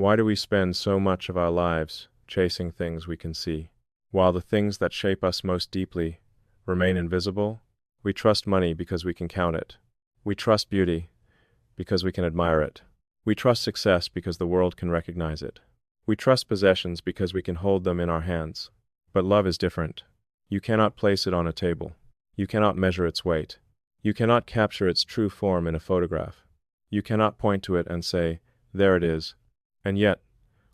Why do we spend so much of our lives chasing things we can see, while the things that shape us most deeply remain invisible? We trust money because we can count it. We trust beauty because we can admire it. We trust success because the world can recognize it. We trust possessions because we can hold them in our hands. But love is different. You cannot place it on a table. You cannot measure its weight. You cannot capture its true form in a photograph. You cannot point to it and say, "There it is." And yet,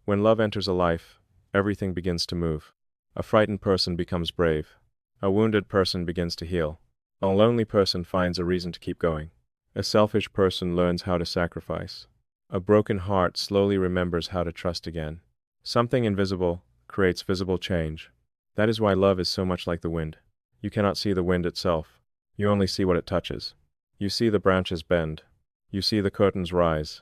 when love enters a life, everything begins to move. A frightened person becomes brave. A wounded person begins to heal. A lonely person finds a reason to keep going. A selfish person learns how to sacrifice. A broken heart slowly remembers how to trust again. Something invisible creates visible change. That is why love is so much like the wind. You cannot see the wind itself. You only see what it touches. You see the branches bend. You see the curtains rise.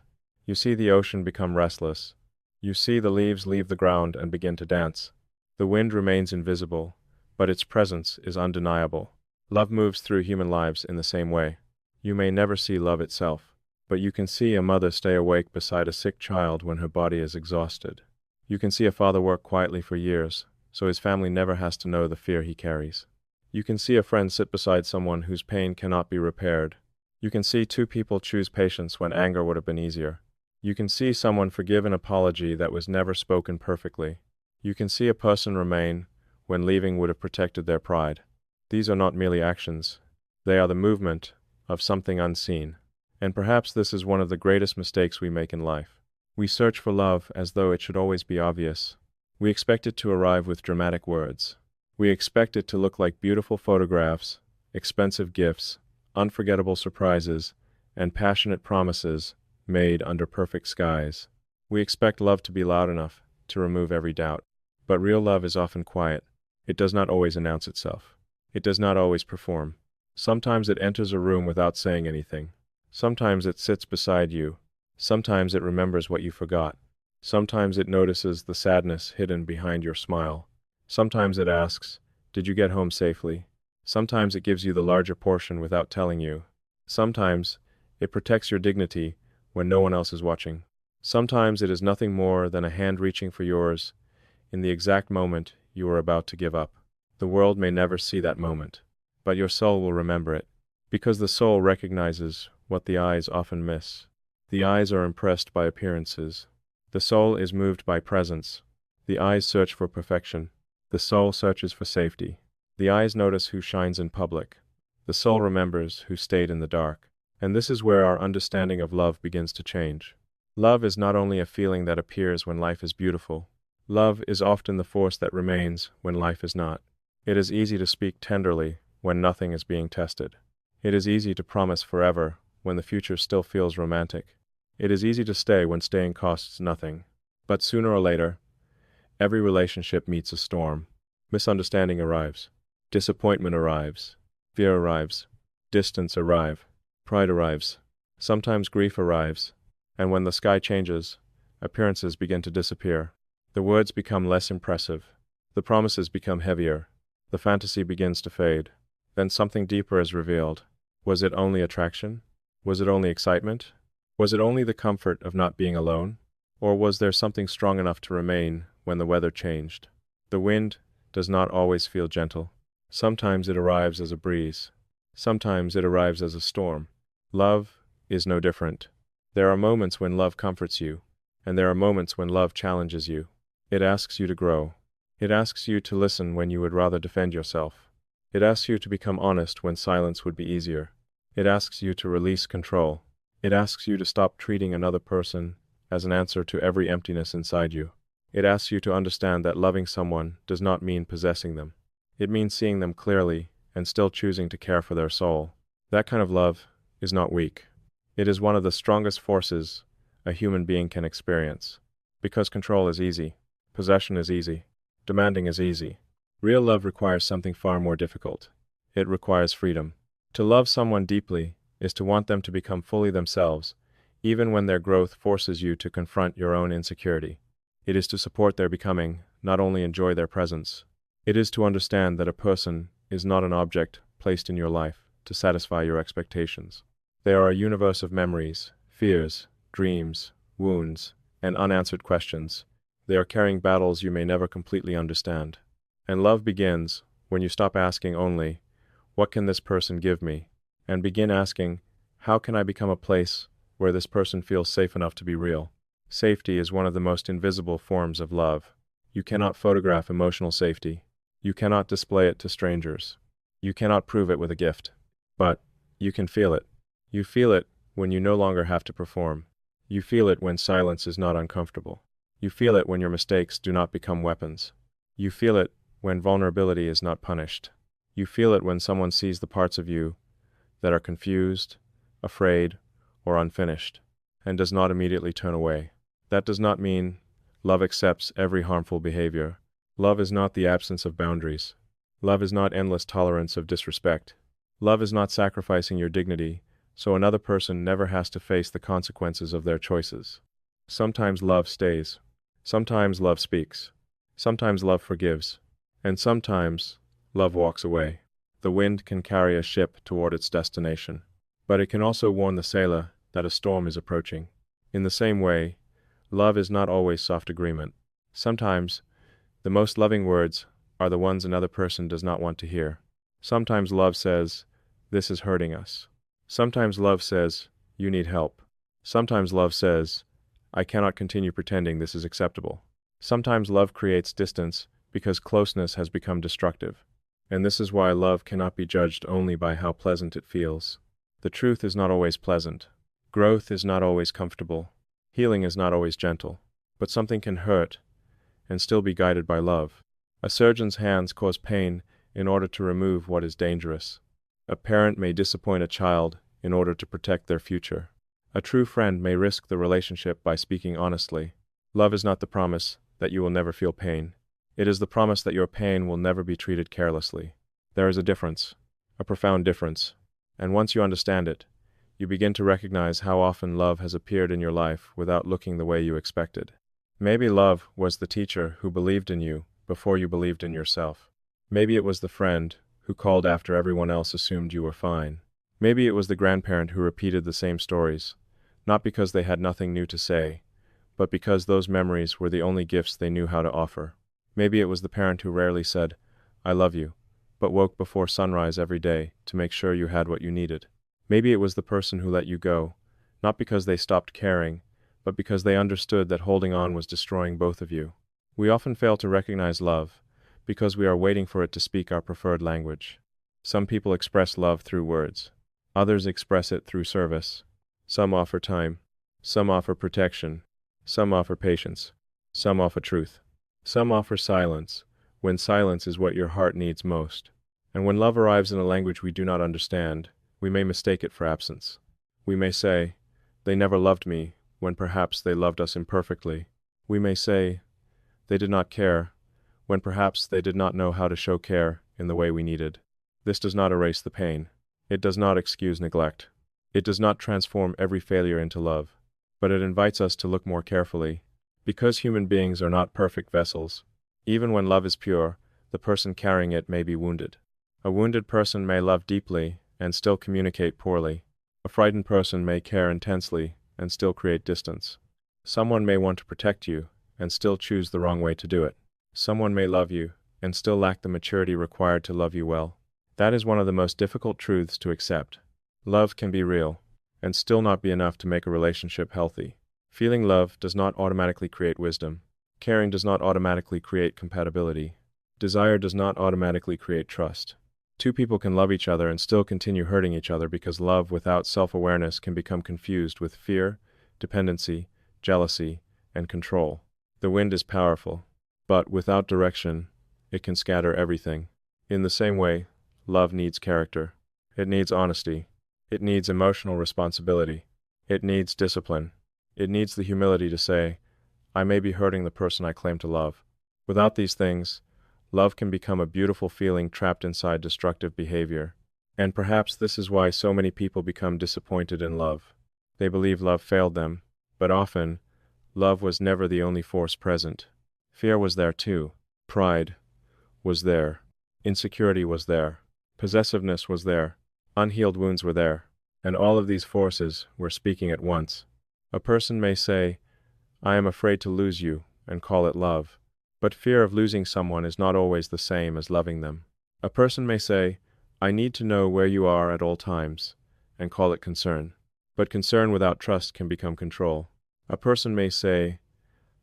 You see the ocean become restless. You see the leaves leave the ground and begin to dance. The wind remains invisible, but its presence is undeniable. Love moves through human lives in the same way. You may never see love itself, but you can see a mother stay awake beside a sick child when her body is exhausted. You can see a father work quietly for years, so his family never has to know the fear he carries. You can see a friend sit beside someone whose pain cannot be repaired. You can see two people choose patience when anger would have been easier. You can see someone forgive an apology that was never spoken perfectly. You can see a person remain when leaving would have protected their pride. These are not merely actions. They are the movement of something unseen. And perhaps this is one of the greatest mistakes we make in life. We search for love as though it should always be obvious. We expect it to arrive with dramatic words. We expect it to look like beautiful photographs, expensive gifts, unforgettable surprises, and passionate promises made under perfect skies. We expect love to be loud enough to remove every doubt. But real love is often quiet. It does not always announce itself. It does not always perform. Sometimes it enters a room without saying anything. Sometimes it sits beside you. Sometimes it remembers what you forgot. Sometimes it notices the sadness hidden behind your smile. Sometimes it asks, "Did you get home safely?" Sometimes it gives you the larger portion without telling you. Sometimes it protects your dignity when no one else is watching. Sometimes it is nothing more than a hand reaching for yours in the exact moment you are about to give up. The world may never see that moment, but your soul will remember it, because the soul recognizes what the eyes often miss. The eyes are impressed by appearances. The soul is moved by presence. The eyes search for perfection. The soul searches for safety. The eyes notice who shines in public. The soul remembers who stayed in the dark. And this is where our understanding of love begins to change. Love is not only a feeling that appears when life is beautiful. Love is often the force that remains when life is not. It is easy to speak tenderly when nothing is being tested. It is easy to promise forever when the future still feels romantic. It is easy to stay when staying costs nothing. But sooner or later, every relationship meets a storm. Misunderstanding arrives. Disappointment arrives. Fear arrives. Distance arrives. Pride arrives. Sometimes grief arrives. And when the sky changes, appearances begin to disappear. The words become less impressive. The promises become heavier. The fantasy begins to fade. Then something deeper is revealed. Was it only attraction? Was it only excitement? Was it only the comfort of not being alone? Or was there something strong enough to remain when the weather changed? The wind does not always feel gentle. Sometimes it arrives as a breeze. Sometimes it arrives as a storm. Love is no different. There are moments when love comforts you, and there are moments when love challenges you. It asks you to grow. It asks you to listen when you would rather defend yourself. It asks you to become honest when silence would be easier. It asks you to release control. It asks you to stop treating another person as an answer to every emptiness inside you. It asks you to understand that loving someone does not mean possessing them. It means seeing them clearly and still choosing to care for their soul. That kind of love is not weak. It is one of the strongest forces a human being can experience. Because control is easy. Possession is easy. Demanding is easy. Real love requires something far more difficult. It requires freedom. To love someone deeply is to want them to become fully themselves, even when their growth forces you to confront your own insecurity. It is to support their becoming, not only enjoy their presence. It is to understand that a person is not an object placed in your life to satisfy your expectations. They are a universe of memories, fears, dreams, wounds, and unanswered questions. They are carrying battles you may never completely understand. And love begins when you stop asking only, "What can this person give me?" and begin asking, "How can I become a place where this person feels safe enough to be real?" Safety is one of the most invisible forms of love. You cannot photograph emotional safety. You cannot display it to strangers. You cannot prove it with a gift. But you can feel it. You feel it when you no longer have to perform. You feel it when silence is not uncomfortable. You feel it when your mistakes do not become weapons. You feel it when vulnerability is not punished. You feel it when someone sees the parts of you that are confused, afraid, or unfinished, and does not immediately turn away. That does not mean love accepts every harmful behavior. Love is not the absence of boundaries. Love is not endless tolerance of disrespect. Love is not sacrificing your dignity so another person never has to face the consequences of their choices. Sometimes love stays. Sometimes love speaks. Sometimes love forgives. And sometimes love walks away. The wind can carry a ship toward its destination, but it can also warn the sailor that a storm is approaching. In the same way, love is not always soft agreement. Sometimes, the most loving words are the ones another person does not want to hear. Sometimes love says, "This is hurting us." Sometimes love says, "You need help." Sometimes love says, "I cannot continue pretending this is acceptable." Sometimes love creates distance because closeness has become destructive. And this is why love cannot be judged only by how pleasant it feels. The truth is not always pleasant. Growth is not always comfortable. Healing is not always gentle. But something can hurt and still be guided by love. A surgeon's hands cause pain in order to remove what is dangerous. A parent may disappoint a child in order to protect their future. A true friend may risk the relationship by speaking honestly. Love is not the promise that you will never feel pain. It is the promise that your pain will never be treated carelessly. There is a difference, a profound difference, and once you understand it, you begin to recognize how often love has appeared in your life without looking the way you expected. Maybe love was the teacher who believed in you before you believed in yourself. Maybe it was the friend who called after everyone else assumed you were fine. Maybe it was the grandparent who repeated the same stories, not because they had nothing new to say, but because those memories were the only gifts they knew how to offer. Maybe it was the parent who rarely said, "I love you," but woke before sunrise every day to make sure you had what you needed. Maybe it was the person who let you go, not because they stopped caring, but because they understood that holding on was destroying both of you. We often fail to recognize love because we are waiting for it to speak our preferred language. Some people express love through words. Others express it through service. Some offer time. Some offer protection. Some offer patience. Some offer truth. Some offer silence, when silence is what your heart needs most. And when love arrives in a language we do not understand, we may mistake it for absence. We may say, "They never loved me," when perhaps they loved us imperfectly. We may say, "They did not care," when perhaps they did not know how to show care in the way we needed. This does not erase the pain. It does not excuse neglect. It does not transform every failure into love. But it invites us to look more carefully. Because human beings are not perfect vessels, even when love is pure, the person carrying it may be wounded. A wounded person may love deeply and still communicate poorly. A frightened person may care intensely and still create distance. Someone may want to protect you and still choose the wrong way to do it. Someone may love you and still lack the maturity required to love you well. That is one of the most difficult truths to accept. Love can be real and still not be enough to make a relationship healthy. Feeling love does not automatically create wisdom. Caring does not automatically create compatibility. Desire does not automatically create trust. Two people can love each other and still continue hurting each other because love without self-awareness can become confused with fear, dependency, jealousy, and control. The wind is powerful, but without direction, it can scatter everything. In the same way, love needs character. It needs honesty. It needs emotional responsibility. It needs discipline. It needs the humility to say, "I may be hurting the person I claim to love." Without these things, love can become a beautiful feeling trapped inside destructive behavior. And perhaps this is why so many people become disappointed in love. They believe love failed them, but often, love was never the only force present. Fear was there too. Pride was there. Insecurity was there. Possessiveness was there. Unhealed wounds were there. And all of these forces were speaking at once. A person may say, I am afraid to lose you, and call it love. But fear of losing someone is not always the same as loving them. A person may say, I need to know where you are at all times, and call it concern. But concern without trust can become control. A person may say,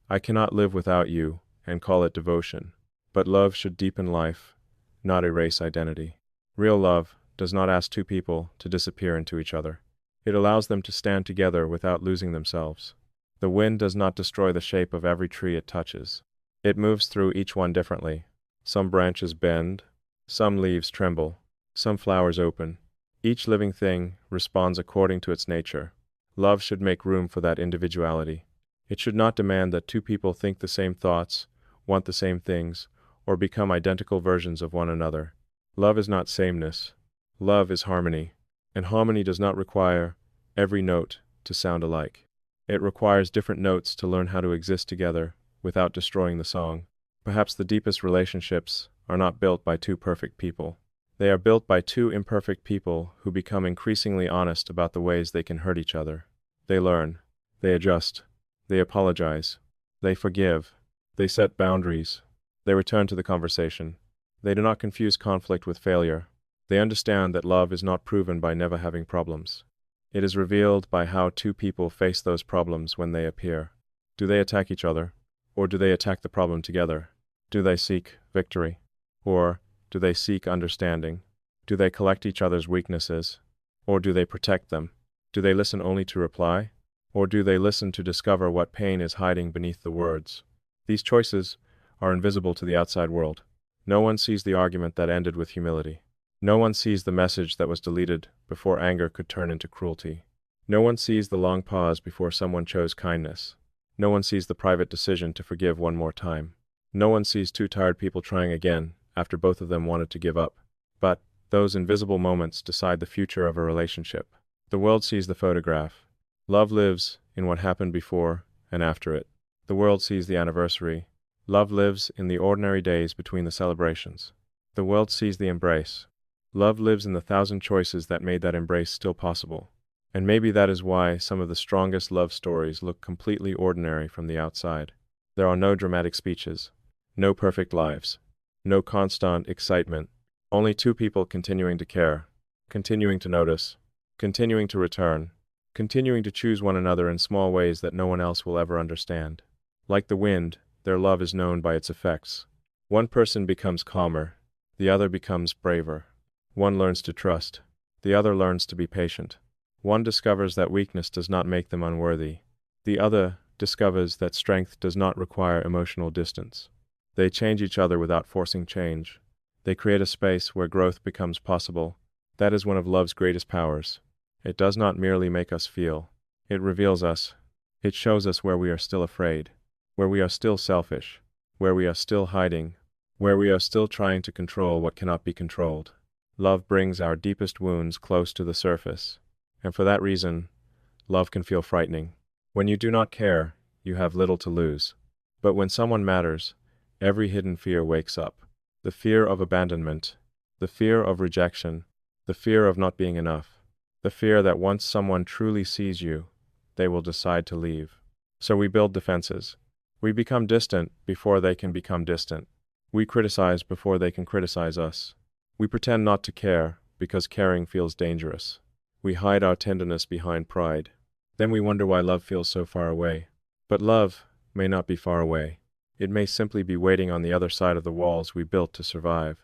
I cannot live without you, and call it devotion. But love should deepen life, not erase identity. Real love does not ask two people to disappear into each other. It allows them to stand together without losing themselves. The wind does not destroy the shape of every tree it touches. It moves through each one differently. Some branches bend, some leaves tremble, some flowers open. Each living thing responds according to its nature. Love should make room for that individuality. It should not demand that two people think the same thoughts, want the same things, or become identical versions of one another. Love is not sameness. Love is harmony, and harmony does not require every note to sound alike. It requires different notes to learn how to exist together without destroying the song. Perhaps the deepest relationships are not built by two perfect people. They are built by two imperfect people who become increasingly honest about the ways they can hurt each other. They learn, they adjust, they apologize, they forgive, they set boundaries, they return to the conversation. They do not confuse conflict with failure. They understand that love is not proven by never having problems. It is revealed by how two people face those problems when they appear. Do they attack each other? Or do they attack the problem together? Do they seek victory? Or do they seek understanding? Do they collect each other's weaknesses? Or do they protect them? Do they listen only to reply? Or do they listen to discover what pain is hiding beneath the words? These choices are invisible to the outside world. No one sees the argument that ended with humility. No one sees the message that was deleted before anger could turn into cruelty. No one sees the long pause before someone chose kindness. No one sees the private decision to forgive one more time. No one sees two tired people trying again after both of them wanted to give up. But those invisible moments decide the future of a relationship. The world sees the photograph. Love lives in what happened before and after it. The world sees the anniversary. Love lives in the ordinary days between the celebrations. The world sees the embrace. Love lives in the 1,000 choices that made that embrace still possible. And maybe that is why some of the strongest love stories look completely ordinary from the outside. There are no dramatic speeches, no perfect lives, no constant excitement, only two people continuing to care, continuing to notice, continuing to return, continuing to choose one another in small ways that no one else will ever understand. Like the wind, their love is known by its effects. One person becomes calmer, the other becomes braver. One learns to trust, the other learns to be patient. One discovers that weakness does not make them unworthy. The other discovers that strength does not require emotional distance. They change each other without forcing change. They create a space where growth becomes possible. That is one of love's greatest powers. It does not merely make us feel. It reveals us. It shows us where we are still afraid, where we are still selfish, where we are still hiding, where we are still trying to control what cannot be controlled. Love brings our deepest wounds close to the surface, and for that reason, love can feel frightening. When you do not care, you have little to lose. But when someone matters, every hidden fear wakes up. The fear of abandonment, the fear of rejection, the fear of not being enough, the fear that once someone truly sees you, they will decide to leave. So we build defenses. We become distant before they can become distant. We criticize before they can criticize us. We pretend not to care because caring feels dangerous. We hide our tenderness behind pride. Then we wonder why love feels so far away. But love may not be far away. It may simply be waiting on the other side of the walls we built to survive.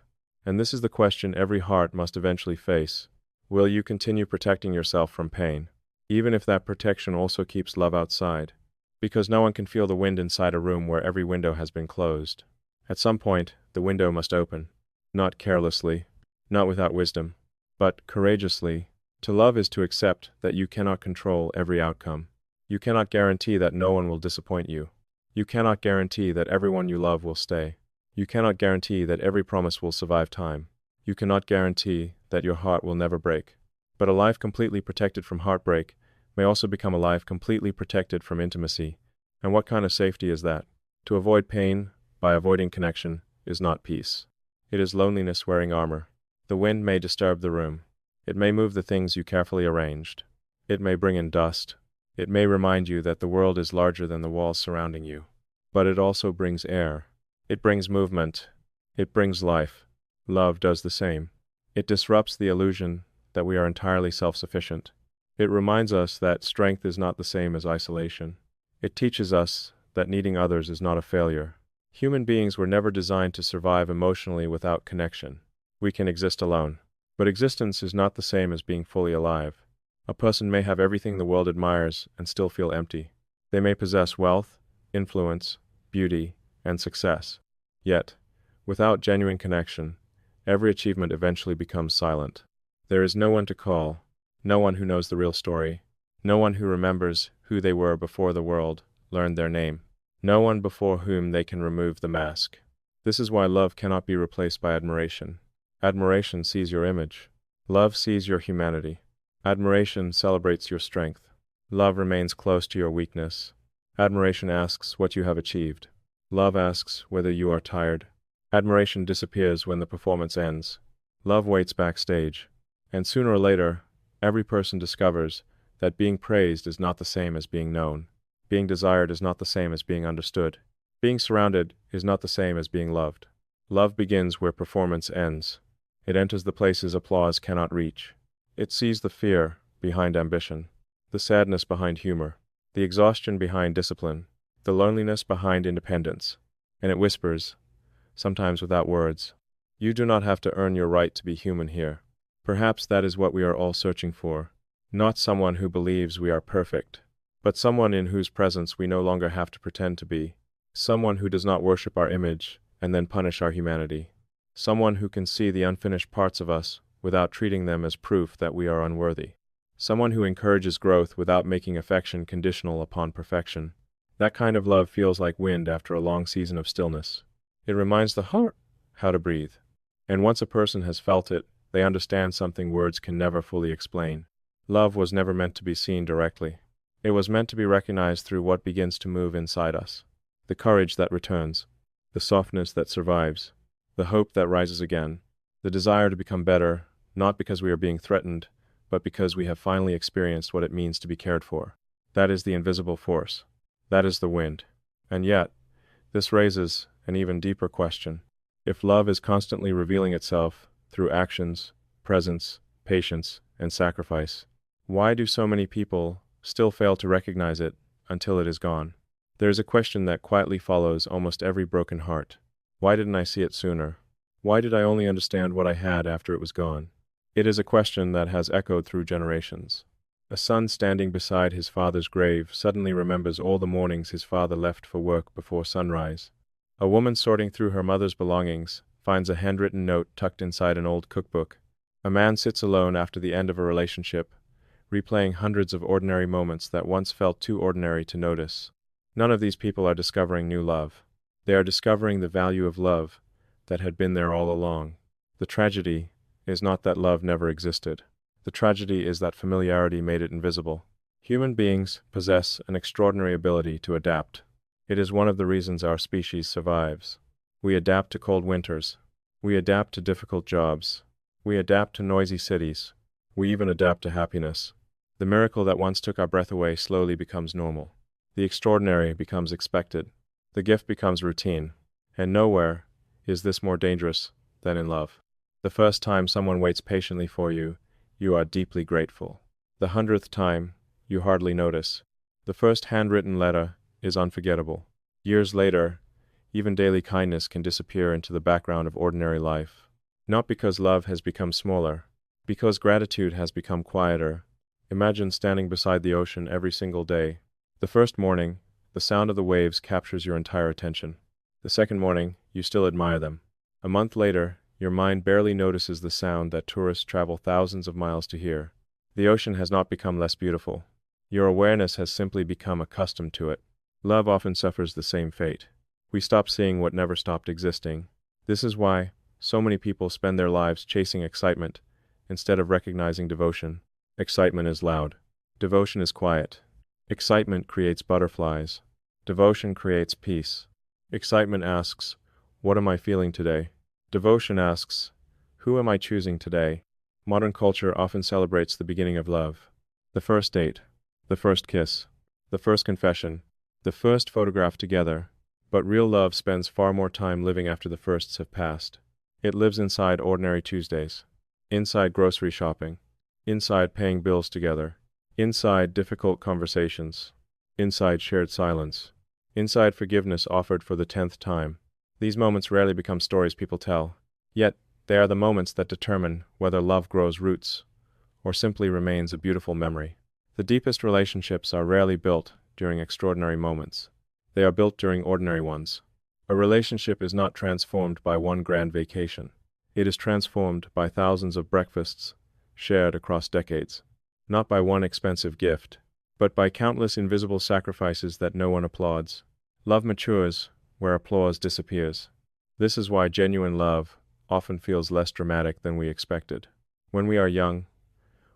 And this is the question every heart must eventually face. Will you continue protecting yourself from pain, even if that protection also keeps love outside? Because no one can feel the wind inside a room where every window has been closed. At some point, the window must open. Not carelessly, not without wisdom, but courageously. To love is to accept that you cannot control every outcome. You cannot guarantee that no one will disappoint you. You cannot guarantee that everyone you love will stay. You cannot guarantee that every promise will survive time. You cannot guarantee that your heart will never break. But a life completely protected from heartbreak may also become a life completely protected from intimacy. And what kind of safety is that? To avoid pain by avoiding connection is not peace. It is loneliness wearing armor. The wind may disturb the room. It may move the things you carefully arranged. It may bring in dust. It may remind you that the world is larger than the walls surrounding you. But it also brings air. It brings movement. It brings life. Love does the same. It disrupts the illusion that we are entirely self-sufficient. It reminds us that strength is not the same as isolation. It teaches us that needing others is not a failure. Human beings were never designed to survive emotionally without connection. We can exist alone. But existence is not the same as being fully alive. A person may have everything the world admires and still feel empty. They may possess wealth, influence, beauty, and success. Yet, without genuine connection, every achievement eventually becomes silent. There is no one to call, no one who knows the real story, no one who remembers who they were before the world learned their name, no one before whom they can remove the mask. This is why love cannot be replaced by admiration. Admiration sees your image. Love sees your humanity. Admiration celebrates your strength. Love remains close to your weakness. Admiration asks what you have achieved. Love asks whether you are tired. Admiration disappears when the performance ends. Love waits backstage. And sooner or later, every person discovers that being praised is not the same as being known. Being desired is not the same as being understood. Being surrounded is not the same as being loved. Love begins where performance ends. It enters the places applause cannot reach. It sees the fear behind ambition, the sadness behind humor, the exhaustion behind discipline, the loneliness behind independence. And it whispers, sometimes without words, "You do not have to earn your right to be human here." Perhaps that is what we are all searching for. Not someone who believes we are perfect, but someone in whose presence we no longer have to pretend to be. Someone who does not worship our image and then punish our humanity. Someone who can see the unfinished parts of us without treating them as proof that we are unworthy. Someone who encourages growth without making affection conditional upon perfection. That kind of love feels like wind after a long season of stillness. It reminds the heart how to breathe. And once a person has felt it, they understand something words can never fully explain. Love was never meant to be seen directly. It was meant to be recognized through what begins to move inside us. The courage that returns, the softness that survives, the hope that rises again, the desire to become better, not because we are being threatened, but because we have finally experienced what it means to be cared for. That is the invisible force. That is the wind. And yet, this raises an even deeper question. If love is constantly revealing itself through actions, presence, patience, and sacrifice, why do so many people still fail to recognize it until it is gone? There is a question that quietly follows almost every broken heart. Why didn't I see it sooner? Why did I only understand what I had after it was gone? It is a question that has echoed through generations. A son standing beside his father's grave suddenly remembers all the mornings his father left for work before sunrise. A woman sorting through her mother's belongings finds a handwritten note tucked inside an old cookbook. A man sits alone after the end of a relationship, replaying hundreds of ordinary moments that once felt too ordinary to notice. None of these people are discovering new love. They are discovering the value of love that had been there all along. The tragedy is not that love never existed. The tragedy is that familiarity made it invisible. Human beings possess an extraordinary ability to adapt. It is one of the reasons our species survives. We adapt to cold winters. We adapt to difficult jobs. We adapt to noisy cities. We even adapt to happiness. The miracle that once took our breath away slowly becomes normal. The extraordinary becomes expected. The gift becomes routine. And nowhere is this more dangerous than in love. The first time someone waits patiently for you, you are deeply grateful. The 100th time, you hardly notice. The first handwritten letter is unforgettable. Years later, even daily kindness can disappear into the background of ordinary life. Not because love has become smaller, because gratitude has become quieter. Imagine standing beside the ocean every single day. The first morning, the sound of the waves captures your entire attention. The second morning, you still admire them. A month later, your mind barely notices the sound that tourists travel thousands of miles to hear. The ocean has not become less beautiful. Your awareness has simply become accustomed to it. Love often suffers the same fate. We stop seeing what never stopped existing. This is why so many people spend their lives chasing excitement instead of recognizing devotion. Excitement is loud. Devotion is quiet. Excitement creates butterflies. Devotion creates peace. Excitement asks, "What am I feeling today?" Devotion asks, "Who am I choosing today?" Modern culture often celebrates the beginning of love. The first date, the first kiss, the first confession, the first photograph together. But real love spends far more time living after the firsts have passed. It lives inside ordinary Tuesdays, inside grocery shopping, inside paying bills together, inside difficult conversations, inside shared silence, inside forgiveness offered for the 10th time. These moments rarely become stories people tell, yet they are the moments that determine whether love grows roots or simply remains a beautiful memory. The deepest relationships are rarely built during extraordinary moments. They are built during ordinary ones. A relationship is not transformed by one grand vacation. It is transformed by thousands of breakfasts shared across decades. Not by one expensive gift, but by countless invisible sacrifices that no one applauds. Love matures where applause disappears. This is why genuine love often feels less dramatic than we expected. When we are young,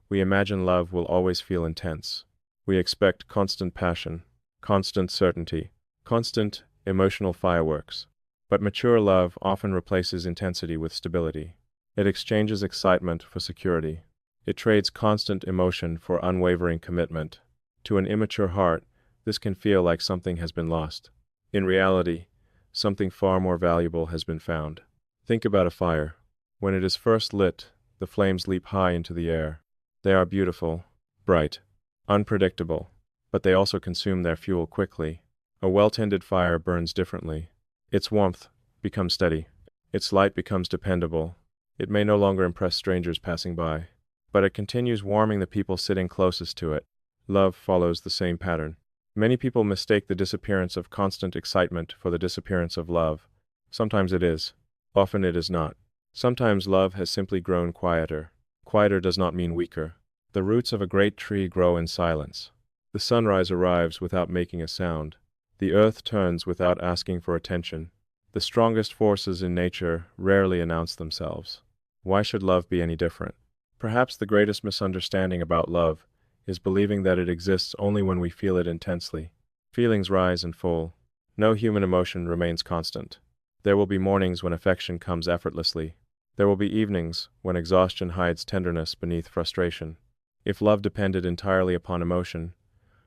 we imagine love will always feel intense. We expect constant passion, constant certainty, constant emotional fireworks. But mature love often replaces intensity with stability. It exchanges excitement for security. It trades constant emotion for unwavering commitment. To an immature heart, this can feel like something has been lost. In reality, something far more valuable has been found. Think about a fire. When it is first lit, the flames leap high into the air. They are beautiful, bright, unpredictable, but they also consume their fuel quickly. A well-tended fire burns differently. Its warmth becomes steady. Its light becomes dependable. It may no longer impress strangers passing by, but it continues warming the people sitting closest to it. Love follows the same pattern. Many people mistake the disappearance of constant excitement for the disappearance of love. Sometimes it is. Often it is not. Sometimes love has simply grown quieter. Quieter does not mean weaker. The roots of a great tree grow in silence. The sunrise arrives without making a sound. The earth turns without asking for attention. The strongest forces in nature rarely announce themselves. Why should love be any different? Perhaps the greatest misunderstanding about love is believing that it exists only when we feel it intensely. Feelings rise and fall. No human emotion remains constant. There will be mornings when affection comes effortlessly. There will be evenings when exhaustion hides tenderness beneath frustration. If love depended entirely upon emotion,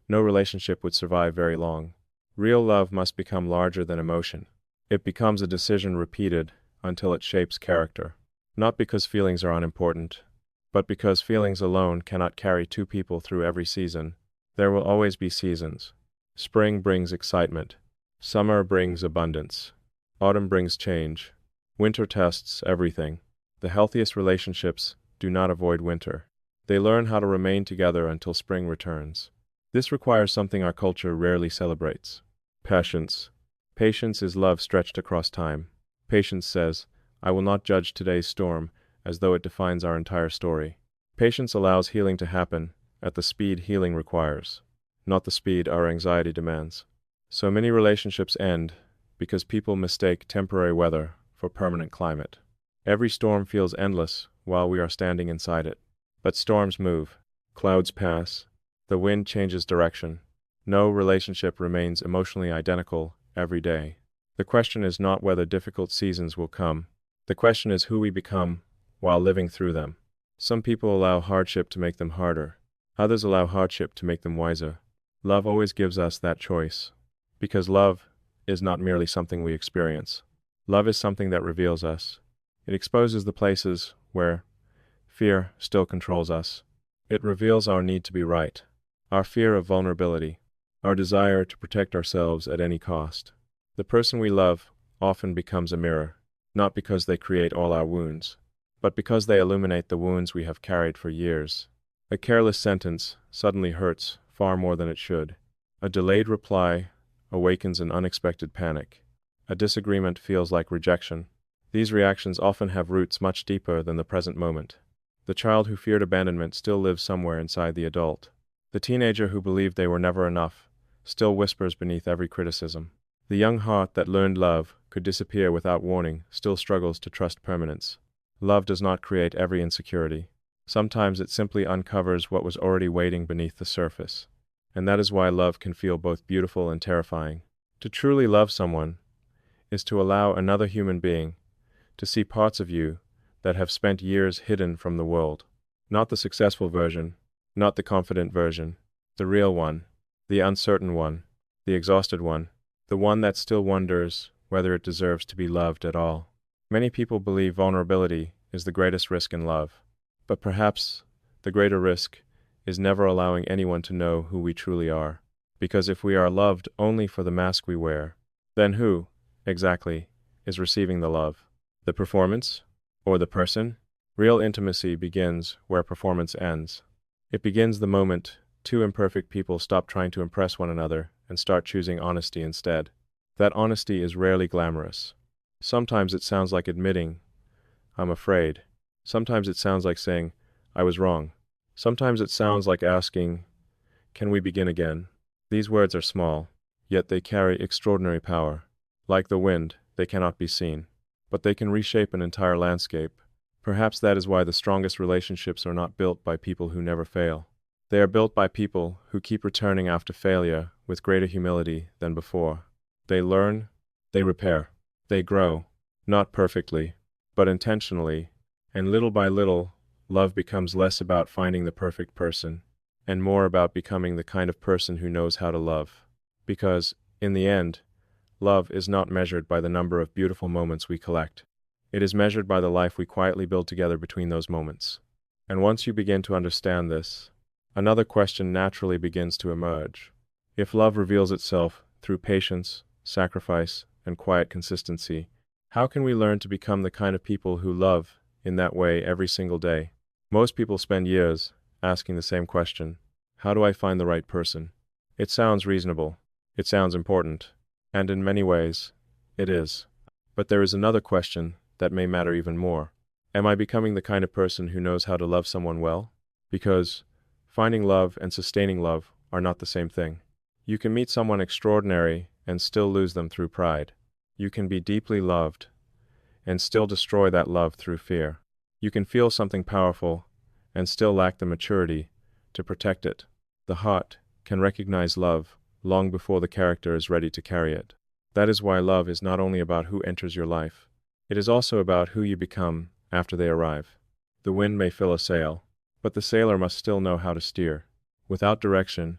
no relationship would survive very long. Real love must become larger than emotion. It becomes a decision repeated until it shapes character. Not because feelings are unimportant, but because feelings alone cannot carry two people through every season. There will always be seasons. Spring brings excitement. Summer brings abundance. Autumn brings change. Winter tests everything. The healthiest relationships do not avoid winter. They learn how to remain together until spring returns. This requires something our culture rarely celebrates: patience. Patience is love stretched across time. Patience says, I will not judge today's storm as though it defines our entire story. Patience allows healing to happen at the speed healing requires, not the speed our anxiety demands. So many relationships end because people mistake temporary weather for permanent climate. Every storm feels endless while we are standing inside it. But storms move. Clouds pass. The wind changes direction. No relationship remains emotionally identical every day. The question is not whether difficult seasons will come. The question is who we become while living through them. Some people allow hardship to make them harder. Others allow hardship to make them wiser. Love always gives us that choice. Because love is not merely something we experience. Love is something that reveals us. It exposes the places where fear still controls us. It reveals our need to be right, our fear of vulnerability, our desire to protect ourselves at any cost. The person we love often becomes a mirror, not because they create all our wounds, but because they illuminate the wounds we have carried for years. A careless sentence suddenly hurts far more than it should. A delayed reply awakens an unexpected panic. A disagreement feels like rejection. These reactions often have roots much deeper than the present moment. The child who feared abandonment still lives somewhere inside the adult. The teenager who believed they were never enough still whispers beneath every criticism. The young heart that learned love could disappear without warning still struggles to trust permanence. Love does not create every insecurity. Sometimes it simply uncovers what was already waiting beneath the surface. And that is why love can feel both beautiful and terrifying. To truly love someone is to allow another human being to see parts of you that have spent years hidden from the world. Not the successful version, not the confident version, the real one, the uncertain one, the exhausted one, the one that still wonders whether it deserves to be loved at all. Many people believe vulnerability is the greatest risk in love, but perhaps the greater risk is never allowing anyone to know who we truly are. Because if we are loved only for the mask we wear, then who, exactly, is receiving the love? The performance? Or the person? Real intimacy begins where performance ends. It begins the moment two imperfect people stop trying to impress one another and start choosing honesty instead. That honesty is rarely glamorous. Sometimes it sounds like admitting, "I'm afraid." Sometimes it sounds like saying, "I was wrong." Sometimes it sounds like asking, "Can we begin again?" These words are small, yet they carry extraordinary power. Like the wind, they cannot be seen, but they can reshape an entire landscape. Perhaps that is why the strongest relationships are not built by people who never fail. They are built by people who keep returning after failure with greater humility than before. They learn, they repair, they grow, not perfectly, but intentionally, and little by little, love becomes less about finding the perfect person, and more about becoming the kind of person who knows how to love. Because, in the end, love is not measured by the number of beautiful moments we collect. It is measured by the life we quietly build together between those moments. And once you begin to understand this, another question naturally begins to emerge. If love reveals itself through patience, sacrifice, and quiet consistency, how can we learn to become the kind of people who love in that way every single day? Most people spend years asking the same question: how do I find the right person? It sounds reasonable. It sounds important. And in many ways, it is. But there is another question that may matter even more. Am I becoming the kind of person who knows how to love someone well? Because finding love and sustaining love are not the same thing. You can meet someone extraordinary and still lose them through pride. You can be deeply loved and still destroy that love through fear. You can feel something powerful and still lack the maturity to protect it. The heart can recognize love long before the character is ready to carry it. That is why love is not only about who enters your life, it is also about who you become after they arrive. The wind may fill a sail, but the sailor must still know how to steer. Without direction,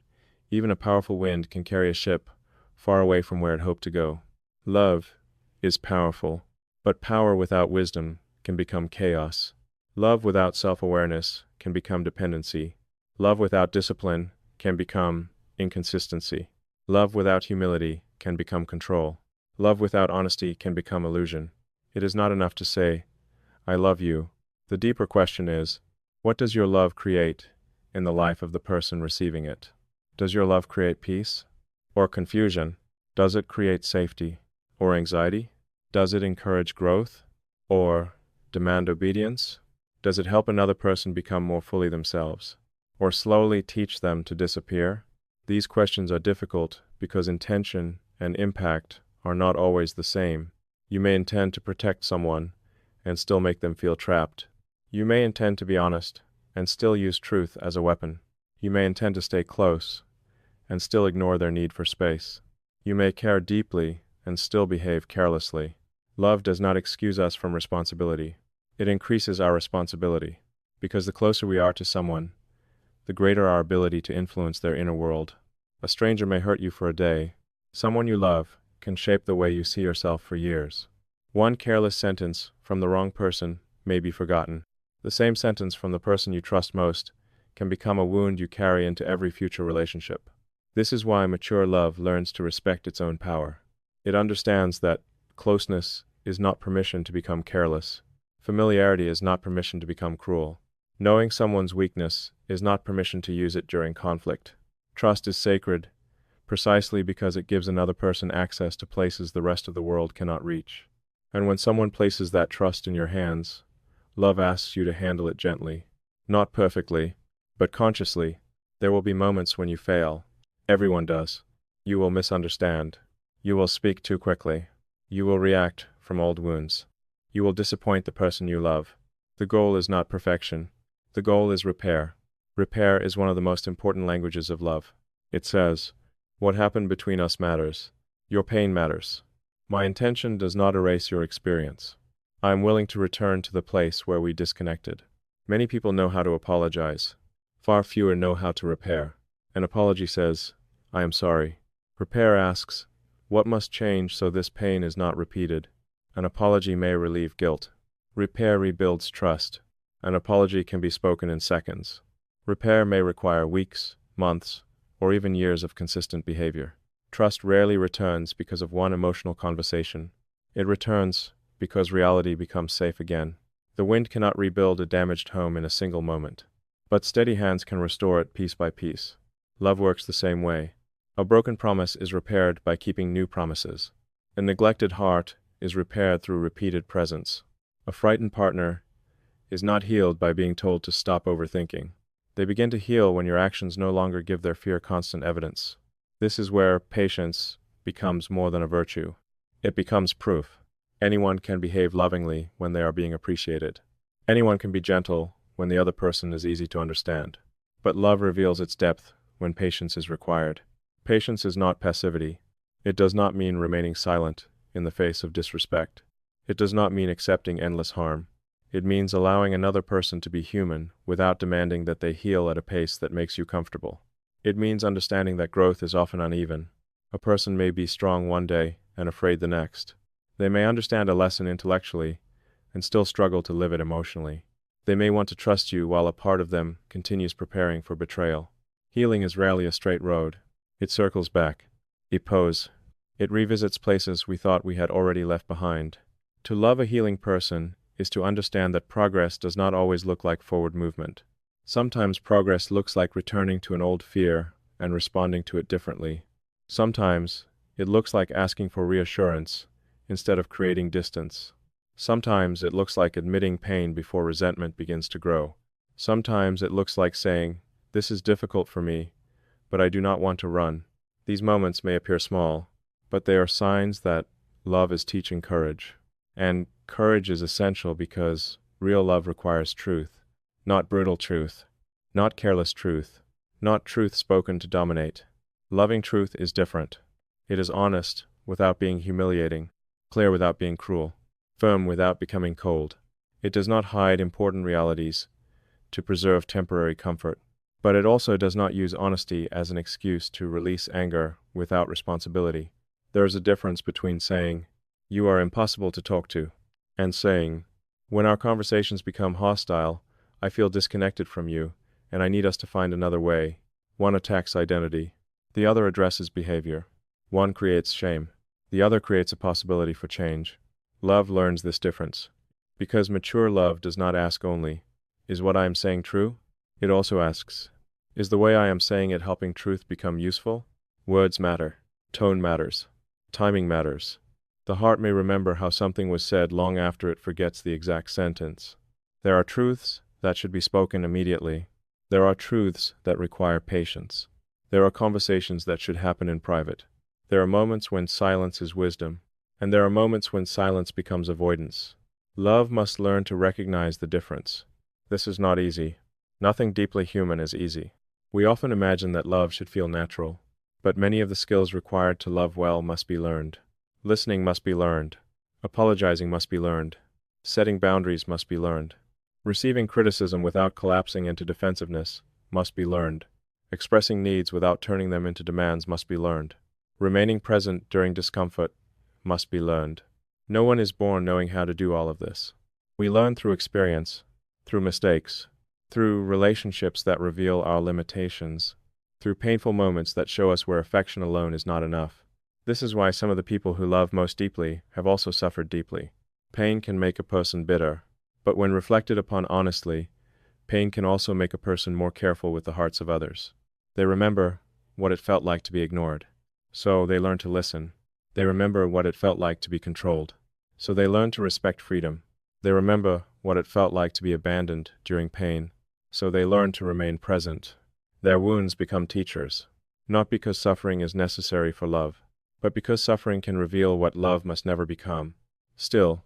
even a powerful wind can carry a ship far away from where it hoped to go. Love is powerful, but power without wisdom can become chaos. Love without self-awareness can become dependency. Love without discipline can become inconsistency. Love without humility can become control. Love without honesty can become illusion. It is not enough to say, "I love you." The deeper question is, what does your love create in the life of the person receiving it? Does your love create peace or confusion? Does it create safety or anxiety? Does it encourage growth or demand obedience? Does it help another person become more fully themselves or slowly teach them to disappear? These questions are difficult because intention and impact are not always the same. You may intend to protect someone and still make them feel trapped. You may intend to be honest and still use truth as a weapon. You may intend to stay close and still ignore their need for space. You may care deeply and still behave carelessly. Love does not excuse us from responsibility. It increases our responsibility, because the closer we are to someone, the greater our ability to influence their inner world. A stranger may hurt you for a day. Someone you love can shape the way you see yourself for years. One careless sentence from the wrong person may be forgotten. The same sentence from the person you trust most can become a wound you carry into every future relationship. This is why mature love learns to respect its own power. It understands that closeness is not permission to become careless. Familiarity is not permission to become cruel. Knowing someone's weakness is not permission to use it during conflict. Trust is sacred, precisely because it gives another person access to places the rest of the world cannot reach. And when someone places that trust in your hands, love asks you to handle it gently. Not perfectly, but consciously. There will be moments when you fail. Everyone does. You will misunderstand. You will speak too quickly. You will react from old wounds. You will disappoint the person you love. The goal is not perfection. The goal is repair. Repair is one of the most important languages of love. It says, "What happened between us matters. Your pain matters. My intention does not erase your experience. I am willing to return to the place where we disconnected." Many people know how to apologize. Far fewer know how to repair. An apology says, I am sorry. Repair asks, what must change so this pain is not repeated? An apology may relieve guilt. Repair rebuilds trust. An apology can be spoken in seconds. Repair may require weeks, months, or even years of consistent behavior. Trust rarely returns because of one emotional conversation. It returns because reality becomes safe again. The wind cannot rebuild a damaged home in a single moment, but steady hands can restore it piece by piece. Love works the same way. A broken promise is repaired by keeping new promises. A neglected heart is repaired through repeated presence. A frightened partner is not healed by being told to stop overthinking. They begin to heal when your actions no longer give their fear constant evidence. This is where patience becomes more than a virtue. It becomes proof. Anyone can behave lovingly when they are being appreciated. Anyone can be gentle when the other person is easy to understand. But love reveals its depth when patience is required. Patience is not passivity. It does not mean remaining silent in the face of disrespect. It does not mean accepting endless harm. It means allowing another person to be human without demanding that they heal at a pace that makes you comfortable. It means understanding that growth is often uneven. A person may be strong one day and afraid the next. They may understand a lesson intellectually and still struggle to live it emotionally. They may want to trust you while a part of them continues preparing for betrayal. Healing is rarely a straight road. It circles back. It poses. It revisits places we thought we had already left behind. To love a healing person is to understand that progress does not always look like forward movement. Sometimes progress looks like returning to an old fear and responding to it differently. Sometimes it looks like asking for reassurance instead of creating distance. Sometimes it looks like admitting pain before resentment begins to grow. Sometimes it looks like saying, "This is difficult for me, but I do not want to run." These moments may appear small, but they are signs that love is teaching courage. And courage is essential because real love requires truth. Not brutal truth. Not careless truth. Not truth spoken to dominate. Loving truth is different. It is honest without being humiliating, clear without being cruel, firm without becoming cold. It does not hide important realities to preserve temporary comfort, but it also does not use honesty as an excuse to release anger without responsibility. There is a difference between saying, "You are impossible to talk to," and saying, "When our conversations become hostile, I feel disconnected from you, and I need us to find another way." One attacks identity. The other addresses behavior. One creates shame. The other creates a possibility for change. Love learns this difference. Because mature love does not ask only, "Is what I am saying true?" It also asks, "Is the way I am saying it helping truth become useful?" Words matter. Tone matters. Timing matters. The heart may remember how something was said long after it forgets the exact sentence. There are truths that should be spoken immediately. There are truths that require patience. There are conversations that should happen in private. There are moments when silence is wisdom, and there are moments when silence becomes avoidance. Love must learn to recognize the difference. This is not easy. Nothing deeply human is easy. We often imagine that love should feel natural, but many of the skills required to love well must be learned. Listening must be learned. Apologizing must be learned. Setting boundaries must be learned. Receiving criticism without collapsing into defensiveness must be learned. Expressing needs without turning them into demands must be learned. Remaining present during discomfort must be learned. No one is born knowing how to do all of this. We learn through experience, through mistakes, through relationships that reveal our limitations, through painful moments that show us where affection alone is not enough. This is why some of the people who love most deeply have also suffered deeply. Pain can make a person bitter, but when reflected upon honestly, pain can also make a person more careful with the hearts of others. They remember what it felt like to be ignored, so they learn to listen. They remember what it felt like to be controlled, so they learn to respect freedom. They remember what it felt like to be abandoned during pain, so they learn to remain present. Their wounds become teachers, not because suffering is necessary for love, but because suffering can reveal what love must never become. Still,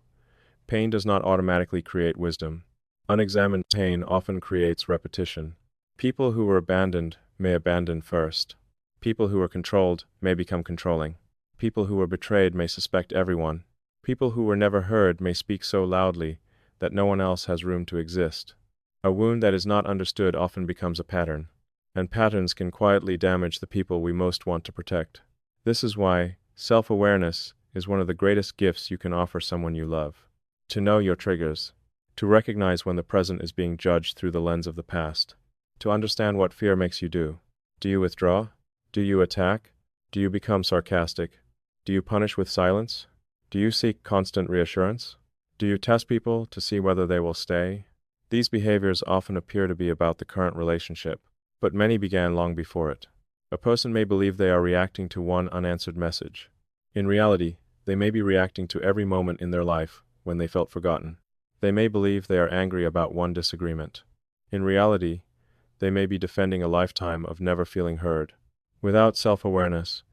pain does not automatically create wisdom. Unexamined pain often creates repetition. People who were abandoned may abandon first. People who were controlled may become controlling. People who were betrayed may suspect everyone. People who were never heard may speak so loudly that no one else has room to exist. A wound that is not understood often becomes a pattern. and patterns can quietly damage the people we most want to protect. This is why self-awareness is one of the greatest gifts you can offer someone you love. To know your triggers, to recognize when the present is being judged through the lens of the past, to understand what fear makes you do. Do you withdraw? Do you attack? Do you become sarcastic? Do you punish with silence? Do you seek constant reassurance? Do you test people to see whether they will stay? These behaviors often appear to be about the current relationship, but many began long before it. A person may believe they are reacting to one unanswered message. In reality, they may be reacting to every moment in their life when they felt forgotten. They may believe they are angry about one disagreement. In reality, they may be defending a lifetime of never feeling heard. Without self-awareness,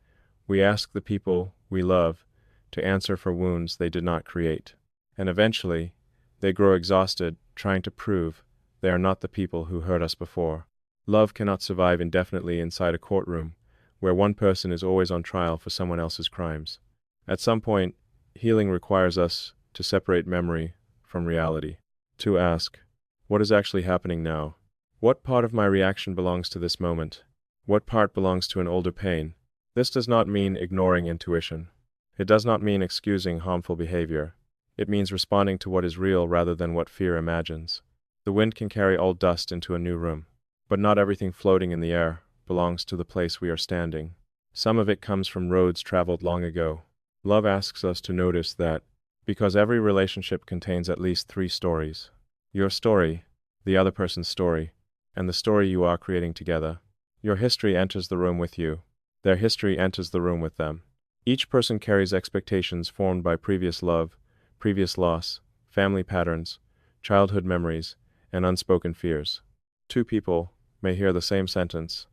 we ask the people we love to answer for wounds they did not create. And eventually, they grow exhausted trying to prove they are not the people who hurt us before. Love cannot survive indefinitely inside a courtroom where one person is always on trial for someone else's crimes. At some point, healing requires us to separate memory from reality. To ask, what is actually happening now? What part of my reaction belongs to this moment? What part belongs to an older pain? This does not mean ignoring intuition. It does not mean excusing harmful behavior. It means responding to what is real rather than what fear imagines. The wind can carry old dust into a new room, but not everything floating in the air belongs to the place we are standing. Some of it comes from roads traveled long ago. Love asks us to notice that, because every relationship contains at least 3 stories. Your story, the other person's story, and the story you are creating together. Your history enters the room with you. Their history enters the room with them. Each person carries expectations formed by previous love, previous loss, family patterns, childhood memories, and unspoken fears. 2 people may hear the same sentence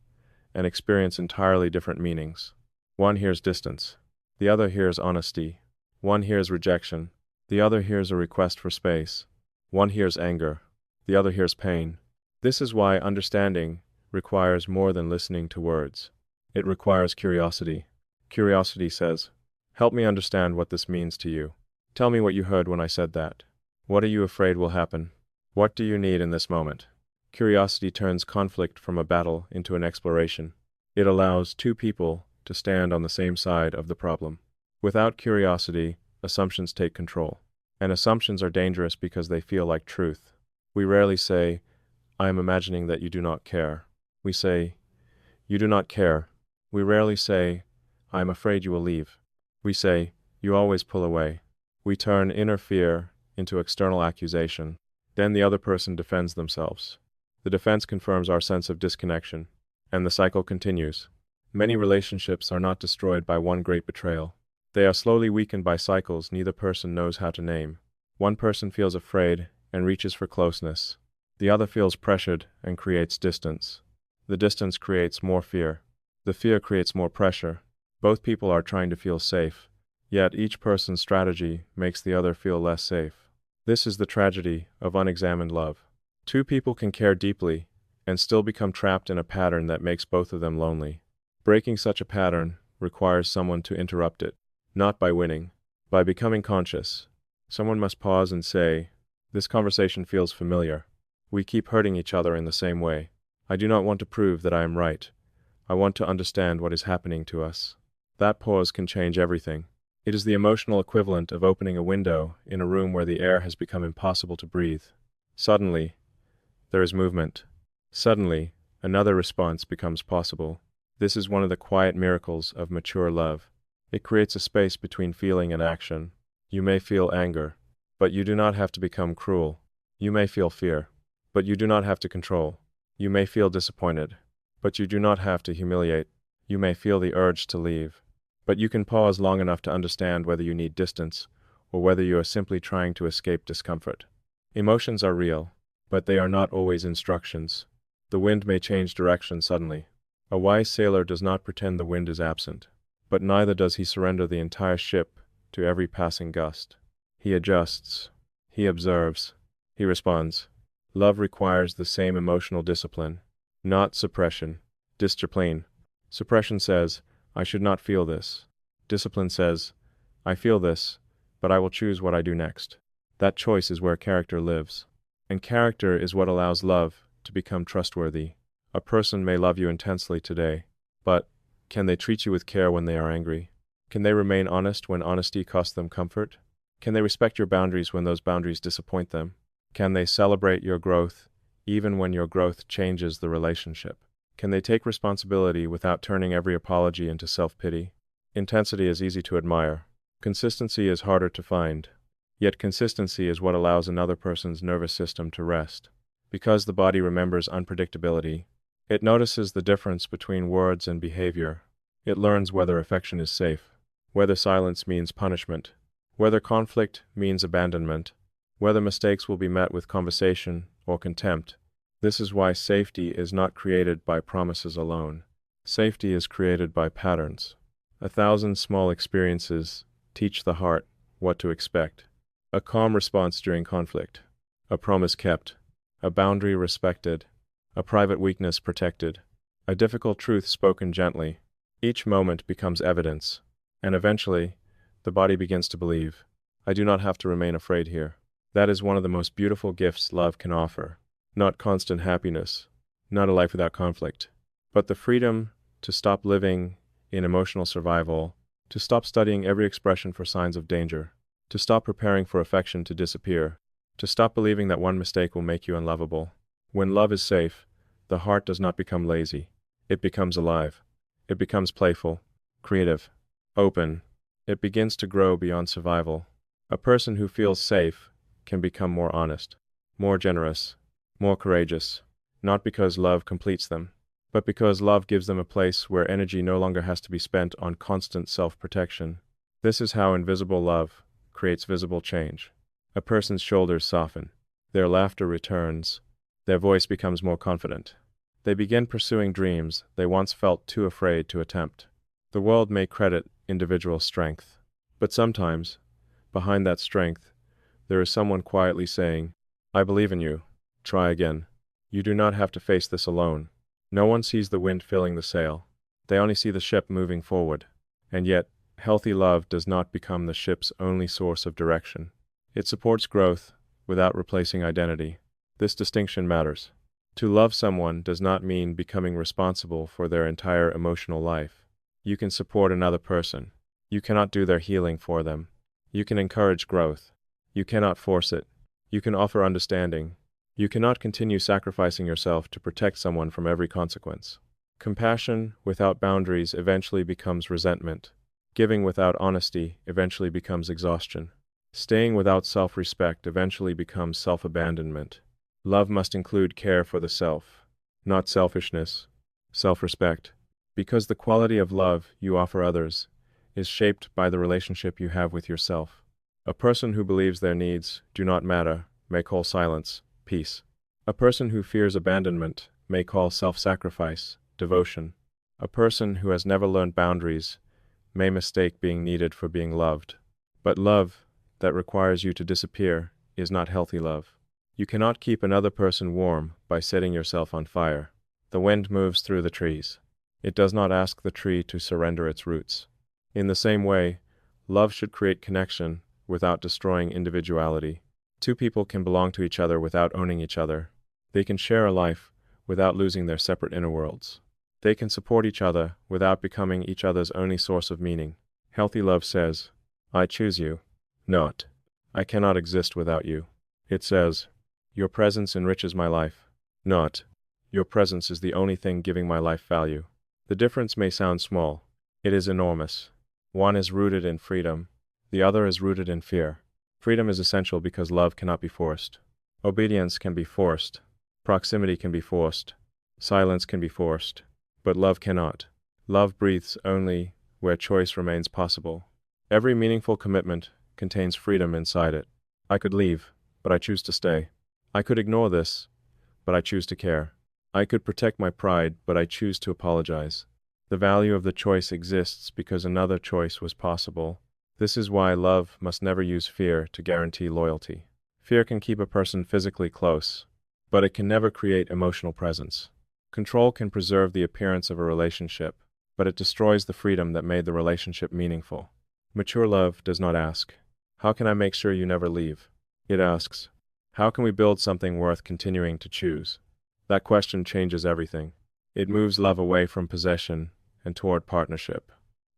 and experience entirely different meanings. One hears distance. The other hears honesty. One hears rejection. The other hears a request for space. One hears anger. The other hears pain. This is why understanding requires more than listening to words. It requires curiosity. Curiosity says, help me understand what this means to you. Tell me what you heard when I said that. What are you afraid will happen? What do you need in this moment? Curiosity turns conflict from a battle into an exploration. It allows 2 people to stand on the same side of the problem. Without curiosity, assumptions take control. And assumptions are dangerous because they feel like truth. We rarely say, I am imagining that you do not care. We say, you do not care. We rarely say, I am afraid you will leave. We say, you always pull away. We turn inner fear into external accusation. Then the other person defends themselves. The defense confirms our sense of disconnection, and the cycle continues. Many relationships are not destroyed by one great betrayal. They are slowly weakened by cycles neither person knows how to name. One person feels afraid and reaches for closeness. The other feels pressured and creates distance. The distance creates more fear. The fear creates more pressure. Both people are trying to feel safe, yet each person's strategy makes the other feel less safe. This is the tragedy of unexamined love. 2 people can care deeply and still become trapped in a pattern that makes both of them lonely. Breaking such a pattern requires someone to interrupt it, not by winning, by becoming conscious. Someone must pause and say, this conversation feels familiar. We keep hurting each other in the same way. I do not want to prove that I am right. I want to understand what is happening to us. That pause can change everything. It is the emotional equivalent of opening a window in a room where the air has become impossible to breathe. Suddenly, there is movement. Suddenly, another response becomes possible. This is one of the quiet miracles of mature love. It creates a space between feeling and action. You may feel anger, but you do not have to become cruel. You may feel fear, but you do not have to control. You may feel disappointed, but you do not have to humiliate. You may feel the urge to leave, but you can pause long enough to understand whether you need distance or whether you are simply trying to escape discomfort. Emotions are real, but they are not always instructions. The wind may change direction suddenly. A wise sailor does not pretend the wind is absent, but neither does he surrender the entire ship to every passing gust. He adjusts. He observes. He responds. Love requires the same emotional discipline, not suppression. Discipline. Suppression says, I should not feel this. Discipline says, I feel this, but I will choose what I do next. That choice is where character lives. And character is what allows love to become trustworthy. A person may love you intensely today, but can they treat you with care when they are angry? Can they remain honest when honesty costs them comfort? Can they respect your boundaries when those boundaries disappoint them? Can they celebrate your growth even when your growth changes the relationship? Can they take responsibility without turning every apology into self-pity? Intensity is easy to admire. Consistency is harder to find. Yet consistency is what allows another person's nervous system to rest. Because the body remembers unpredictability, it notices the difference between words and behavior. It learns whether affection is safe, whether silence means punishment, whether conflict means abandonment, whether mistakes will be met with conversation or contempt. This is why safety is not created by promises alone. Safety is created by patterns. 1,000 small experiences teach the heart what to expect. A calm response during conflict, a promise kept, a boundary respected, a private weakness protected, a difficult truth spoken gently. Each moment becomes evidence, and eventually, the body begins to believe, I do not have to remain afraid here. That is one of the most beautiful gifts love can offer. Not constant happiness, not a life without conflict, but the freedom to stop living in emotional survival, to stop studying every expression for signs of danger, to stop preparing for affection to disappear, to stop believing that one mistake will make you unlovable. When love is safe, the heart does not become lazy. It becomes alive. It becomes playful, creative, open. It begins to grow beyond survival. A person who feels safe can become more honest, more generous, more courageous, not because love completes them, but because love gives them a place where energy no longer has to be spent on constant self-protection. This is how invisible love creates visible change. A person's shoulders soften, their laughter returns, their voice becomes more confident. They begin pursuing dreams they once felt too afraid to attempt. The world may credit individual strength, but sometimes, behind that strength, there is someone quietly saying, I believe in you. Try again. You do not have to face this alone. No one sees the wind filling the sail. They only see the ship moving forward. And yet, healthy love does not become the ship's only source of direction. It supports growth without replacing identity. This distinction matters. To love someone does not mean becoming responsible for their entire emotional life. You can support another person. You cannot do their healing for them. You can encourage growth. You cannot force it. You can offer understanding. You cannot continue sacrificing yourself to protect someone from every consequence. Compassion without boundaries eventually becomes resentment. Giving without honesty eventually becomes exhaustion. Staying without self-respect eventually becomes self-abandonment. Love must include care for the self, not selfishness, self-respect, because the quality of love you offer others is shaped by the relationship you have with yourself. A person who believes their needs do not matter may call silence peace. A person who fears abandonment may call self-sacrifice devotion. A person who has never learned boundaries may mistake being needed for being loved. But love that requires you to disappear is not healthy love. You cannot keep another person warm by setting yourself on fire. The wind moves through the trees. It does not ask the tree to surrender its roots. In the same way, love should create connection without destroying individuality. Two people can belong to each other without owning each other. They can share a life without losing their separate inner worlds. They can support each other without becoming each other's only source of meaning. Healthy love says, I choose you, not, I cannot exist without you. It says, your presence enriches my life, not, your presence is the only thing giving my life value. The difference may sound small. It is enormous. One is rooted in freedom. The other is rooted in fear. Freedom is essential because love cannot be forced. Obedience can be forced. Proximity can be forced. Silence can be forced. But love cannot. Love breathes only where choice remains possible. Every meaningful commitment contains freedom inside it. I could leave, but I choose to stay. I could ignore this, but I choose to care. I could protect my pride, but I choose to apologize. The value of the choice exists because another choice was possible. This is why love must never use fear to guarantee loyalty. Fear can keep a person physically close, but it can never create emotional presence. Control can preserve the appearance of a relationship, but it destroys the freedom that made the relationship meaningful. Mature love does not ask, how can I make sure you never leave? It asks, how can we build something worth continuing to choose? That question changes everything. It moves love away from possession and toward partnership,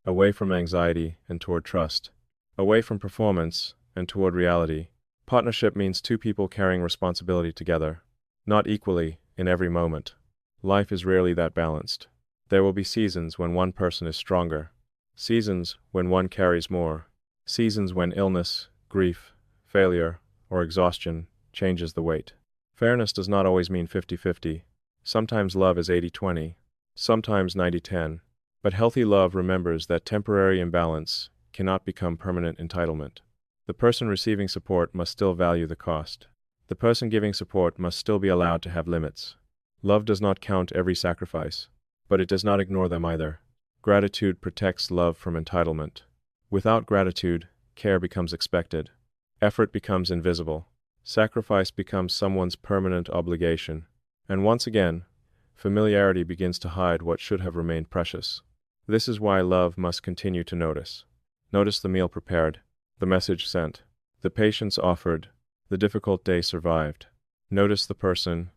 away from anxiety and toward trust, away from performance and toward reality. Partnership means two people carrying responsibility together, not equally in every moment. Life is rarely that balanced. There will be seasons when one person is stronger, seasons when one carries more, seasons when illness, grief, failure, or exhaustion changes the weight. Fairness does not always mean 50-50. Sometimes love is 80-20, sometimes 90-10. But healthy love remembers that temporary imbalance cannot become permanent entitlement. The person receiving support must still value the cost. The person giving support must still be allowed to have limits. Love does not count every sacrifice, but it does not ignore them either. Gratitude protects love from entitlement. Without gratitude, care becomes expected. Effort becomes invisible. Sacrifice becomes someone's permanent obligation. And once again, familiarity begins to hide what should have remained precious. This is why love must continue to notice. Notice the meal prepared, the message sent, the patience offered, the difficult day survived. Notice the person,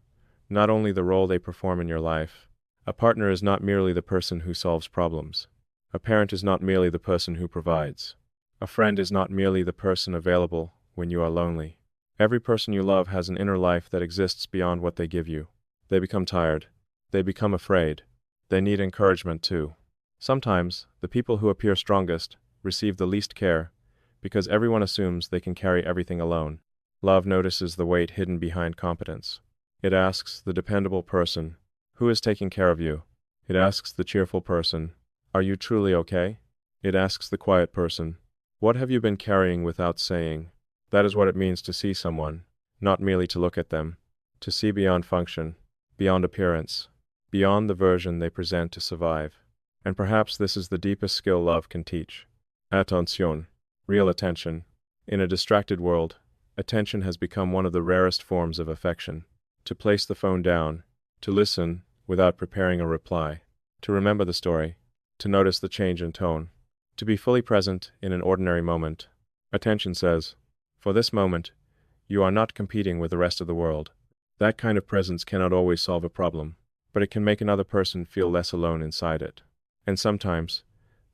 not only the role they perform in your life. A partner is not merely the person who solves problems. A parent is not merely the person who provides. A friend is not merely the person available when you are lonely. Every person you love has an inner life that exists beyond what they give you. They become tired. They become afraid. They need encouragement too. Sometimes, the people who appear strongest receive the least care because everyone assumes they can carry everything alone. Love notices the weight hidden behind competence. It asks the dependable person, who is taking care of you? It asks the cheerful person, are you truly okay? It asks the quiet person, what have you been carrying without saying? That is what it means to see someone, not merely to look at them, to see beyond function, beyond appearance, beyond the version they present to survive. And perhaps this is the deepest skill love can teach. Attention, real attention. In a distracted world, attention has become one of the rarest forms of affection. To place the phone down, to listen without preparing a reply, to remember the story, to notice the change in tone, to be fully present in an ordinary moment. Attention says, for this moment, you are not competing with the rest of the world. That kind of presence cannot always solve a problem, but it can make another person feel less alone inside it. And sometimes,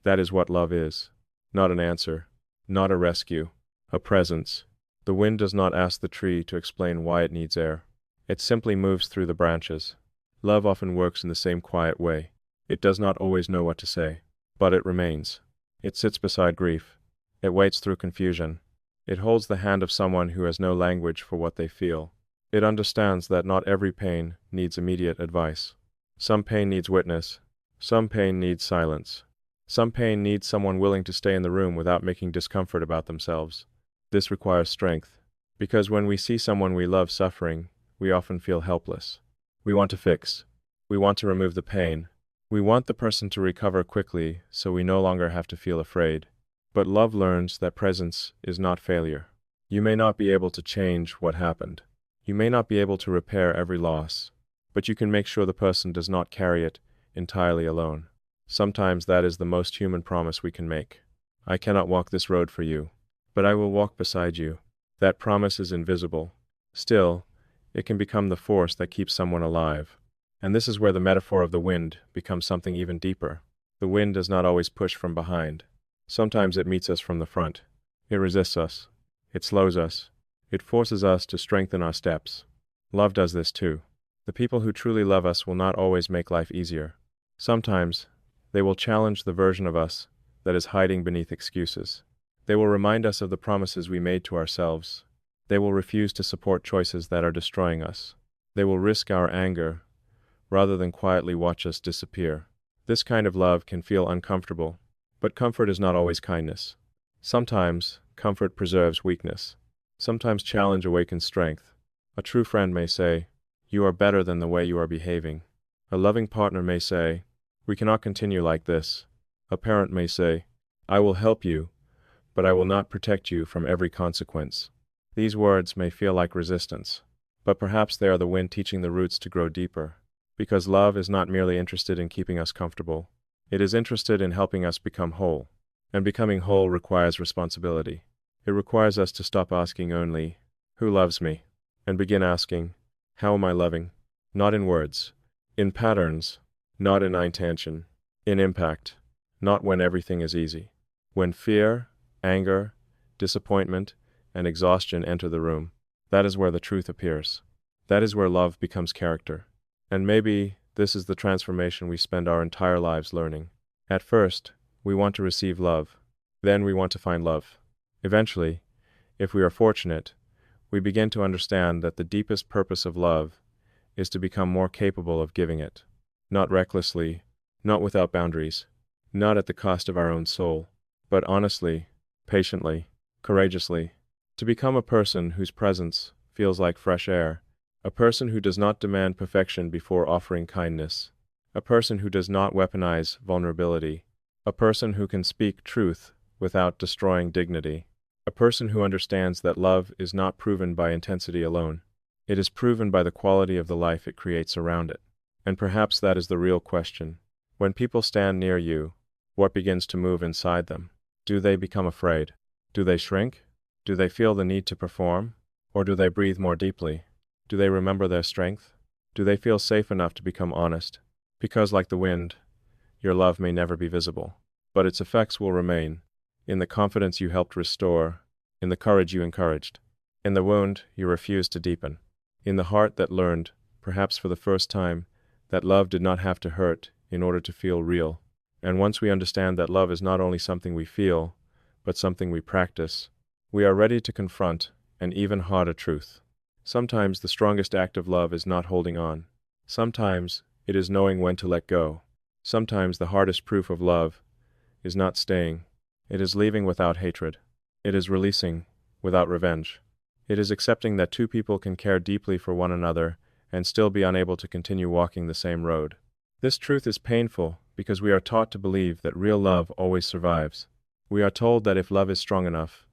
that is what love is. Not an answer, not a rescue, a presence. The wind does not ask the tree to explain why it needs air. It simply moves through the branches. Love often works in the same quiet way. It does not always know what to say, but it remains. It sits beside grief. It waits through confusion. It holds the hand of someone who has no language for what they feel. It understands that not every pain needs immediate advice. Some pain needs witness. Some pain needs silence. Some pain needs someone willing to stay in the room without making discomfort about themselves. This requires strength, because when we see someone we love suffering, we often feel helpless. We want to fix. We want to remove the pain. We want the person to recover quickly so we no longer have to feel afraid. But love learns that presence is not failure. You may not be able to change what happened. You may not be able to repair every loss, but you can make sure the person does not carry it entirely alone. Sometimes that is the most human promise we can make. I cannot walk this road for you, but I will walk beside you. That promise is invisible. Still, it can become the force that keeps someone alive. And this is where the metaphor of the wind becomes something even deeper. The wind does not always push from behind. Sometimes it meets us from the front. It resists us. It slows us. It forces us to strengthen our steps. Love does this too. The people who truly love us will not always make life easier. Sometimes, they will challenge the version of us that is hiding beneath excuses. They will remind us of the promises we made to ourselves. They will refuse to support choices that are destroying us. They will risk our anger rather than quietly watch us disappear. This kind of love can feel uncomfortable, but comfort is not always kindness. Sometimes, comfort preserves weakness. Sometimes challenge awakens strength. A true friend may say, "You are better than the way you are behaving." A loving partner may say, "We cannot continue like this." A parent may say, "I will help you, but I will not protect you from every consequence." These words may feel like resistance, but perhaps they are the wind teaching the roots to grow deeper. Because love is not merely interested in keeping us comfortable. It is interested in helping us become whole. And becoming whole requires responsibility. It requires us to stop asking only, "Who loves me?" and begin asking, "How am I loving?" Not in words, in patterns, not in intention, in impact, not when everything is easy. When fear, anger, disappointment, and exhaustion enter the room, that is where the truth appears. That is where love becomes character. And maybe this is the transformation we spend our entire lives learning. At first, we want to receive love. Then we want to find love. Eventually, if we are fortunate, we begin to understand that the deepest purpose of love is to become more capable of giving it. Not recklessly, not without boundaries, not at the cost of our own soul, but honestly, patiently, courageously. To become a person whose presence feels like fresh air, a person who does not demand perfection before offering kindness, a person who does not weaponize vulnerability, a person who can speak truth without destroying dignity, a person who understands that love is not proven by intensity alone. It is proven by the quality of the life it creates around it. And perhaps that is the real question. When people stand near you, what begins to move inside them? Do they become afraid? Do they shrink? Do they feel the need to perform? Or do they breathe more deeply? Do they remember their strength? Do they feel safe enough to become honest? Because like the wind, your love may never be visible, but its effects will remain, in the confidence you helped restore, in the courage you encouraged, in the wound you refused to deepen, in the heart that learned, perhaps for the first time, that love did not have to hurt in order to feel real. And once we understand that love is not only something we feel, but something we practice, we are ready to confront an even harder truth. Sometimes the strongest act of love is not holding on. Sometimes it is knowing when to let go. Sometimes the hardest proof of love is not staying. It is leaving without hatred. It is releasing without revenge. It is accepting that two people can care deeply for one another and still be unable to continue walking the same road. This truth is painful because we are taught to believe that real love always survives. We are told that if love is strong enough,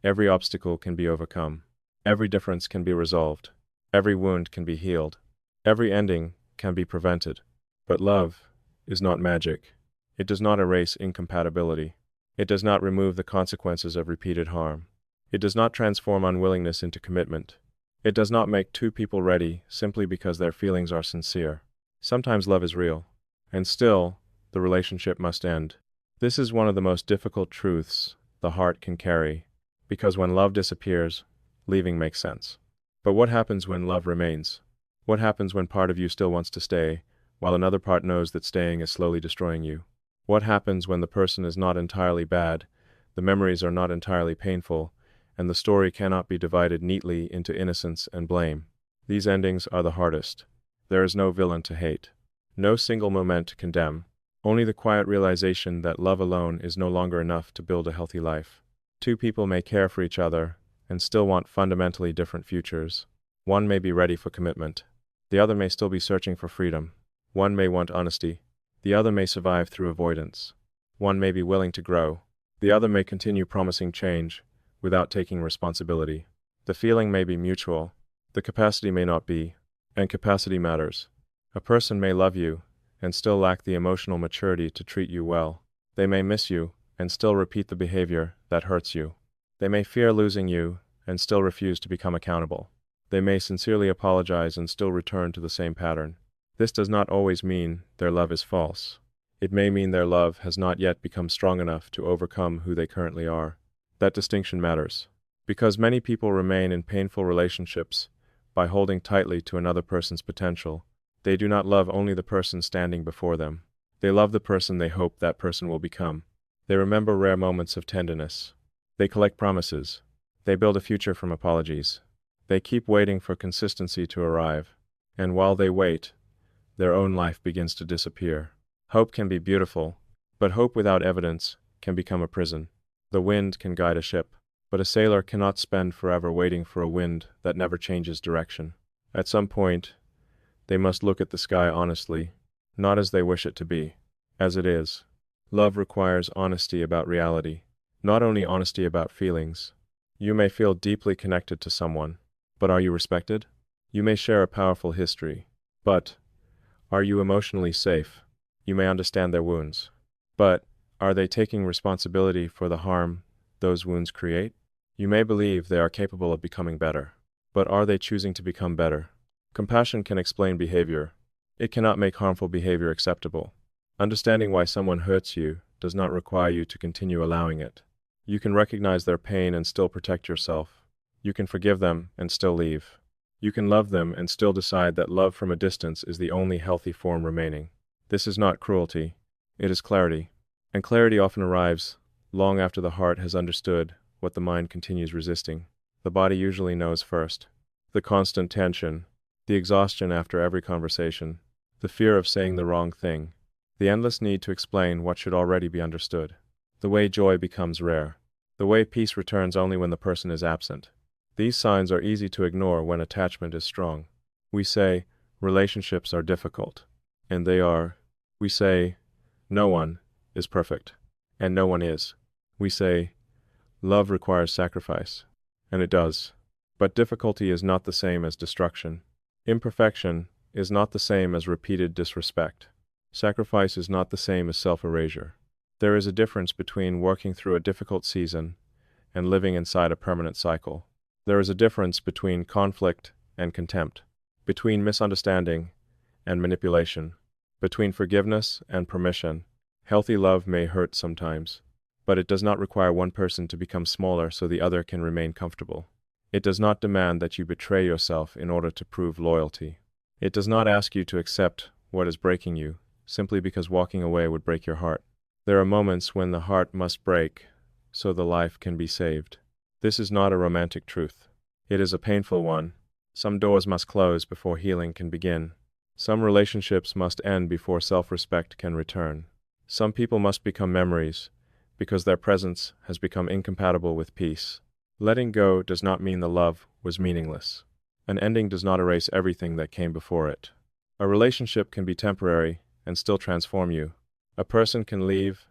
every obstacle can be overcome. Every difference can be resolved. Every wound can be healed. Every ending can be prevented. But love is not magic. It does not erase incompatibility. It does not remove the consequences of repeated harm. It does not transform unwillingness into commitment. It does not make two people ready simply because their feelings are sincere. Sometimes love is real, and still, the relationship must end. This is one of the most difficult truths the heart can carry, because when love disappears, leaving makes sense. But what happens when love remains? What happens when part of you still wants to stay, while another part knows that staying is slowly destroying you? What happens when the person is not entirely bad, the memories are not entirely painful, and the story cannot be divided neatly into innocence and blame? These endings are the hardest. There is no villain to hate, no single moment to condemn, only the quiet realization that love alone is no longer enough to build a healthy life. Two people may care for each other and still want fundamentally different futures. One may be ready for commitment. The other may still be searching for freedom. One may want honesty. The other may survive through avoidance. One may be willing to grow. The other may continue promising change without taking responsibility. The feeling may be mutual. The capacity may not be, and capacity matters. A person may love you and still lack the emotional maturity to treat you well. They may miss you and still repeat the behavior that hurts you. They may fear losing you and still refuse to become accountable. They may sincerely apologize and still return to the same pattern. This does not always mean their love is false. It may mean their love has not yet become strong enough to overcome who they currently are. That distinction matters, because many people remain in painful relationships by holding tightly to another person's potential. They do not love only the person standing before them. They love the person they hope that person will become. They remember rare moments of tenderness. They collect promises. They build a future from apologies. They keep waiting for consistency to arrive. And while they wait, their own life begins to disappear. Hope can be beautiful, but hope without evidence can become a prison. The wind can guide a ship, but a sailor cannot spend forever waiting for a wind that never changes direction. At some point, they must look at the sky honestly, not as they wish it to be, as it is. Love requires honesty about reality, not only honesty about feelings. You may feel deeply connected to someone, but are you respected? You may share a powerful history, but are you emotionally safe? You may understand their wounds, but are they taking responsibility for the harm those wounds create? You may believe they are capable of becoming better, but are they choosing to become better? Compassion can explain behavior. It cannot make harmful behavior acceptable. Understanding why someone hurts you does not require you to continue allowing it. You can recognize their pain and still protect yourself. You can forgive them and still leave. You can love them and still decide that love from a distance is the only healthy form remaining. This is not cruelty. It is clarity. And clarity often arrives long after the heart has understood what the mind continues resisting. The body usually knows first. The constant tension, the exhaustion after every conversation, the fear of saying the wrong thing, the endless need to explain what should already be understood, the way joy becomes rare, the way peace returns only when the person is absent. These signs are easy to ignore when attachment is strong. We say, relationships are difficult. And they are. We say, no one is perfect. And no one is. We say, love requires sacrifice. And it does. But difficulty is not the same as destruction. Imperfection is not the same as repeated disrespect. Sacrifice is not the same as self-erasure. There is a difference between working through a difficult season and living inside a permanent cycle. There is a difference between conflict and contempt, between misunderstanding and manipulation, between forgiveness and permission. Healthy love may hurt sometimes, but it does not require one person to become smaller so the other can remain comfortable. It does not demand that you betray yourself in order to prove loyalty. It does not ask you to accept what is breaking you, simply because walking away would break your heart. There are moments when the heart must break so the life can be saved. This is not a romantic truth. It is a painful one. Some doors must close before healing can begin. Some relationships must end before self-respect can return. Some people must become memories because their presence has become incompatible with peace. Letting go does not mean the love was meaningless. An ending does not erase everything that came before it. A relationship can be temporary and still transform you. A person can leave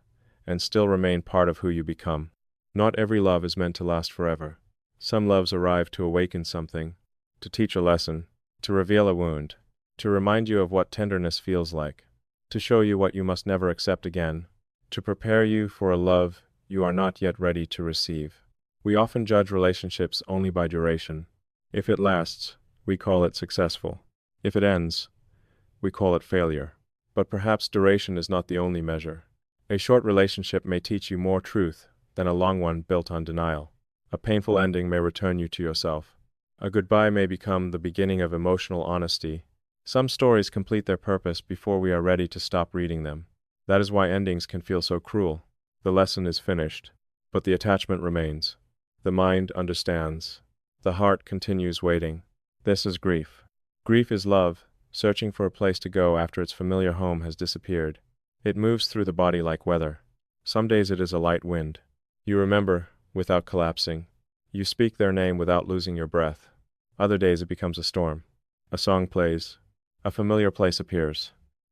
and still remain part of who you become. Not every love is meant to last forever. Some loves arrive to awaken something, to teach a lesson, to reveal a wound, to remind you of what tenderness feels like, to show you what you must never accept again, to prepare you for a love you are not yet ready to receive. We often judge relationships only by duration. If it lasts, we call it successful. If it ends, we call it failure. But perhaps duration is not the only measure. A short relationship may teach you more truth than a long one built on denial. A painful ending may return you to yourself. A goodbye may become the beginning of emotional honesty. Some stories complete their purpose before we are ready to stop reading them. That is why endings can feel so cruel. The lesson is finished, but the attachment remains. The mind understands. The heart continues waiting. This is grief. Grief is love, searching for a place to go after its familiar home has disappeared. It moves through the body like weather. Some days it is a light wind. You remember without collapsing. You speak their name without losing your breath. Other days it becomes a storm. A song plays. A familiar place appears.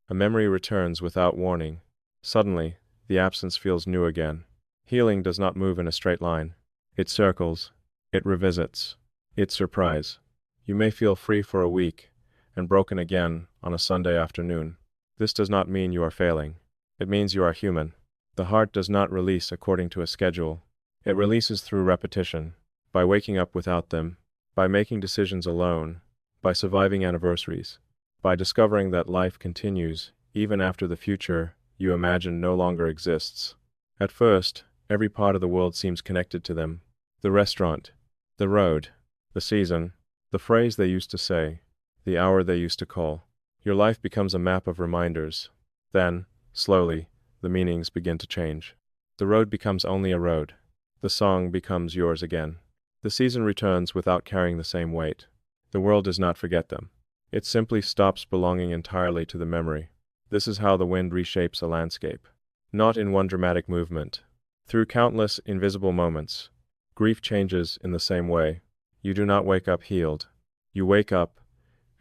A memory returns without warning. Suddenly, the absence feels new again. Healing does not move in a straight line. It circles. It revisits. It surprises. You may feel free for a week and broken again on a Sunday afternoon. This does not mean you are failing. It means you are human. The heart does not release according to a schedule. It releases through repetition, by waking up without them, by making decisions alone, by surviving anniversaries, by discovering that life continues even after the future you imagine no longer exists. At first, every part of the world seems connected to them. The restaurant, the road, the season, the phrase they used to say, the hour they used to call. Your life becomes a map of reminders. Then, slowly, the meanings begin to change. The road becomes only a road. The song becomes yours again. The season returns without carrying the same weight. The world does not forget them. It simply stops belonging entirely to the memory. This is how the wind reshapes a landscape. Not in one dramatic movement. Through countless invisible moments. Grief changes in the same way. You do not wake up healed. You wake up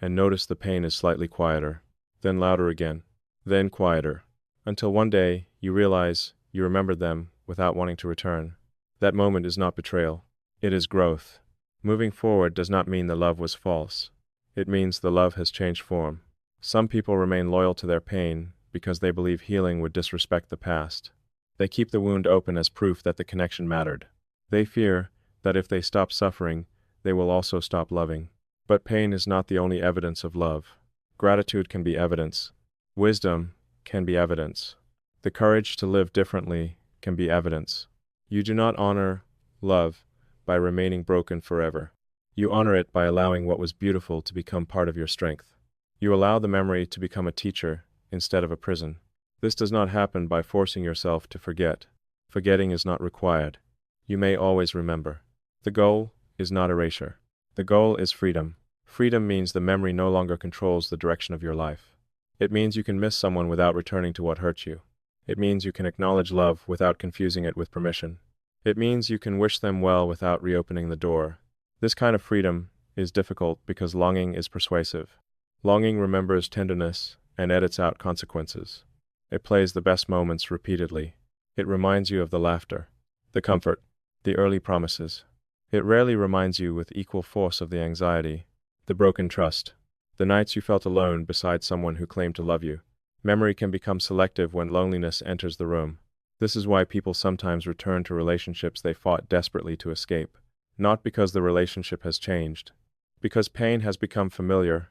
and notice the pain is slightly quieter, then louder again, then quieter, until one day you realize you remembered them without wanting to return. That moment is not betrayal. It is growth. Moving forward does not mean the love was false. It means the love has changed form. Some people remain loyal to their pain because they believe healing would disrespect the past. They keep the wound open as proof that the connection mattered. They fear that if they stop suffering, they will also stop loving. But pain is not the only evidence of love. Gratitude can be evidence. Wisdom can be evidence. The courage to live differently can be evidence. You do not honor love by remaining broken forever. You honor it by allowing what was beautiful to become part of your strength. You allow the memory to become a teacher instead of a prison. This does not happen by forcing yourself to forget. Forgetting is not required. You may always remember. The goal is not erasure. The goal is freedom. Freedom means the memory no longer controls the direction of your life. It means you can miss someone without returning to what hurt you. It means you can acknowledge love without confusing it with permission. It means you can wish them well without reopening the door. This kind of freedom is difficult because longing is persuasive. Longing remembers tenderness and edits out consequences. It plays the best moments repeatedly. It reminds you of the laughter, the comfort, the early promises. It rarely reminds you with equal force of the anxiety, the broken trust, the nights you felt alone beside someone who claimed to love you. Memory can become selective when loneliness enters the room. This is why people sometimes return to relationships they fought desperately to escape. Not because the relationship has changed, because pain has become familiar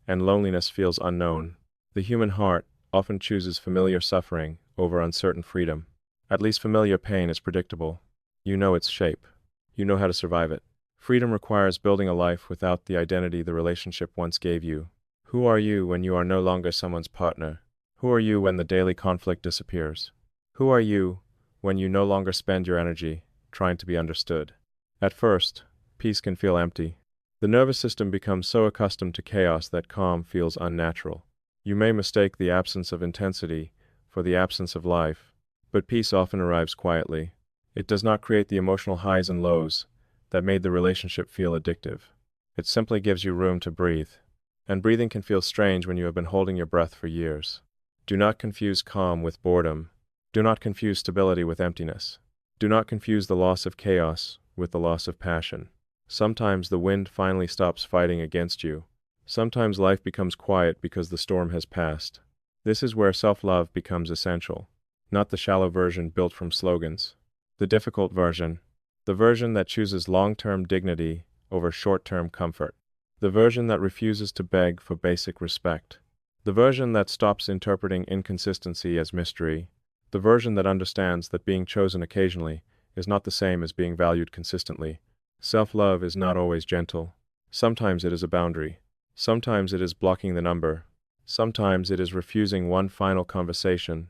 and loneliness feels unknown. The human heart often chooses familiar suffering over uncertain freedom. At least familiar pain is predictable. You know its shape. You know how to survive it. Freedom requires building a life without the identity the relationship once gave you. Who are you when you are no longer someone's partner? Who are you when the daily conflict disappears? Who are you when you no longer spend your energy trying to be understood? At first, peace can feel empty. The nervous system becomes so accustomed to chaos that calm feels unnatural. You may mistake the absence of intensity for the absence of life, but peace often arrives quietly. It does not create the emotional highs and lows that made the relationship feel addictive. It simply gives you room to breathe. And breathing can feel strange when you have been holding your breath for years. Do not confuse calm with boredom. Do not confuse stability with emptiness. Do not confuse the loss of chaos with the loss of passion. Sometimes the wind finally stops fighting against you. Sometimes life becomes quiet because the storm has passed. This is where self-love becomes essential, not the shallow version built from slogans. The difficult version, the version that chooses long-term dignity over short-term comfort. The version that refuses to beg for basic respect. The version that stops interpreting inconsistency as mystery. The version that understands that being chosen occasionally is not the same as being valued consistently. Self-love is not always gentle. Sometimes it is a boundary. Sometimes it is blocking the number. Sometimes it is refusing one final conversation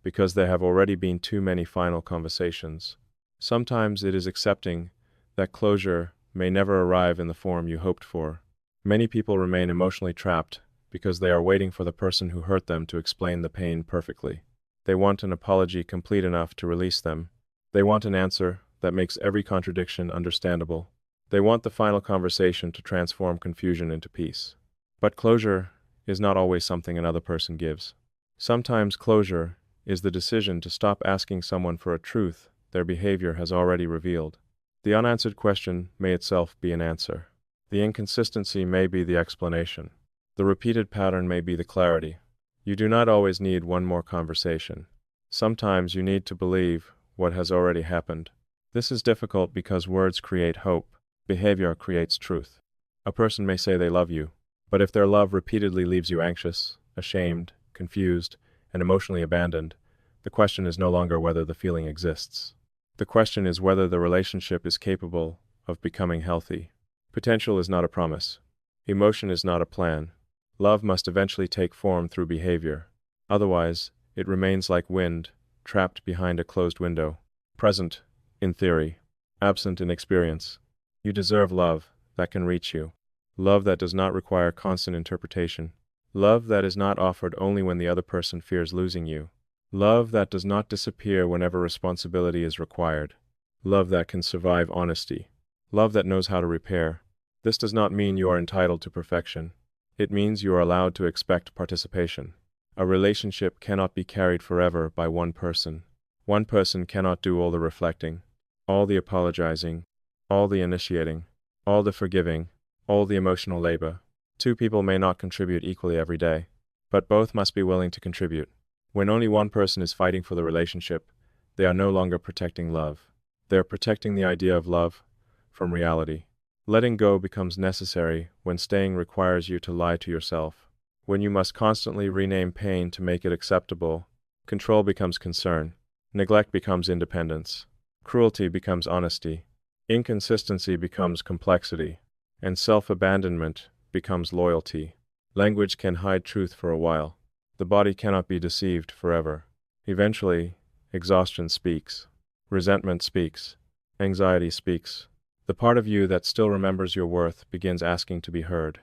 because there have already been too many final conversations. Sometimes it is accepting that closure may never arrive in the form you hoped for. Many people remain emotionally trapped because they are waiting for the person who hurt them to explain the pain perfectly. They want an apology complete enough to release them. They want an answer that makes every contradiction understandable. They want the final conversation to transform confusion into peace. But closure is not always something another person gives. Sometimes closure is the decision to stop asking someone for a truth their behavior has already revealed. The unanswered question may itself be an answer. The inconsistency may be the explanation. The repeated pattern may be the clarity. You do not always need one more conversation. Sometimes you need to believe what has already happened. This is difficult because words create hope. Behavior creates truth. A person may say they love you, but if their love repeatedly leaves you anxious, ashamed, confused, and emotionally abandoned, the question is no longer whether the feeling exists. The question is whether the relationship is capable of becoming healthy. Potential is not a promise. Emotion is not a plan. Love must eventually take form through behavior. Otherwise, it remains like wind, trapped behind a closed window. Present, in theory. Absent in experience. You deserve love that can reach you. Love that does not require constant interpretation. Love that is not offered only when the other person fears losing you. Love that does not disappear whenever responsibility is required. Love that can survive honesty. Love that knows how to repair. This does not mean you are entitled to perfection. It means you are allowed to expect participation. A relationship cannot be carried forever by one person. One person cannot do all the reflecting, all the apologizing, all the initiating, all the forgiving, all the emotional labor. Two people may not contribute equally every day, but both must be willing to contribute. When only one person is fighting for the relationship, they are no longer protecting love. They are protecting the idea of love from reality. Letting go becomes necessary when staying requires you to lie to yourself. When you must constantly rename pain to make it acceptable, control becomes concern, neglect becomes independence, cruelty becomes honesty, inconsistency becomes complexity, and self-abandonment becomes loyalty. Language can hide truth for a while. The body cannot be deceived forever. Eventually, exhaustion speaks. Resentment speaks. Anxiety speaks. The part of you that still remembers your worth begins asking to be heard.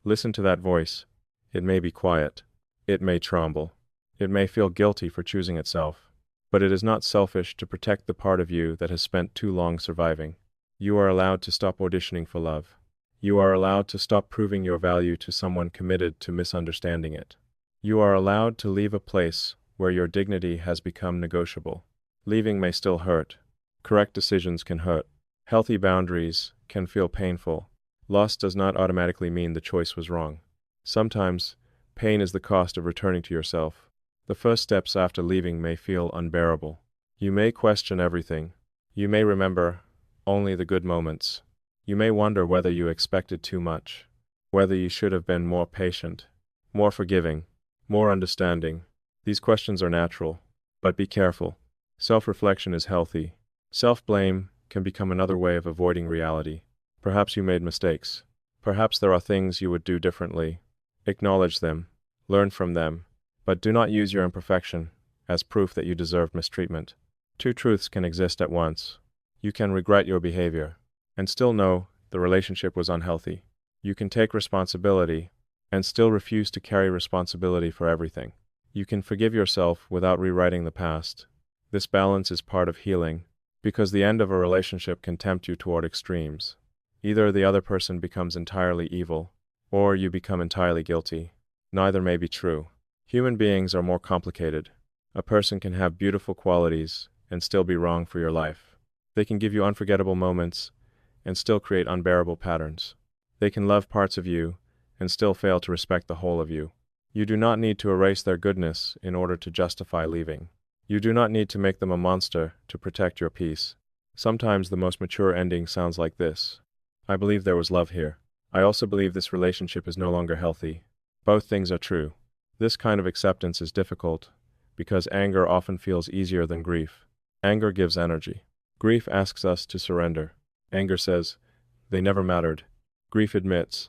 Listen to that voice. It may be quiet. It may tremble. It may feel guilty for choosing itself. But it is not selfish to protect the part of you that has spent too long surviving. You are allowed to stop auditioning for love. You are allowed to stop proving your value to someone committed to misunderstanding it. You are allowed to leave a place where your dignity has become negotiable. Leaving may still hurt. Correct decisions can hurt. Healthy boundaries can feel painful. Loss does not automatically mean the choice was wrong. Sometimes, pain is the cost of returning to yourself. The first steps after leaving may feel unbearable. You may question everything. You may remember only the good moments. You may wonder whether you expected too much, whether you should have been more patient, more forgiving, more understanding. These questions are natural, but be careful. Self-reflection is healthy. Self-blame can become another way of avoiding reality. Perhaps you made mistakes. Perhaps there are things you would do differently. Acknowledge them, learn from them, but do not use your imperfection as proof that you deserve mistreatment. Two truths can exist at once. You can regret your behavior and still know the relationship was unhealthy. You can take responsibility and still refuse to carry responsibility for everything. You can forgive yourself without rewriting the past. This balance is part of healing, because the end of a relationship can tempt you toward extremes. Either the other person becomes entirely evil, or you become entirely guilty. Neither may be true. Human beings are more complicated. A person can have beautiful qualities and still be wrong for your life. They can give you unforgettable moments and still create unbearable patterns. They can love parts of you and still fail to respect the whole of you. You do not need to erase their goodness in order to justify leaving. You do not need to make them a monster to protect your peace. Sometimes the most mature ending sounds like this. I believe there was love here. I also believe this relationship is no longer healthy. Both things are true. This kind of acceptance is difficult because anger often feels easier than grief. Anger gives energy. Grief asks us to surrender. Anger says, they never mattered. Grief admits,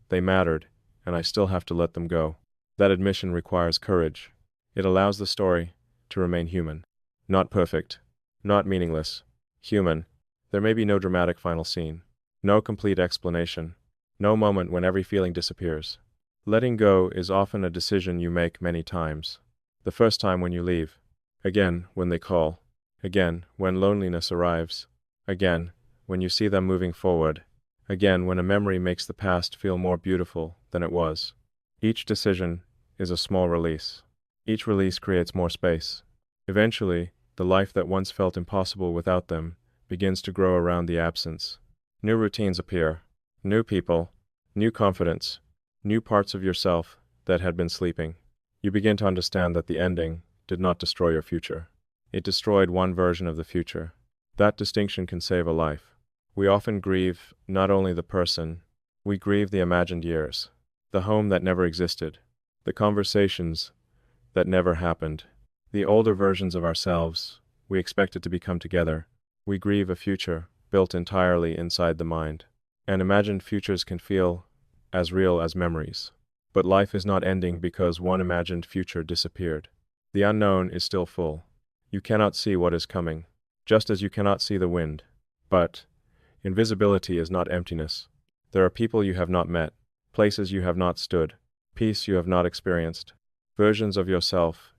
they mattered, and I still have to let them go. That admission requires courage. It allows the story to remain human. Not perfect. Not meaningless. Human. There may be no dramatic final scene. No complete explanation. No moment when every feeling disappears. Letting go is often a decision you make many times. The first time when you leave. Again, when they call. Again, when loneliness arrives. Again, when you see them moving forward. Again, when a memory makes the past feel more beautiful than it was. Each decision is a small release. Each release creates more space. Eventually, the life that once felt impossible without them begins to grow around the absence. New routines appear. New people. New confidence. New parts of yourself that had been sleeping. You begin to understand that the ending did not destroy your future. It destroyed one version of the future. That distinction can save a life. We often grieve not only the person, we grieve the imagined years, the home that never existed, the conversations that never happened, the older versions of ourselves we expected to become together. We grieve a future built entirely inside the mind. And imagined futures can feel as real as memories. But life is not ending because one imagined future disappeared. The unknown is still full. You cannot see what is coming, just as you cannot see the wind. But invisibility is not emptiness. There are people you have not met, places you have not stood, peace you have not experienced, versions of yourself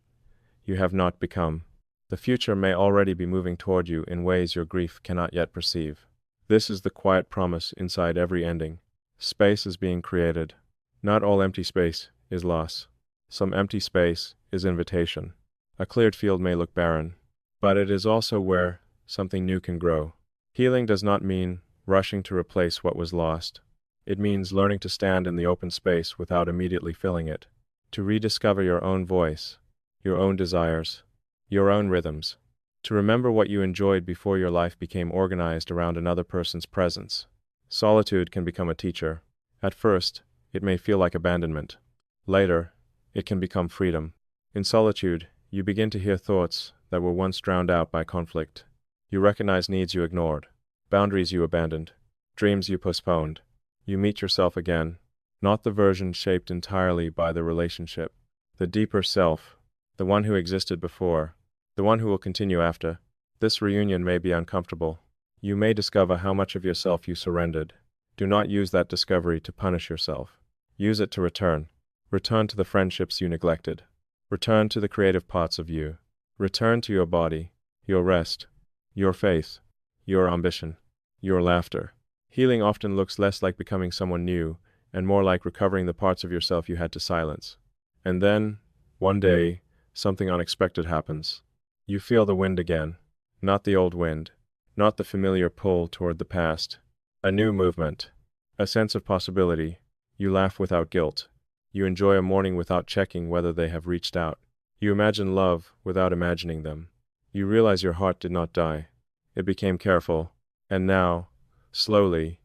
you have not become. The future may already be moving toward you in ways your grief cannot yet perceive. This is the quiet promise inside every ending. Space is being created. Not all empty space is loss. Some empty space is invitation. A cleared field may look barren, but it is also where something new can grow. Healing does not mean rushing to replace what was lost. It means learning to stand in the open space without immediately filling it, to rediscover your own voice, your own desires, your own rhythms, to remember what you enjoyed before your life became organized around another person's presence. Solitude can become a teacher. At first, it may feel like abandonment. Later, it can become freedom. In solitude, you begin to hear thoughts that were once drowned out by conflict. You recognize needs you ignored, boundaries you abandoned, dreams you postponed. You meet yourself again, not the version shaped entirely by the relationship, the deeper self, the one who existed before, the one who will continue after. This reunion may be uncomfortable. You may discover how much of yourself you surrendered. Do not use that discovery to punish yourself. Use it to return. Return to the friendships you neglected. Return to the creative parts of you. Return to your body, your rest, your faith, your ambition, your laughter. Healing often looks less like becoming someone new and more like recovering the parts of yourself you had to silence. And then, one day, something unexpected happens. You feel the wind again. Not the old wind. Not the familiar pull toward the past. A new movement. A sense of possibility. You laugh without guilt. You enjoy a morning without checking whether they have reached out. You imagine love without imagining them. You realize your heart did not die. It became careful. And now, slowly,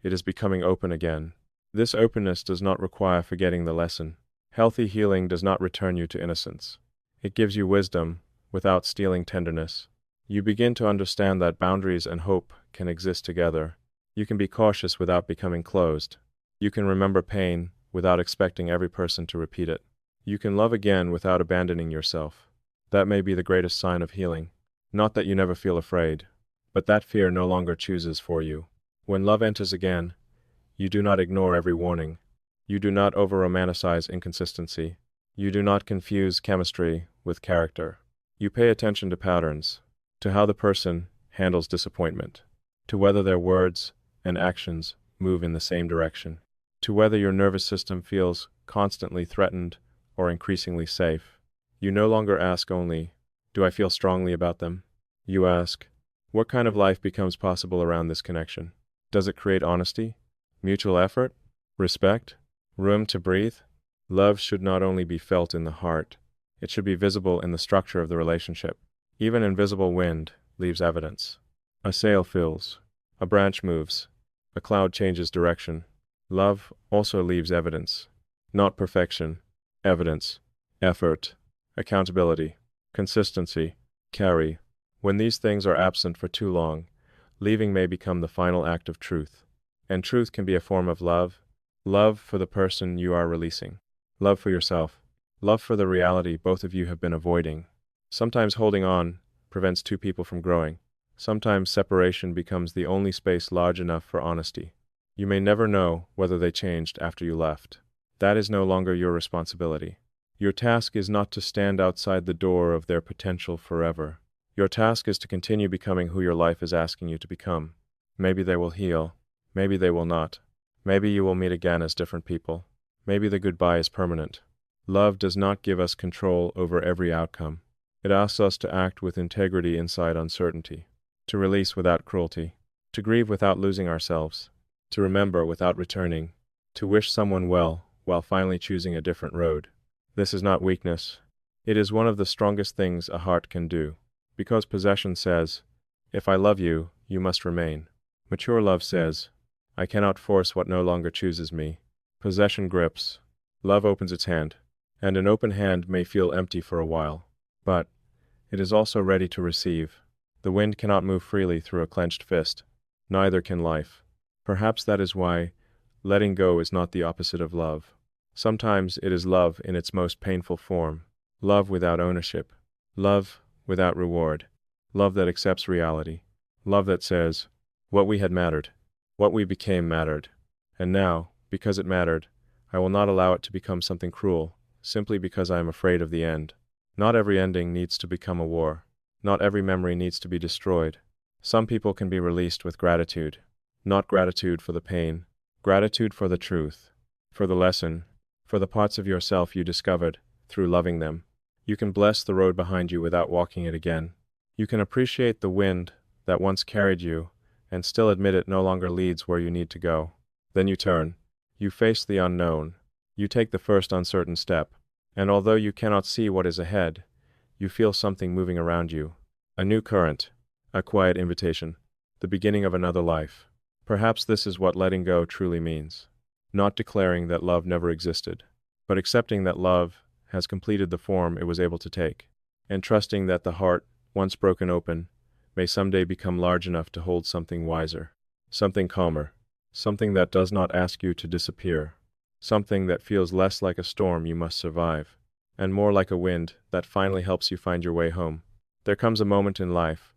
it is becoming open again. This openness does not require forgetting the lesson. Healthy healing does not return you to innocence. It gives you wisdom without stealing tenderness. You begin to understand that boundaries and hope can exist together. You can be cautious without becoming closed. You can remember pain without expecting every person to repeat it. You can love again without abandoning yourself. That may be the greatest sign of healing. Not that you never feel afraid, but that fear no longer chooses for you. When love enters again, you do not ignore every warning. You do not over-romanticize inconsistency. You do not confuse chemistry with character. You pay attention to patterns, to how the person handles disappointment, to whether their words and actions move in the same direction, to whether your nervous system feels constantly threatened or increasingly safe. You no longer ask only, do I feel strongly about them? You ask, what kind of life becomes possible around this connection? Does it create honesty, mutual effort, respect, room to breathe? Love should not only be felt in the heart, it should be visible in the structure of the relationship. Even invisible wind leaves evidence. A sail fills, a branch moves, a cloud changes direction. Love also leaves evidence. Not perfection, evidence, effort, accountability, consistency, carry. When these things are absent for too long, leaving may become the final act of truth. And truth can be a form of love. Love for the person you are releasing. Love for yourself. Love for the reality both of you have been avoiding. Sometimes holding on prevents two people from growing. Sometimes separation becomes the only space large enough for honesty. You may never know whether they changed after you left. That is no longer your responsibility. Your task is not to stand outside the door of their potential forever. Your task is to continue becoming who your life is asking you to become. Maybe they will heal. Maybe they will not. Maybe you will meet again as different people. Maybe the goodbye is permanent. Love does not give us control over every outcome. It asks us to act with integrity inside uncertainty, to release without cruelty, to grieve without losing ourselves, to remember without returning, to wish someone well while finally choosing a different road. This is not weakness. It is one of the strongest things a heart can do. Because possession says, if I love you, you must remain. Mature love says, I cannot force what no longer chooses me. Possession grips. Love opens its hand, and an open hand may feel empty for a while, but it is also ready to receive. The wind cannot move freely through a clenched fist. Neither can life. Perhaps that is why letting go is not the opposite of love. Sometimes it is love in its most painful form. Love without ownership. Love without reward. Love that accepts reality. Love that says, what we had mattered. What we became mattered. And now, because it mattered, I will not allow it to become something cruel, simply because I am afraid of the end. Not every ending needs to become a war. Not every memory needs to be destroyed. Some people can be released with gratitude. Not gratitude for the pain. Gratitude for the truth. For the lesson. For the parts of yourself you discovered through loving them. You can bless the road behind you without walking it again. You can appreciate the wind that once carried you and still admit it no longer leads where you need to go. Then you turn. You face the unknown. You take the first uncertain step. And although you cannot see what is ahead, you feel something moving around you. A new current. A quiet invitation. The beginning of another life. Perhaps this is what letting go truly means. Not declaring that love never existed, but accepting that love has completed the form it was able to take, and trusting that the heart, once broken open, may someday become large enough to hold something wiser, something calmer, something that does not ask you to disappear, something that feels less like a storm you must survive, and more like a wind that finally helps you find your way home. There comes a moment in life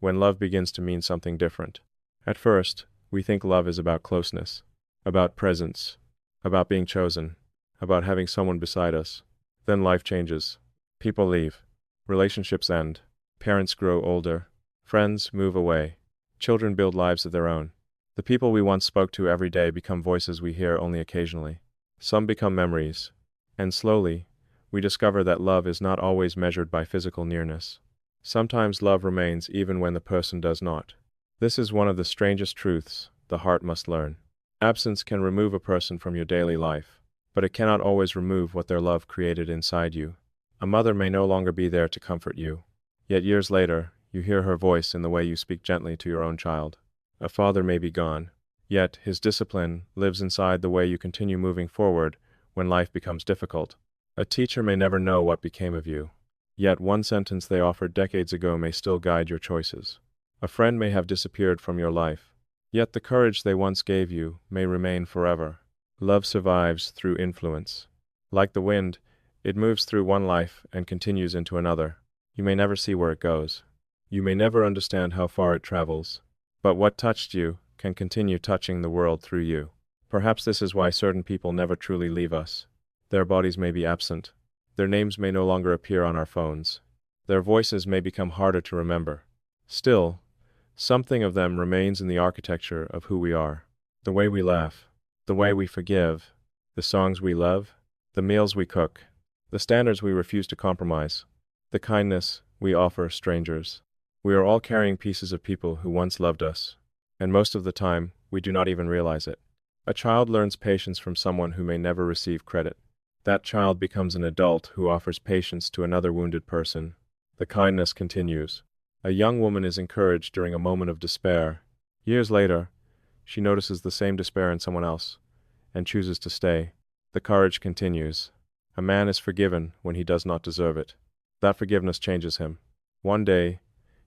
when love begins to mean something different. At first, we think love is about closeness, about presence, about being chosen, about having someone beside us. Then life changes. People leave. Relationships end. Parents grow older. Friends move away. Children build lives of their own. The people we once spoke to every day become voices we hear only occasionally. Some become memories. And slowly, we discover that love is not always measured by physical nearness. Sometimes love remains even when the person does not. This is one of the strangest truths the heart must learn. Absence can remove a person from your daily life, but it cannot always remove what their love created inside you. A mother may no longer be there to comfort you, yet years later, you hear her voice in the way you speak gently to your own child. A father may be gone, yet his discipline lives inside the way you continue moving forward when life becomes difficult. A teacher may never know what became of you, yet one sentence they offered decades ago may still guide your choices. A friend may have disappeared from your life, yet the courage they once gave you may remain forever. Love survives through influence. Like the wind, it moves through one life and continues into another. You may never see where it goes. You may never understand how far it travels. But what touched you can continue touching the world through you. Perhaps this is why certain people never truly leave us. Their bodies may be absent. Their names may no longer appear on our phones. Their voices may become harder to remember. Still, something of them remains in the architecture of who we are. The way we laugh, the way we forgive, the songs we love, the meals we cook, the standards we refuse to compromise, the kindness we offer strangers. We are all carrying pieces of people who once loved us, and most of the time, we do not even realize it. A child learns patience from someone who may never receive credit. That child becomes an adult who offers patience to another wounded person. The kindness continues. A young woman is encouraged during a moment of despair. Years later, she notices the same despair in someone else, and chooses to stay. The courage continues. A man is forgiven when he does not deserve it. That forgiveness changes him. One day,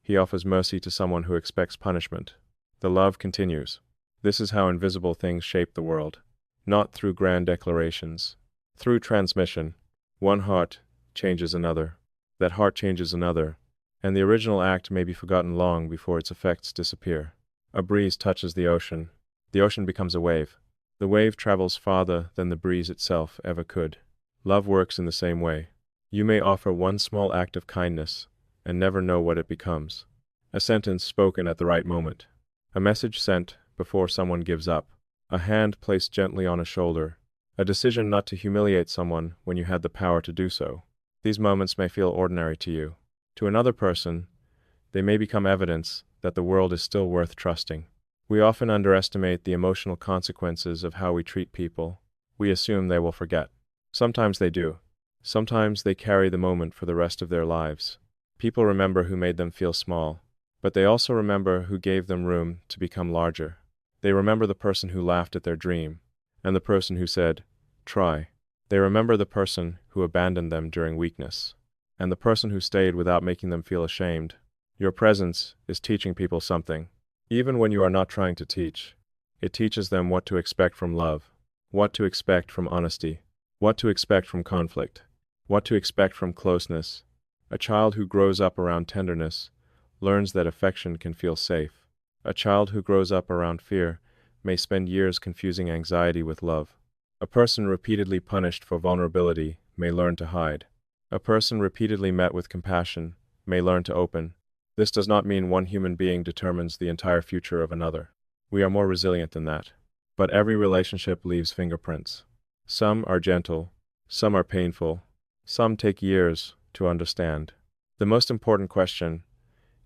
he offers mercy to someone who expects punishment. The love continues. This is how invisible things shape the world. Not through grand declarations. Through transmission. One heart changes another. That heart changes another. And the original act may be forgotten long before its effects disappear. A breeze touches the ocean. The ocean becomes a wave. The wave travels farther than the breeze itself ever could. Love works in the same way. You may offer one small act of kindness and never know what it becomes. A sentence spoken at the right moment. A message sent before someone gives up. A hand placed gently on a shoulder. A decision not to humiliate someone when you had the power to do so. These moments may feel ordinary to you. To another person, they may become evidence that the world is still worth trusting. We often underestimate the emotional consequences of how we treat people. We assume they will forget. Sometimes they do. Sometimes they carry the moment for the rest of their lives. People remember who made them feel small, but they also remember who gave them room to become larger. They remember the person who laughed at their dream, and the person who said, "Try." They remember the person who abandoned them during weakness, and the person who stayed without making them feel ashamed. Your presence is teaching people something. Even when you are not trying to teach, it teaches them what to expect from love, what to expect from honesty, what to expect from conflict, what to expect from closeness. A child who grows up around tenderness learns that affection can feel safe. A child who grows up around fear may spend years confusing anxiety with love. A person repeatedly punished for vulnerability may learn to hide. A person repeatedly met with compassion may learn to open. This does not mean one human being determines the entire future of another. We are more resilient than that. But every relationship leaves fingerprints. Some are gentle, some are painful, some take years to understand. The most important question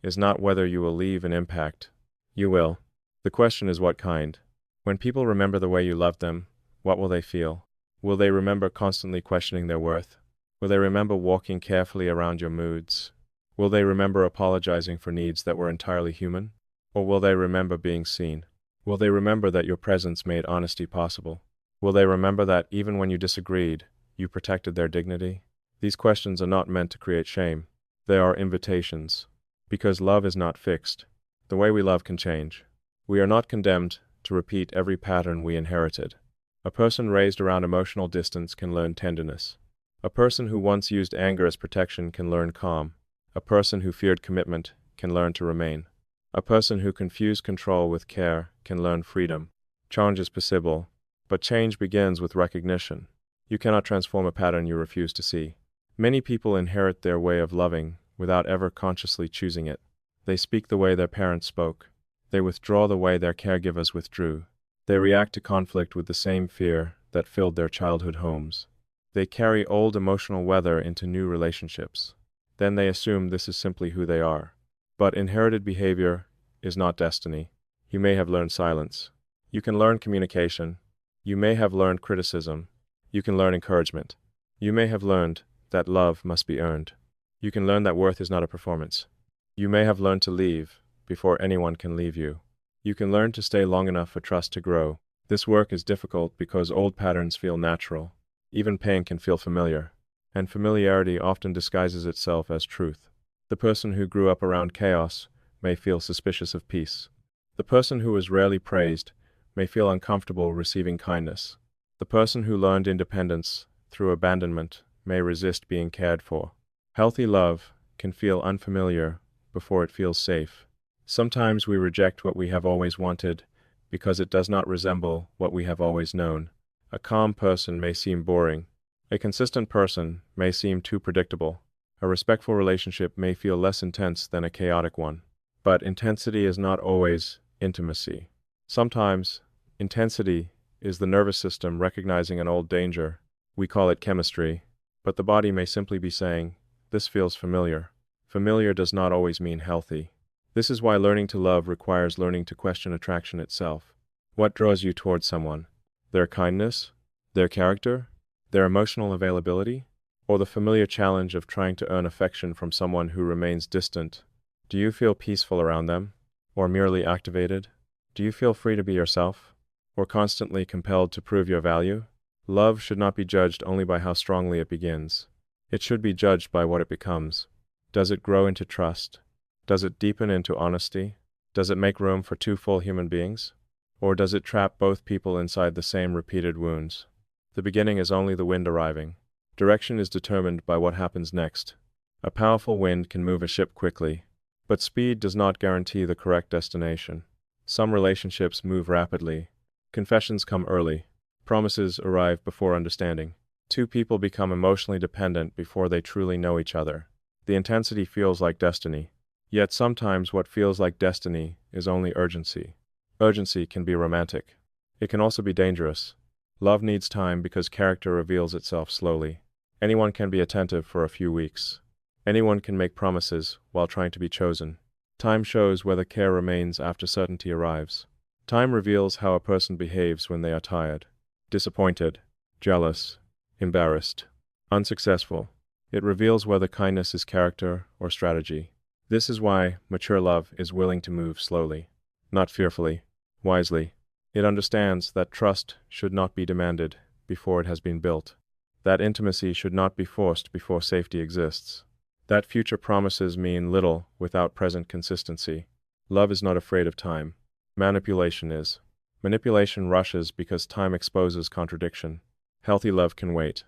is not whether you will leave an impact. You will. The question is what kind. When people remember the way you loved them, what will they feel? Will they remember constantly questioning their worth? Will they remember walking carefully around your moods? Will they remember apologizing for needs that were entirely human? Or will they remember being seen? Will they remember that your presence made honesty possible? Will they remember that even when you disagreed, You protected their dignity? These questions are not meant to create shame. They are invitations. Because love is not fixed. The way we love can change. We are not condemned to repeat every pattern we inherited. A person raised around emotional distance can learn tenderness. A person who once used anger as protection can learn calm. A person who feared commitment can learn to remain. A person who confused control with care can learn freedom. Change is possible, but change begins with recognition. You cannot transform a pattern you refuse to see. Many people inherit their way of loving without ever consciously choosing it. They speak the way their parents spoke. They withdraw the way their caregivers withdrew. They react to conflict with the same fear that filled their childhood homes. They carry old emotional weather into new relationships. Then they assume this is simply who they are. But inherited behavior is not destiny. You may have learned silence. You can learn communication. You may have learned criticism. You can learn encouragement. You may have learned that love must be earned. You can learn that worth is not a performance. You may have learned to leave before anyone can leave you. You can learn to stay long enough for trust to grow. This work is difficult because old patterns feel natural. Even pain can feel familiar, and familiarity often disguises itself as truth. The person who grew up around chaos may feel suspicious of peace. The person who was rarely praised may feel uncomfortable receiving kindness. The person who learned independence through abandonment may resist being cared for. Healthy love can feel unfamiliar before it feels safe. Sometimes we reject what we have always wanted because it does not resemble what we have always known. A calm person may seem boring. A consistent person may seem too predictable. A respectful relationship may feel less intense than a chaotic one. But intensity is not always intimacy. Sometimes, intensity is the nervous system recognizing an old danger. We call it chemistry, but the body may simply be saying, "This feels familiar." Familiar does not always mean healthy. This is why learning to love requires learning to question attraction itself. What draws you towards someone? Their kindness? Their character? Their emotional availability? Or the familiar challenge of trying to earn affection from someone who remains distant? Do you feel peaceful around them? Or merely activated? Do you feel free to be yourself? Or constantly compelled to prove your value? Love should not be judged only by how strongly it begins. It should be judged by what it becomes. Does it grow into trust? Does it deepen into honesty? Does it make room for two full human beings? Or does it trap both people inside the same repeated wounds? The beginning is only the wind arriving. Direction is determined by what happens next. A powerful wind can move a ship quickly, but speed does not guarantee the correct destination. Some relationships move rapidly. Confessions come early. Promises arrive before understanding. Two people become emotionally dependent before they truly know each other. The intensity feels like destiny. Yet sometimes what feels like destiny is only urgency. Urgency can be romantic. It can also be dangerous. Love needs time because character reveals itself slowly. Anyone can be attentive for a few weeks. Anyone can make promises while trying to be chosen. Time shows whether care remains after certainty arrives. Time reveals how a person behaves when they are tired, disappointed, jealous, embarrassed, unsuccessful. It reveals whether kindness is character or strategy. This is why mature love is willing to move slowly, not fearfully, wisely. It understands that trust should not be demanded before it has been built. That intimacy should not be forced before safety exists. That future promises mean little without present consistency. Love is not afraid of time. Manipulation is. Manipulation rushes because time exposes contradiction. Healthy love can wait.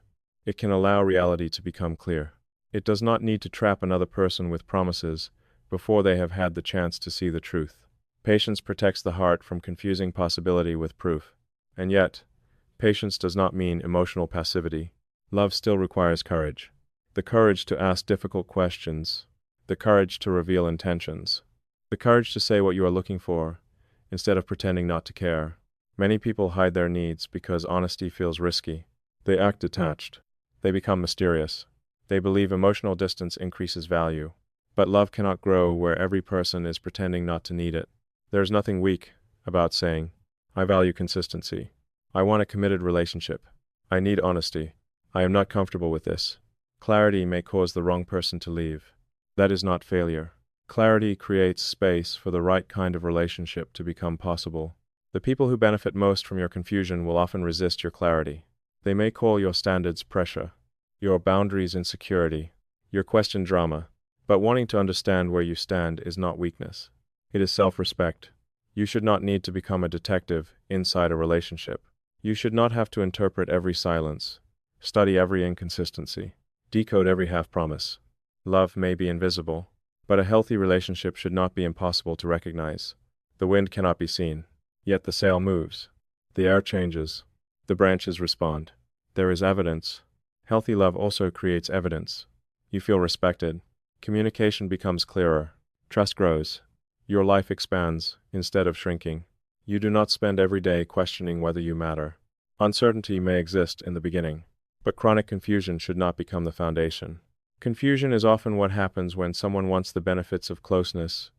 It can allow reality to become clear. It does not need to trap another person with promises before they have had the chance to see the truth. Patience protects the heart from confusing possibility with proof. And yet, patience does not mean emotional passivity. Love still requires courage. The courage to ask difficult questions. The courage to reveal intentions. The courage to say what you are looking for, instead of pretending not to care. Many people hide their needs because honesty feels risky. They act detached. They become mysterious. They believe emotional distance increases value. But love cannot grow where every person is pretending not to need it. There is nothing weak about saying, "I value consistency. I want a committed relationship. I need honesty. I am not comfortable with this." Clarity may cause the wrong person to leave. That is not failure. Clarity creates space for the right kind of relationship to become possible. The people who benefit most from your confusion will often resist your clarity. They may call your standards pressure, your boundaries insecurity, your question drama, but wanting to understand where you stand is not weakness. It is self-respect. You should not need to become a detective inside a relationship. You should not have to interpret every silence, study every inconsistency, decode every half-promise. Love may be invisible, but a healthy relationship should not be impossible to recognize. The wind cannot be seen, yet the sail moves. The air changes. The branches respond. There is evidence. Healthy love also creates evidence. You feel respected. Communication becomes clearer. Trust grows. Your life expands instead of shrinking. You do not spend every day questioning whether you matter. Uncertainty may exist in the beginning, but chronic confusion should not become the foundation. Confusion is often what happens when someone wants the benefits of closeness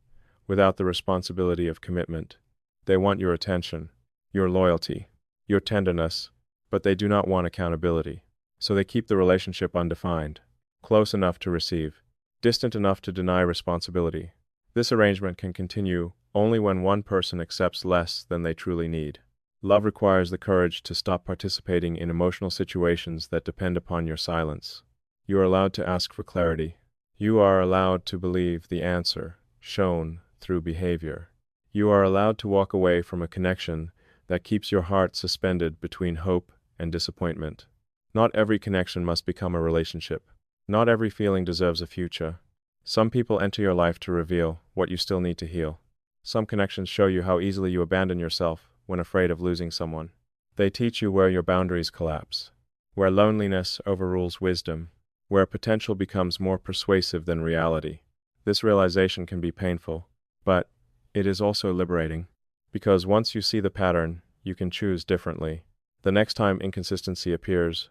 without the responsibility of commitment. They want your attention, your loyalty, your tenderness, but they do not want accountability. So they keep the relationship undefined, close enough to receive, distant enough to deny responsibility. This arrangement can continue only when one person accepts less than they truly need. Love requires the courage to stop participating in emotional situations that depend upon your silence. You are allowed to ask for clarity. You are allowed to believe the answer shown through behavior. You are allowed to walk away from a connection that keeps your heart suspended between hope and disappointment. Not every connection must become a relationship. Not every feeling deserves a future. Some people enter your life to reveal what you still need to heal. Some connections show you how easily you abandon yourself when afraid of losing someone. They teach you where your boundaries collapse, where loneliness overrules wisdom, where potential becomes more persuasive than reality. This realization can be painful, but it is also liberating, because once you see the pattern, you can choose differently. The next time inconsistency appears,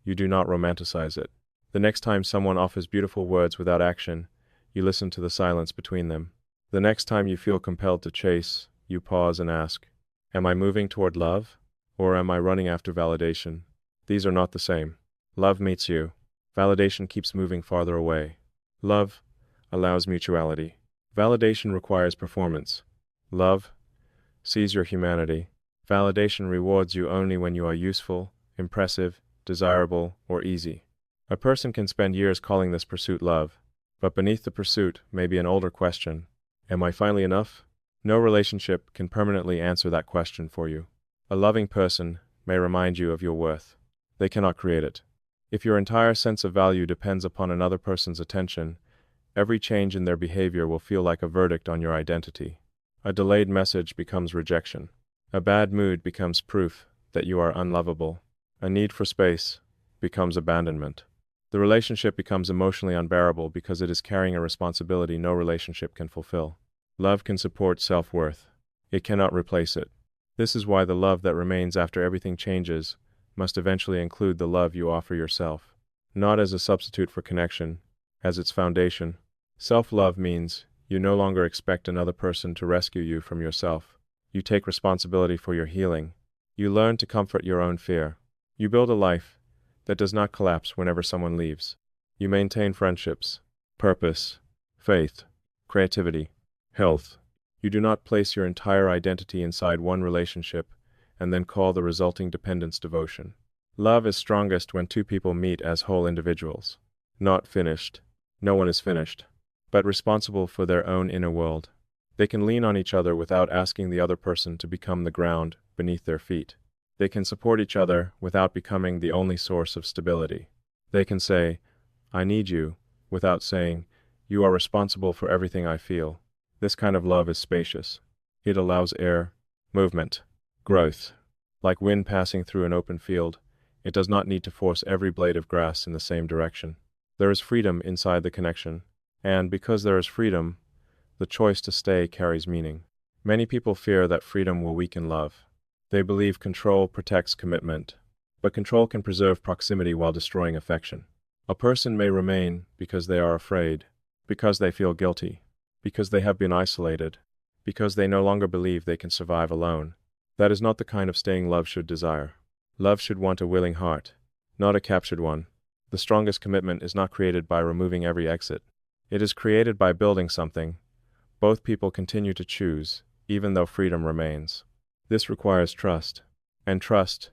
you do not romanticize it. The next time someone offers beautiful words without action, you listen to the silence between them. The next time you feel compelled to chase, you pause and ask, am I moving toward love, or am I running after validation? These are not the same. Love meets you. Validation keeps moving farther away. Love allows mutuality. Validation requires performance. Love sees your humanity. Validation rewards you only when you are useful, impressive, desirable, or easy. A person can spend years calling this pursuit love, but beneath the pursuit may be an older question. Am I finally enough? No relationship can permanently answer that question for you. A loving person may remind you of your worth. They cannot create it. If your entire sense of value depends upon another person's attention, every change in their behavior will feel like a verdict on your identity. A delayed message becomes rejection. A bad mood becomes proof that you are unlovable. A need for space becomes abandonment. The relationship becomes emotionally unbearable because it is carrying a responsibility no relationship can fulfill. Love can support self-worth. It cannot replace it. This is why the love that remains after everything changes must eventually include the love you offer yourself, not as a substitute for connection, as its foundation. Self-love means you no longer expect another person to rescue you from yourself. You take responsibility for your healing. You learn to comfort your own fear. You build a life that does not collapse whenever someone leaves. You maintain friendships, purpose, faith, creativity, health. You do not place your entire identity inside one relationship and then call the resulting dependence devotion. Love is strongest when two people meet as whole individuals. Not finished. No one is finished, but responsible for their own inner world. They can lean on each other without asking the other person to become the ground beneath their feet. They can support each other without becoming the only source of stability. They can say, I need you, without saying, you are responsible for everything I feel. This kind of love is spacious. It allows air, movement, growth. Like wind passing through an open field, it does not need to force every blade of grass in the same direction. There is freedom inside the connection, and because there is freedom, the choice to stay carries meaning. Many people fear that freedom will weaken love. They believe control protects commitment, but control can preserve proximity while destroying affection. A person may remain because they are afraid, because they feel guilty, because they have been isolated, because they no longer believe they can survive alone. That is not the kind of staying love should desire. Love should want a willing heart, not a captured one. The strongest commitment is not created by removing every exit. It is created by building something both people continue to choose, even though freedom remains. This requires trust, and trust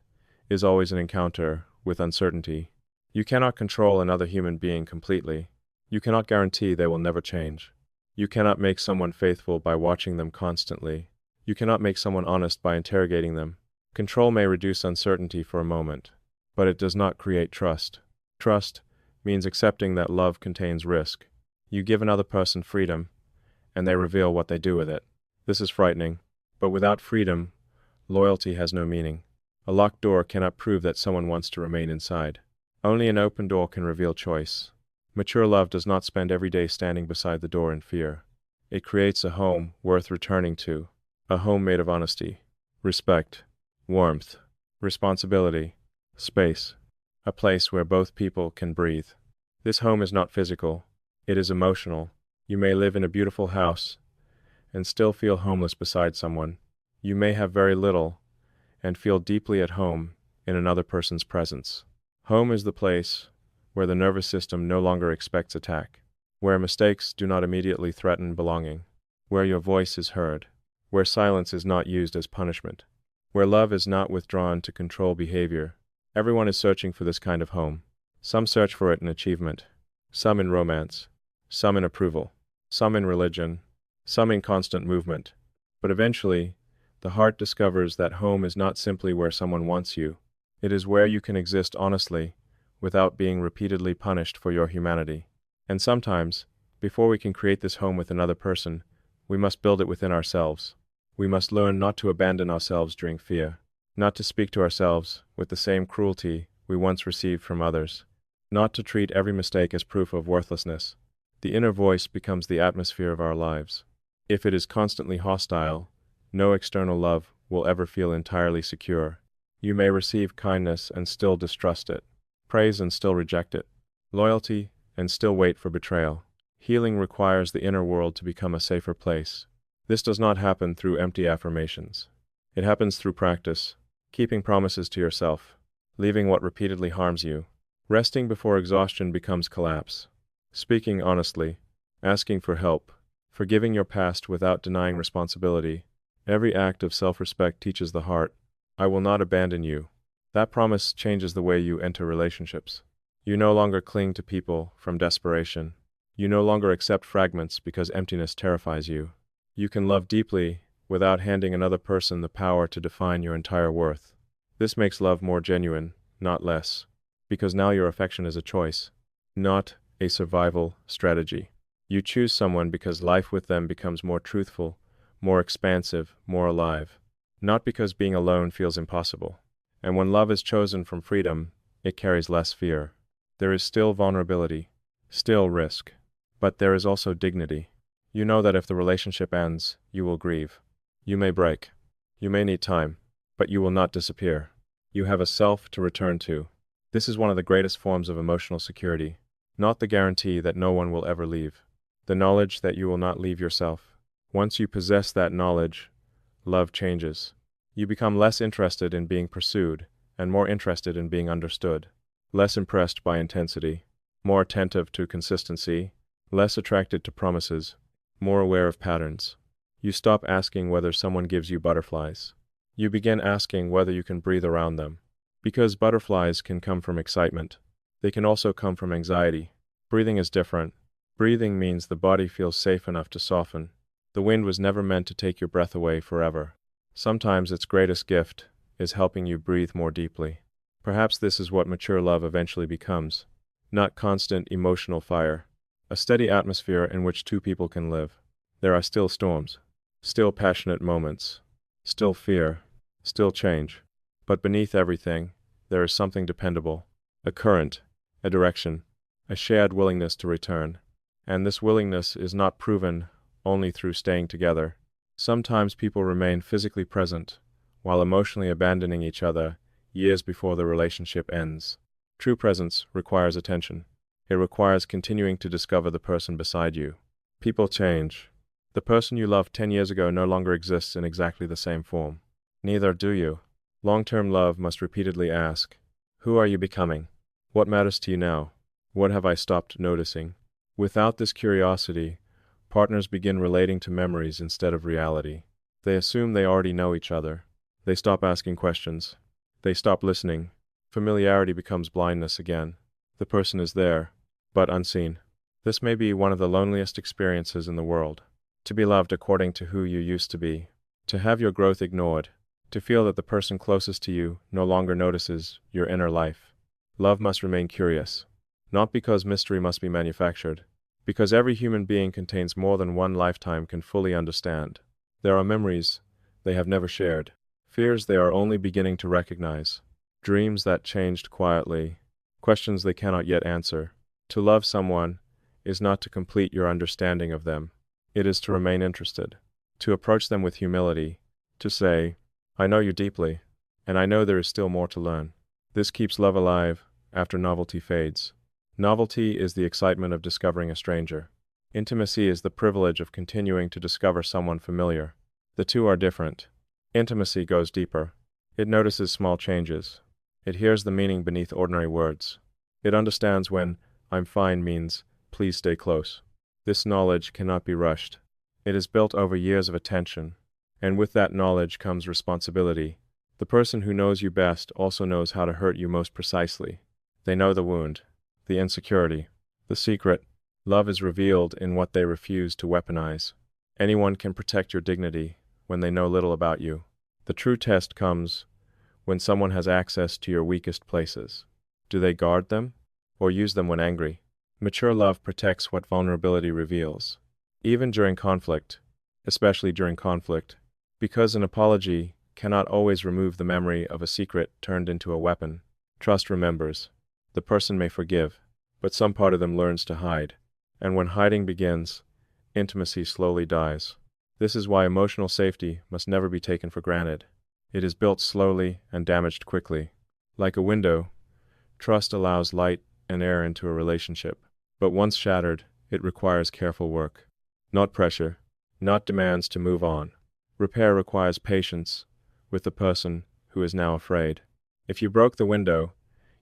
is always an encounter with uncertainty. You cannot control another human being completely. You cannot guarantee they will never change. You cannot make someone faithful by watching them constantly. You cannot make someone honest by interrogating them. Control may reduce uncertainty for a moment, but it does not create trust. Trust means accepting that love contains risk. You give another person freedom, and they reveal what they do with it. This is frightening, but without freedom, loyalty has no meaning. A locked door cannot prove that someone wants to remain inside. Only an open door can reveal choice. Mature love does not spend every day standing beside the door in fear. It creates a home worth returning to, a home made of honesty, respect, warmth, responsibility, space, a place where both people can breathe. This home is not physical, it is emotional. You may live in a beautiful house and still feel homeless beside someone. You may have very little and feel deeply at home in another person's presence. Home is the place where the nervous system no longer expects attack, where mistakes do not immediately threaten belonging, where your voice is heard, where silence is not used as punishment, where love is not withdrawn to control behavior. Everyone is searching for this kind of home. Some search for it in achievement, some in romance, some in approval, some in religion, some in constant movement. But eventually, the heart discovers that home is not simply where someone wants you. It is where you can exist honestly, without being repeatedly punished for your humanity. And sometimes, before we can create this home with another person, we must build it within ourselves. We must learn not to abandon ourselves during fear, not to speak to ourselves with the same cruelty we once received from others, not to treat every mistake as proof of worthlessness. The inner voice becomes the atmosphere of our lives. If it is constantly hostile, no external love will ever feel entirely secure. You may receive kindness and still distrust it, praise and still reject it, loyalty and still wait for betrayal. Healing requires the inner world to become a safer place. This does not happen through empty affirmations. It happens through practice, keeping promises to yourself, leaving what repeatedly harms you. Resting before exhaustion becomes collapse. Speaking honestly, asking for help, forgiving your past without denying responsibility. Every act of self-respect teaches the heart, I will not abandon you. That promise changes the way you enter relationships. You no longer cling to people from desperation. You no longer accept fragments because emptiness terrifies you. You can love deeply without handing another person the power to define your entire worth. This makes love more genuine, not less, because now your affection is a choice, not a survival strategy. You choose someone because life with them becomes more truthful, more expansive, more alive, not because being alone feels impossible. And when love is chosen from freedom, it carries less fear. There is still vulnerability, still risk, but there is also dignity. You know that if the relationship ends, you will grieve. You may break. You may need time, but you will not disappear. You have a self to return to. This is one of the greatest forms of emotional security, not the guarantee that no one will ever leave, the knowledge that you will not leave yourself. Once you possess that knowledge, love changes. You become less interested in being pursued and more interested in being understood, less impressed by intensity, more attentive to consistency, less attracted to promises, more aware of patterns. You stop asking whether someone gives you butterflies. You begin asking whether you can breathe around them. Because butterflies can come from excitement, they can also come from anxiety. Breathing is different. Breathing means the body feels safe enough to soften. The wind was never meant to take your breath away forever. Sometimes its greatest gift is helping you breathe more deeply. Perhaps this is what mature love eventually becomes. Not constant emotional fire. A steady atmosphere in which two people can live. There are still storms. Still passionate moments. Still fear. Still change. But beneath everything, there is something dependable. A current. A direction. A shared willingness to return. And this willingness is not proven only through staying together. Sometimes people remain physically present, while emotionally abandoning each other years before the relationship ends. True presence requires attention. It requires continuing to discover the person beside you. People change. The person you loved 10 years ago no longer exists in exactly the same form. Neither do you. Long-term love must repeatedly ask, who are you becoming? What matters to you now? What have I stopped noticing? Without this curiosity, partners begin relating to memories instead of reality. They assume they already know each other. They stop asking questions. They stop listening. Familiarity becomes blindness again. The person is there, but unseen. This may be one of the loneliest experiences in the world. To be loved according to who you used to be. To have your growth ignored. To feel that the person closest to you no longer notices your inner life. Love must remain curious. Not because mystery must be manufactured. Because every human being contains more than one lifetime can fully understand. There are memories they have never shared. Fears they are only beginning to recognize. Dreams that changed quietly. Questions they cannot yet answer. To love someone is not to complete your understanding of them. It is to remain interested. To approach them with humility. To say, I know you deeply, and I know there is still more to learn. This keeps love alive after novelty fades. Novelty is the excitement of discovering a stranger. Intimacy is the privilege of continuing to discover someone familiar. The two are different. Intimacy goes deeper. It notices small changes. It hears the meaning beneath ordinary words. It understands when I'm fine means please stay close. This knowledge cannot be rushed. It is built over years of attention, and with that knowledge comes responsibility. The person who knows you best also knows how to hurt you most precisely. They know the wound, the insecurity, the secret. Love is revealed in what they refuse to weaponize. Anyone can protect your dignity when they know little about you. The true test comes when someone has access to your weakest places. Do they guard them, or use them when angry? Mature love protects what vulnerability reveals. Even during conflict, especially during conflict, because an apology cannot always remove the memory of a secret turned into a weapon. Trust remembers. The person may forgive, but some part of them learns to hide. And when hiding begins, intimacy slowly dies. This is why emotional safety must never be taken for granted. It is built slowly and damaged quickly. Like a window, trust allows light and air into a relationship. But once shattered, it requires careful work. Not pressure, not demands to move on. Repair requires patience with the person who is now afraid. If you broke the window,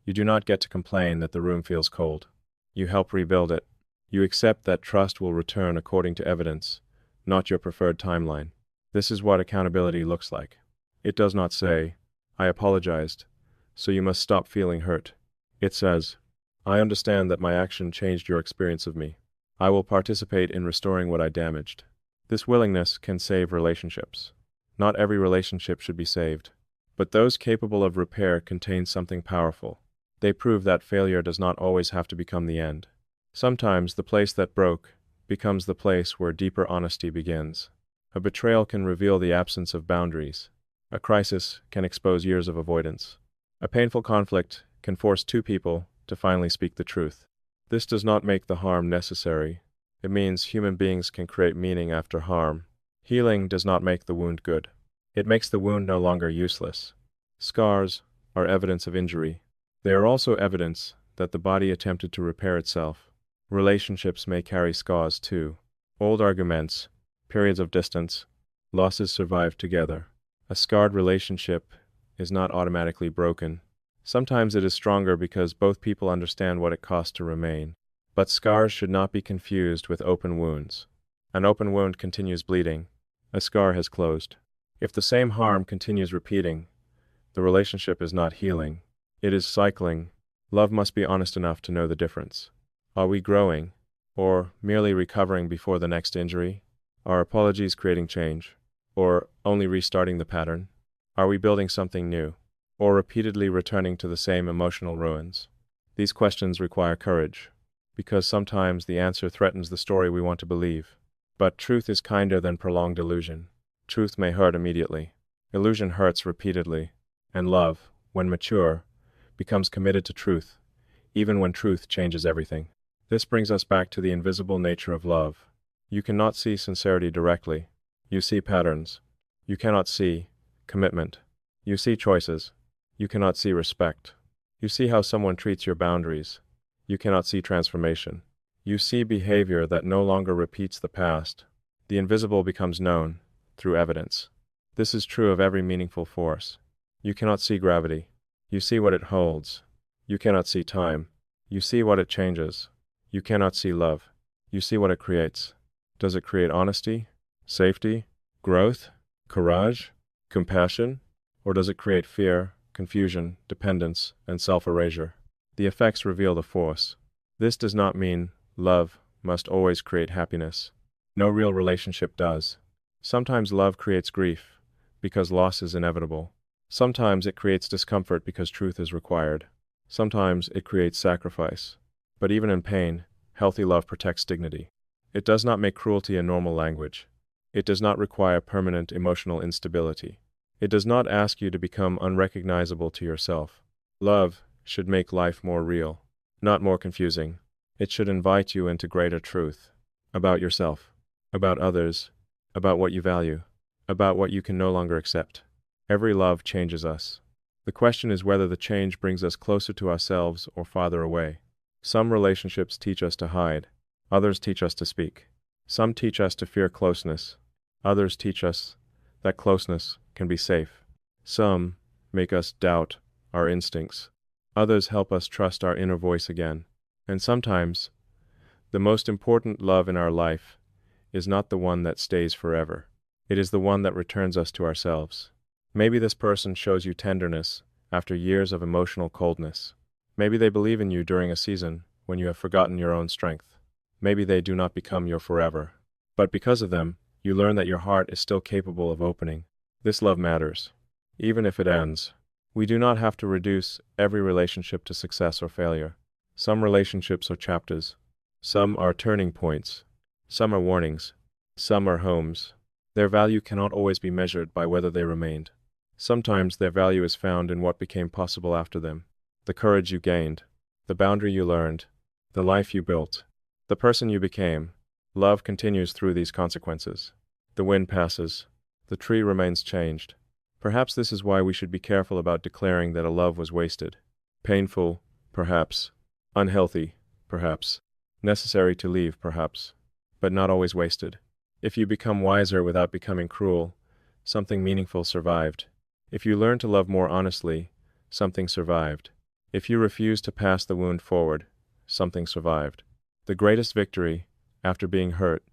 you do not get to complain that the room feels cold. You help rebuild it. You accept that trust will return according to evidence, not your preferred timeline. This is what accountability looks like. It does not say, I apologized, so you must stop feeling hurt. It says, I understand that my action changed your experience of me. I will participate in restoring what I damaged. This willingness can save relationships. Not every relationship should be saved, but those capable of repair contain something powerful. They prove that failure does not always have to become the end. Sometimes the place that broke becomes the place where deeper honesty begins. A betrayal can reveal the absence of boundaries. A crisis can expose years of avoidance. A painful conflict can force two people to finally speak the truth. This does not make the harm necessary. It means human beings can create meaning after harm. Healing does not make the wound good. It makes the wound no longer useless. Scars are evidence of injury. They are also evidence that the body attempted to repair itself. Relationships may carry scars too. Old arguments, periods of distance, losses survive together. A scarred relationship is not automatically broken. Sometimes it is stronger because both people understand what it costs to remain. But scars should not be confused with open wounds. An open wound continues bleeding. A scar has closed. If the same harm continues repeating, the relationship is not healing. It is cycling. Love must be honest enough to know the difference. Are we growing, or merely recovering before the next injury? Are apologies creating change, or only restarting the pattern? Are we building something new, or repeatedly returning to the same emotional ruins? These questions require courage, because sometimes the answer threatens the story we want to believe. But truth is kinder than prolonged illusion. Truth may hurt immediately. Illusion hurts repeatedly. And love, when mature, becomes committed to truth, even when truth changes everything. This brings us back to the invisible nature of love. You cannot see sincerity directly. You see patterns. You cannot see commitment. You see choices. You cannot see respect. You see how someone treats your boundaries. You cannot see transformation. You see behavior that no longer repeats the past. The invisible becomes known through evidence. This is true of every meaningful force. You cannot see gravity. You see what it holds. You cannot see time. You see what it changes. You cannot see love. You see what it creates. Does it create honesty, safety, growth, courage, compassion, or does it create fear, confusion, dependence, and self-erasure. The effects reveal the force. This does not mean love must always create happiness. No real relationship does. Sometimes love creates grief, because loss is inevitable. Sometimes it creates discomfort because truth is required. Sometimes it creates sacrifice. But even in pain, healthy love protects dignity. It does not make cruelty a normal language. It does not require permanent emotional instability. It does not ask you to become unrecognizable to yourself. Love should make life more real, not more confusing. It should invite you into greater truth about yourself, about others, about what you value, about what you can no longer accept. Every love changes us. The question is whether the change brings us closer to ourselves or farther away. Some relationships teach us to hide. Others teach us to speak. Some teach us to fear closeness. Others teach us that closeness can be safe. Some make us doubt our instincts. Others help us trust our inner voice again. And sometimes, the most important love in our life is not the one that stays forever. It is the one that returns us to ourselves. Maybe this person shows you tenderness after years of emotional coldness. Maybe they believe in you during a season when you have forgotten your own strength. Maybe they do not become your forever. But because of them, you learn that your heart is still capable of opening. This love matters, even if it ends. We do not have to reduce every relationship to success or failure. Some relationships are chapters. Some are turning points. Some are warnings. Some are homes. Their value cannot always be measured by whether they remained. Sometimes their value is found in what became possible after them. The courage you gained, the boundary you learned, the life you built, the person you became. Love continues through these consequences. The wind passes. The tree remains changed. Perhaps this is why we should be careful about declaring that a love was wasted. Painful, perhaps. Unhealthy, perhaps. Necessary to leave, perhaps. But not always wasted. If you become wiser without becoming cruel, something meaningful survived. If you learn to love more honestly, something survived. If you refuse to pass the wound forward, something survived. The greatest victory, after being hurt,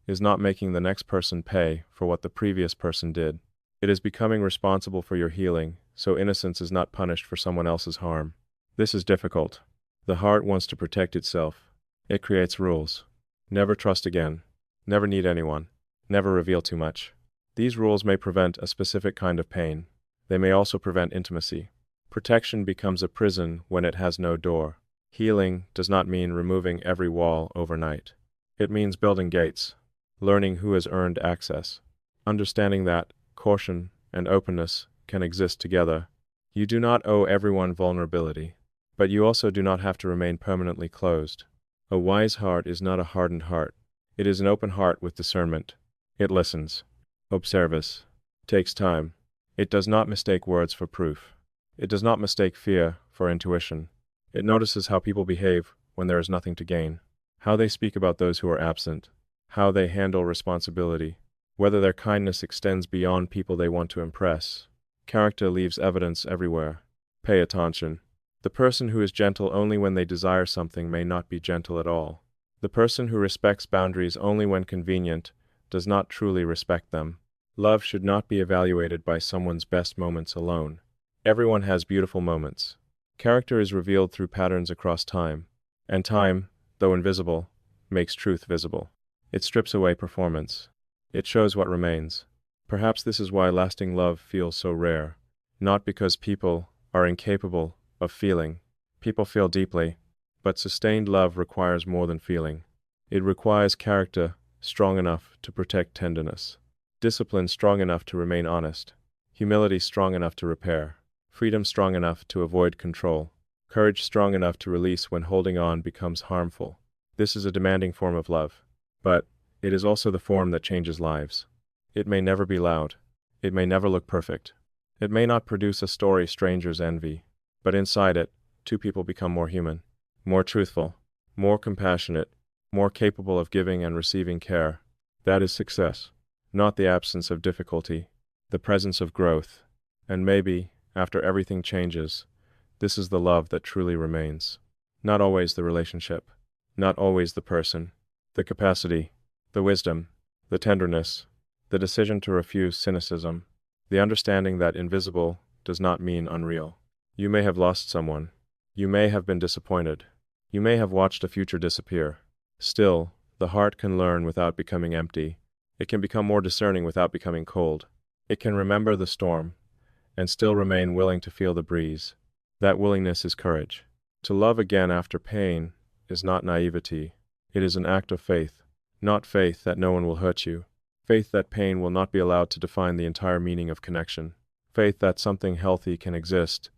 is not making the next person pay for what the previous person did. It is becoming responsible for your healing, so innocence is not punished for someone else's harm. This is difficult. The heart wants to protect itself. It creates rules. Never trust again. Never need anyone. Never reveal too much. These rules may prevent a specific kind of pain. They may also prevent intimacy. Protection becomes a prison when it has no door. Healing does not mean removing every wall overnight. It means building gates, learning who has earned access, understanding that caution and openness can exist together. You do not owe everyone vulnerability, but you also do not have to remain permanently closed. A wise heart is not a hardened heart. It is an open heart with discernment. It listens, observes, takes time. It does not mistake words for proof. It does not mistake fear for intuition. It notices how people behave when there is nothing to gain, how they speak about those who are absent, how they handle responsibility, whether their kindness extends beyond people they want to impress. Character leaves evidence everywhere. Pay attention. The person who is gentle only when they desire something may not be gentle at all. The person who respects boundaries only when convenient does not truly respect them. Love should not be evaluated by someone's best moments alone. Everyone has beautiful moments. Character is revealed through patterns across time, and time, though invisible, makes truth visible. It strips away performance. It shows what remains. Perhaps this is why lasting love feels so rare. Not because people are incapable of feeling. People feel deeply, but sustained love requires more than feeling. It requires character strong enough to protect tenderness, discipline strong enough to remain honest, humility strong enough to repair, freedom strong enough to avoid control, courage strong enough to release when holding on becomes harmful. This is a demanding form of love, but it is also the form that changes lives. It may never be loud. It may never look perfect. It may not produce a story strangers envy, but inside it, two people become more human, more truthful, more compassionate, more capable of giving and receiving care. That is success, not the absence of difficulty, the presence of growth. And maybe, after everything changes, this is the love that truly remains. Not always the relationship, not always the person, the capacity, the wisdom, the tenderness, the decision to refuse cynicism, the understanding that invisible does not mean unreal. You may have lost someone. You may have been disappointed. You may have watched a future disappear. Still, the heart can learn without becoming empty. It can become more discerning without becoming cold. It can remember the storm and still remain willing to feel the breeze. That willingness is courage. To love again after pain is not naivety. It is an act of faith. Not faith that no one will hurt you. Faith that pain will not be allowed to define the entire meaning of connection. Faith that something healthy can exist,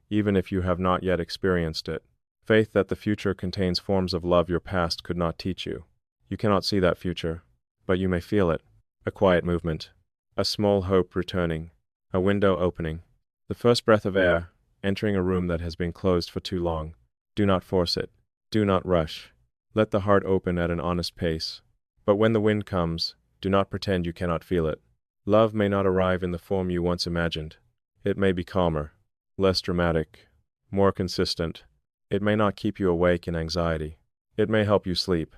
even if you have not yet experienced it. Faith that the future contains forms of love your past could not teach you. You cannot see that future, but you may feel it. A quiet movement. A small hope returning. A window opening. The first breath of air, entering a room that has been closed for too long. Do not force it. Do not rush. Let the heart open at an honest pace. But when the wind comes, do not pretend you cannot feel it. Love may not arrive in the form you once imagined. It may be calmer, less dramatic, more consistent. It may not keep you awake in anxiety. It may help you sleep.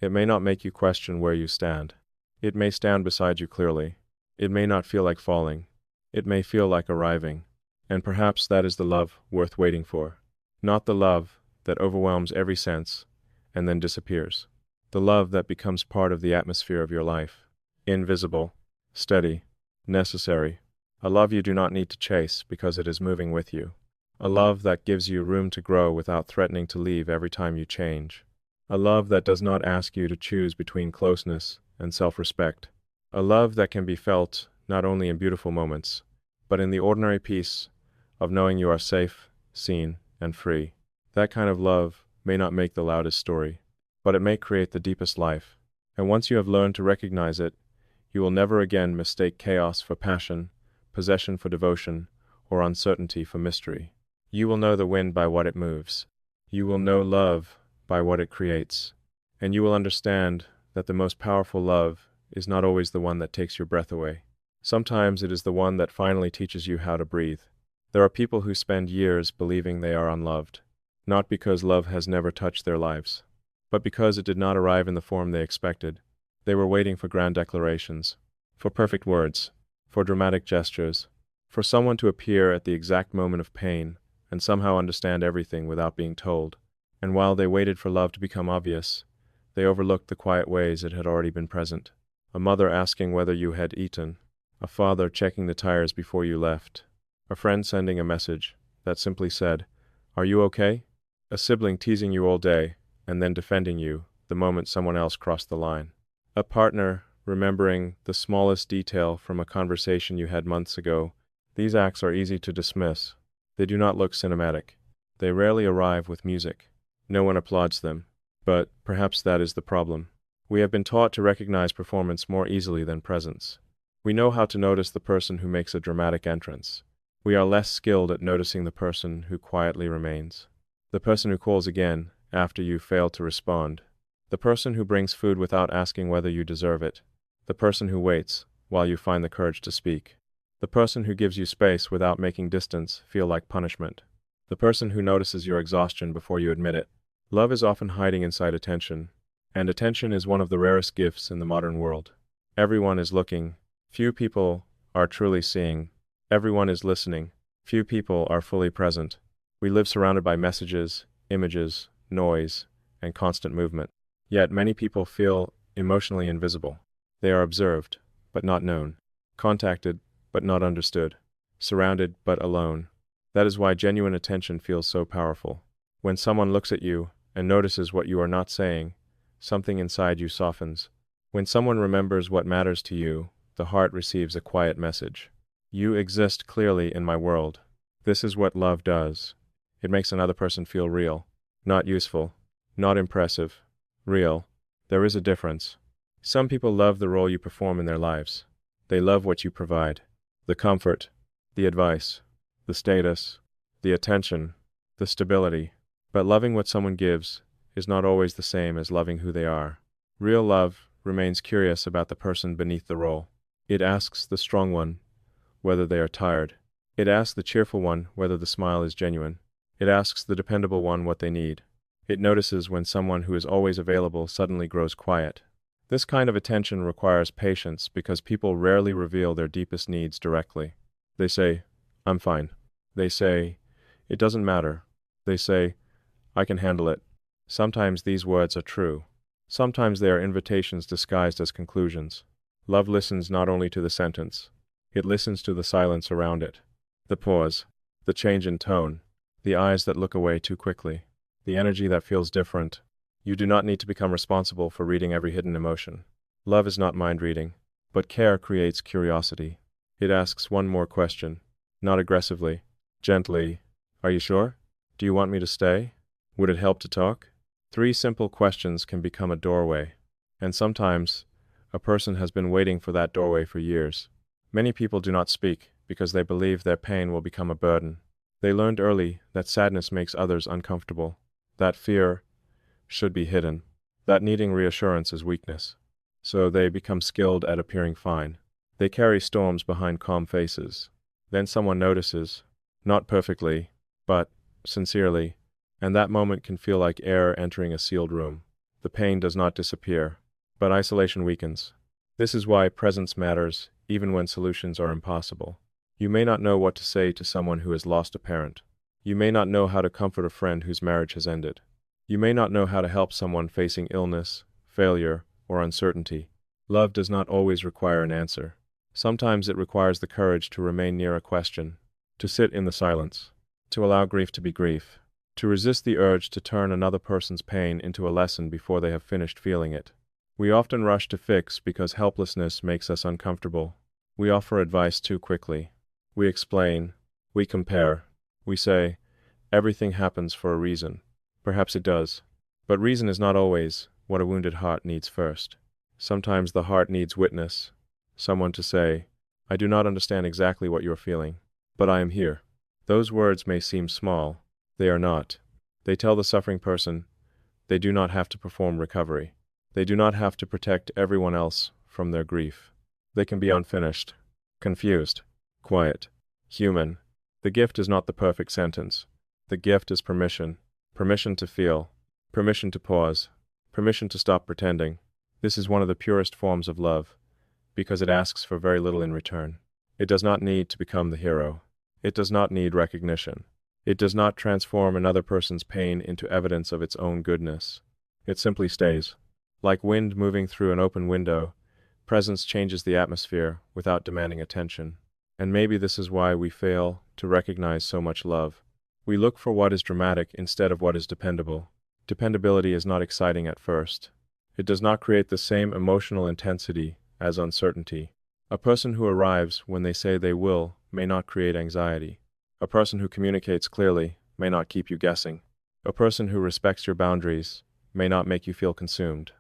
It may not make you question where you stand. It may stand beside you clearly. It may not feel like falling. It may feel like arriving. And perhaps that is the love worth waiting for. Not the love that overwhelms every sense and then disappears. The love that becomes part of the atmosphere of your life. Invisible, steady, necessary. A love you do not need to chase because it is moving with you. A love that gives you room to grow without threatening to leave every time you change. A love that does not ask you to choose between closeness and self-respect. A love that can be felt not only in beautiful moments, but in the ordinary peace of knowing you are safe, seen, and free. That kind of love may not make the loudest story, but it may create the deepest life. And once you have learned to recognize it, you will never again mistake chaos for passion, possession for devotion, or uncertainty for mystery. You will know the wind by what it moves. You will know love by what it creates. And you will understand that the most powerful love is not always the one that takes your breath away. Sometimes it is the one that finally teaches you how to breathe. There are people who spend years believing they are unloved, not because love has never touched their lives, but because it did not arrive in the form they expected. They were waiting for grand declarations, for perfect words, for dramatic gestures, for someone to appear at the exact moment of pain and somehow understand everything without being told. And while they waited for love to become obvious, they overlooked the quiet ways it had already been present. A mother asking whether you had eaten, a father checking the tires before you left, a friend sending a message that simply said, "Are you okay?" A sibling teasing you all day and then defending you the moment someone else crossed the line. A partner remembering the smallest detail from a conversation you had months ago. These acts are easy to dismiss. They do not look cinematic. They rarely arrive with music. No one applauds them. But perhaps that is the problem. We have been taught to recognize performance more easily than presence. We know how to notice the person who makes a dramatic entrance. We are less skilled at noticing the person who quietly remains. The person who calls again after you fail to respond. The person who brings food without asking whether you deserve it. The person who waits while you find the courage to speak. The person who gives you space without making distance feel like punishment. The person who notices your exhaustion before you admit it. Love is often hiding inside attention, and attention is one of the rarest gifts in the modern world. Everyone is looking. Few people are truly seeing. Everyone is listening. Few people are fully present. We live surrounded by messages, images, noise, and constant movement. Yet many people feel emotionally invisible. They are observed, but not known. Contacted, but not understood. Surrounded, but alone. That is why genuine attention feels so powerful. When someone looks at you and notices what you are not saying, something inside you softens. When someone remembers what matters to you, the heart receives a quiet message. You exist clearly in my world. This is what love does. It makes another person feel real. Not useful. Not impressive. Real. There is a difference. Some people love the role you perform in their lives. They love what you provide. The comfort, the advice, the status, the attention, the stability. But loving what someone gives is not always the same as loving who they are. Real love remains curious about the person beneath the role. It asks the strong one whether they are tired. It asks the cheerful one whether the smile is genuine. It asks the dependable one what they need. It notices when someone who is always available suddenly grows quiet. This kind of attention requires patience because people rarely reveal their deepest needs directly. They say, "I'm fine," They say, "It doesn't matter." They say, "I can handle it." Sometimes these words are true. Sometimes they are invitations disguised as conclusions. Love listens not only to the sentence, it listens to the silence around it. The pause, the change in tone, the eyes that look away too quickly, the energy that feels different. You do not need to become responsible for reading every hidden emotion. Love is not mind reading, but care creates curiosity. It asks one more question, not aggressively, gently. "Are you sure? Do you want me to stay? Would it help to talk?" 3 simple questions can become a doorway, and sometimes a person has been waiting for that doorway for years. Many people do not speak because they believe their pain will become a burden. They learned early that sadness makes others uncomfortable, that fear should be hidden, that needing reassurance is weakness. So they become skilled at appearing fine. They carry storms behind calm faces. Then someone notices, not perfectly, but sincerely, and that moment can feel like air entering a sealed room. The pain does not disappear, but isolation weakens. This is why presence matters, even when solutions are impossible. You may not know what to say to someone who has lost a parent. You may not know how to comfort a friend whose marriage has ended. You may not know how to help someone facing illness, failure, or uncertainty. Love does not always require an answer. Sometimes it requires the courage to remain near a question, to sit in the silence, to allow grief to be grief, to resist the urge to turn another person's pain into a lesson before they have finished feeling it. We often rush to fix because helplessness makes us uncomfortable. We offer advice too quickly. We explain, we compare, we say, everything happens for a reason. Perhaps it does. But reason is not always what a wounded heart needs first. Sometimes the heart needs witness, someone to say, "I do not understand exactly what you are feeling, but I am here." Those words may seem small. They are not. They tell the suffering person they do not have to perform recovery. They do not have to protect everyone else from their grief. They can be unfinished, confused, quiet, human. The gift is not the perfect sentence. The gift is permission. Permission to feel. Permission to pause. Permission to stop pretending. This is one of the purest forms of love, because it asks for very little in return. It does not need to become the hero. It does not need recognition. It does not transform another person's pain into evidence of its own goodness. It simply stays. Like wind moving through an open window, presence changes the atmosphere without demanding attention. And maybe this is why we fail to recognize so much love. We look for what is dramatic instead of what is dependable. Dependability is not exciting at first. It does not create the same emotional intensity as uncertainty. A person who arrives when they say they will may not create anxiety. A person who communicates clearly may not keep you guessing. A person who respects your boundaries may not make you feel consumed.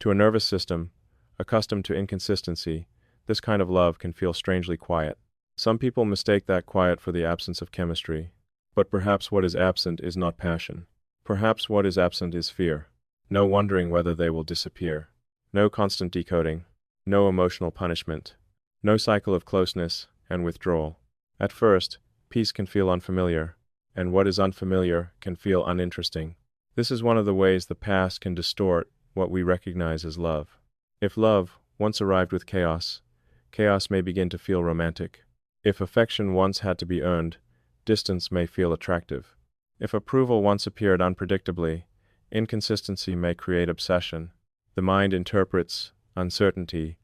To a nervous system, accustomed to inconsistency, this kind of love can feel strangely quiet. Some people mistake that quiet for the absence of chemistry. But perhaps what is absent is not passion. Perhaps what is absent is fear. No wondering whether they will disappear. No constant decoding. No emotional punishment. No cycle of closeness and withdrawal. At first, peace can feel unfamiliar, and what is unfamiliar can feel uninteresting. This is one of the ways the past can distort what we recognize as love. If love once arrived with chaos, chaos may begin to feel romantic. If affection once had to be earned, distance may feel attractive. If approval once appeared unpredictably, inconsistency may create obsession. The mind interprets uncertainty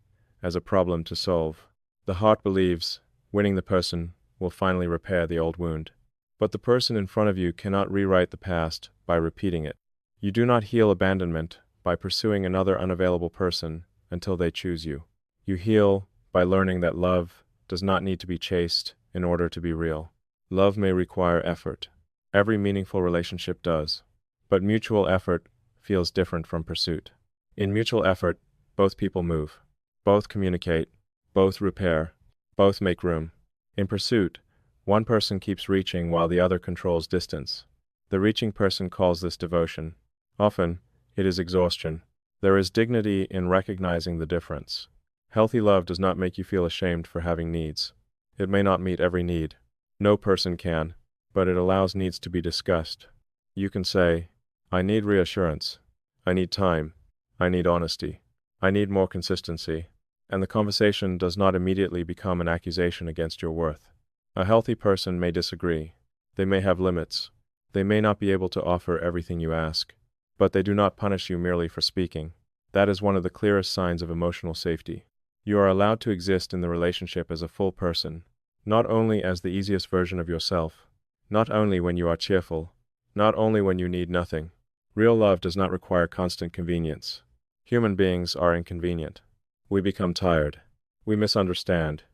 as a problem to solve. The heart believes winning the person will finally repair the old wound. But the person in front of you cannot rewrite the past by repeating it. You do not heal abandonment by pursuing another unavailable person until they choose you. You heal by learning that love does not need to be chased in order to be real. Love may require effort. Every meaningful relationship does. But mutual effort feels different from pursuit. In mutual effort, both people move. Both communicate. Both repair. Both make room. In pursuit, one person keeps reaching while the other controls distance. The reaching person calls this devotion. Often, it is exhaustion. There is dignity in recognizing the difference. Healthy love does not make you feel ashamed for having needs. It may not meet every need. No person can, but it allows needs to be discussed. You can say, "I need reassurance. I need time. I need honesty. I need more consistency." And the conversation does not immediately become an accusation against your worth. A healthy person may disagree. They may have limits. They may not be able to offer everything you ask, but they do not punish you merely for speaking. That is one of the clearest signs of emotional safety. You are allowed to exist in the relationship as a full person, not only as the easiest version of yourself, not only when you are cheerful, not only when you need nothing. Real love does not require constant convenience. Human beings are inconvenient. We become tired. We misunderstand.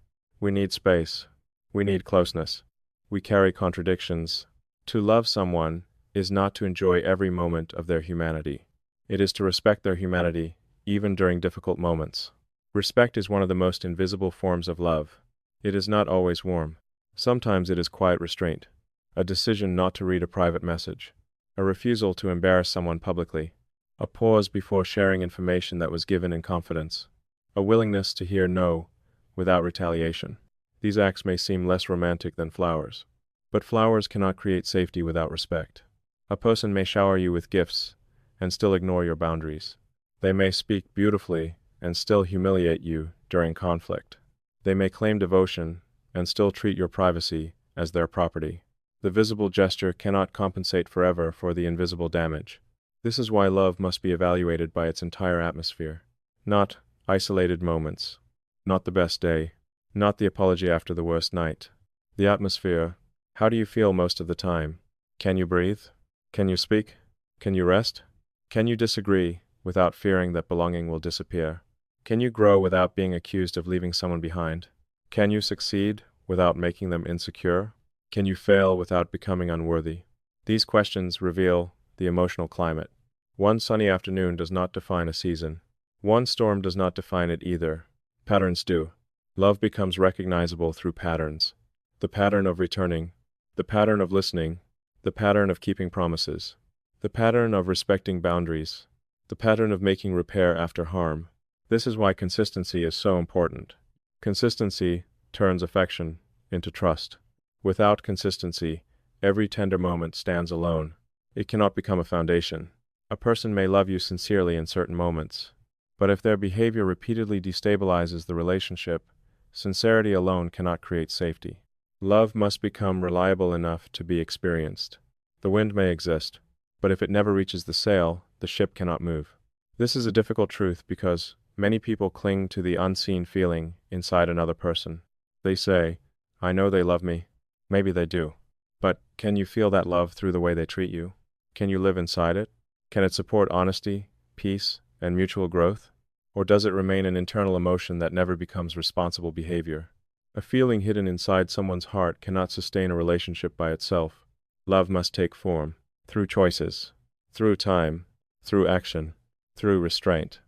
We need space. We need closeness. We carry contradictions. To love someone is not to enjoy every moment of their humanity. It is to respect their humanity, even during difficult moments. Respect is one of the most invisible forms of love. It is not always warm. Sometimes it is quiet restraint, a decision not to read a private message, a refusal to embarrass someone publicly, a pause before sharing information that was given in confidence, a willingness to hear no without retaliation. These acts may seem less romantic than flowers, but flowers cannot create safety without respect. A person may shower you with gifts and still ignore your boundaries. They may speak beautifully and still humiliate you during conflict. They may claim devotion and still treat your privacy as their property. The visible gesture cannot compensate forever for the invisible damage. This is why love must be evaluated by its entire atmosphere, not isolated moments, not the best day, not the apology after the worst night. The atmosphere. How do you feel most of the time? Can you breathe? Can you speak? Can you rest? Can you disagree without fearing that belonging will disappear? Can you grow without being accused of leaving someone behind? Can you succeed without making them insecure? Can you fail without becoming unworthy? These questions reveal the emotional climate. One sunny afternoon does not define a season. One storm does not define it either. Patterns do. Love becomes recognizable through patterns. The pattern of returning, the pattern of listening, the pattern of keeping promises, the pattern of respecting boundaries, the pattern of making repair after harm. This is why consistency is so important. Consistency turns affection into trust. Without consistency, every tender moment stands alone. It cannot become a foundation. A person may love you sincerely in certain moments, but if their behavior repeatedly destabilizes the relationship, sincerity alone cannot create safety. Love must become reliable enough to be experienced. The wind may exist, but if it never reaches the sail, the ship cannot move. This is a difficult truth because many people cling to the unseen feeling inside another person. They say, "I know they love me." Maybe they do. But can you feel that love through the way they treat you? Can you live inside it? Can it support honesty, peace, and mutual growth? Or does it remain an internal emotion that never becomes responsible behavior? A feeling hidden inside someone's heart cannot sustain a relationship by itself. Love must take form, through choices, through time, through action, through restraint.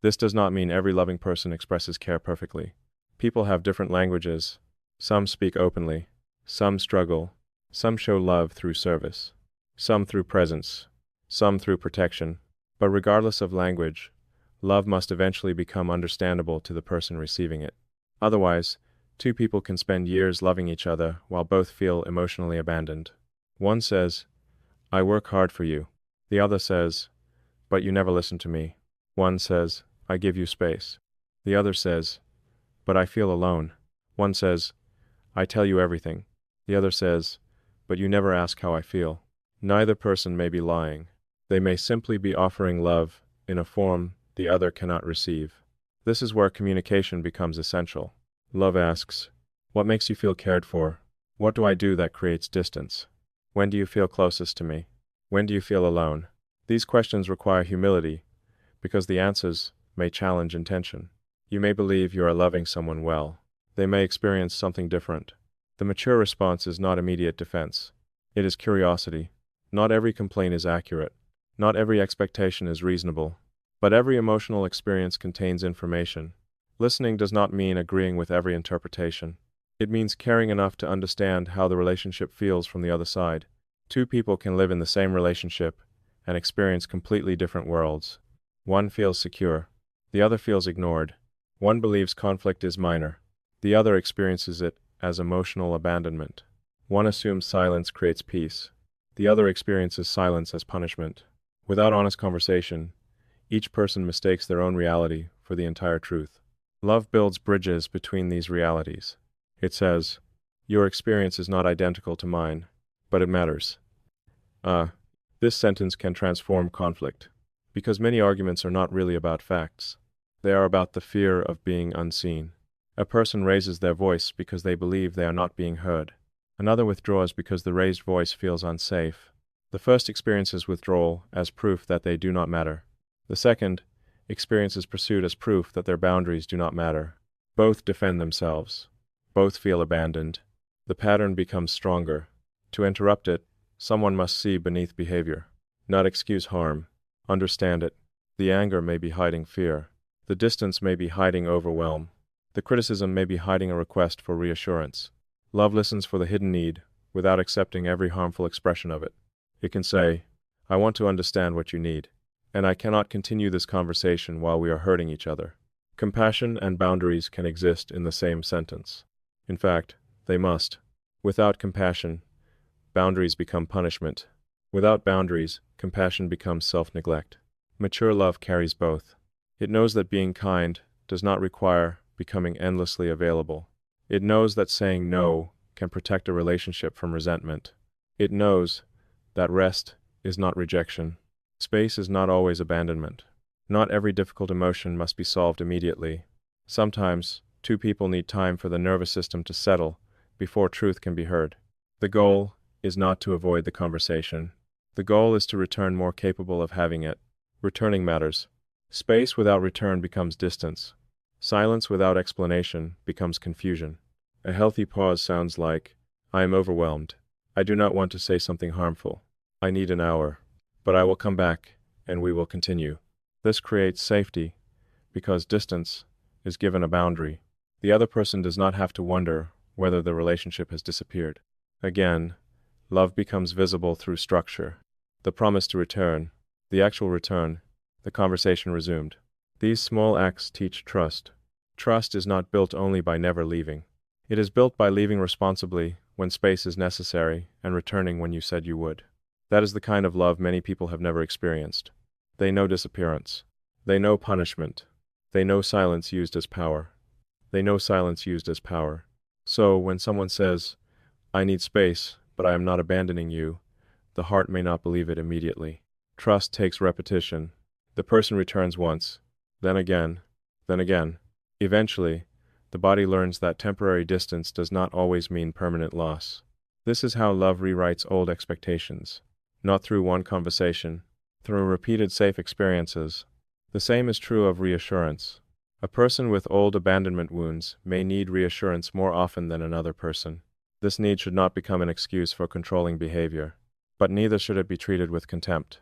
This does not mean every loving person expresses care perfectly. People have different languages. Some speak openly. Some struggle. Some show love through service. Some through presence. Some through protection. But regardless of language, love must eventually become understandable to the person receiving it. Otherwise, two people can spend years loving each other while both feel emotionally abandoned. One says, "I work hard for you." The other says, "But you never listen to me." One says, "I give you space." The other says, "But I feel alone." One says, "I tell you everything." The other says, "But you never ask how I feel." Neither person may be lying. They may simply be offering love in a form the other cannot receive. This is where communication becomes essential. Love asks, "What makes you feel cared for? What do I do that creates distance? When do you feel closest to me? When do you feel alone?" These questions require humility, because the answers may challenge intention. You may believe you are loving someone well. They may experience something different. The mature response is not immediate defense. It is curiosity. Not every complaint is accurate. Not every expectation is reasonable. But every emotional experience contains information. Listening does not mean agreeing with every interpretation. It means caring enough to understand how the relationship feels from the other side. Two people can live in the same relationship and experience completely different worlds. One feels secure. The other feels ignored. One believes conflict is minor. The other experiences it as emotional abandonment. One assumes silence creates peace. The other experiences silence as punishment. Without honest conversation, each person mistakes their own reality for the entire truth. Love builds bridges between these realities. It says, "Your experience is not identical to mine. but it matters. This sentence can transform conflict, because many arguments are not really about facts. They are about the fear of being unseen. A person raises their voice because they believe they are not being heard. Another withdraws because the raised voice feels unsafe. The first experiences withdrawal as proof that they do not matter. The second experiences pursuit as proof that their boundaries do not matter. Both defend themselves. Both feel abandoned. The pattern becomes stronger. To interrupt it, someone must see beneath behavior, not excuse harm. Understand it. The anger may be hiding fear. The distance may be hiding overwhelm. The criticism may be hiding a request for reassurance. Love listens for the hidden need without accepting every harmful expression of it. It can say, I want to understand what you need, and I cannot continue this conversation while we are hurting each other. Compassion and boundaries can exist in the same sentence. In fact, they must. Without compassion, boundaries become punishment. Without boundaries, compassion becomes self-neglect. Mature love carries both. It knows that being kind does not require becoming endlessly available. It knows that saying no can protect a relationship from resentment. It knows that rest is not rejection. Space is not always abandonment. Not every difficult emotion must be solved immediately. Sometimes, two people need time for the nervous system to settle before truth can be heard. The goal is not to avoid the conversation. The goal is to return more capable of having it. Returning matters. Space without return becomes distance. Silence without explanation becomes confusion. A healthy pause sounds like, I am overwhelmed. I do not want to say something harmful. I need an hour. But I will come back, and we will continue. This creates safety, because distance is given a boundary. The other person does not have to wonder whether the relationship has disappeared. Again, love becomes visible through structure. The promise to return, the actual return, the conversation resumed. These small acts teach trust. Trust is not built only by never leaving. It is built by leaving responsibly when space is necessary and returning when you said you would. That is the kind of love many people have never experienced. They know disappearance. They know punishment. They know silence used as power. They know silence used as power. So, when someone says, I need space, but I am not abandoning you, the heart may not believe it immediately. Trust takes repetition. The person returns once, then again, then again. Eventually, the body learns that temporary distance does not always mean permanent loss. This is how love rewrites old expectations. Not through one conversation, through repeated safe experiences. The same is true of reassurance. A person with old abandonment wounds may need reassurance more often than another person. This need should not become an excuse for controlling behavior, but neither should it be treated with contempt.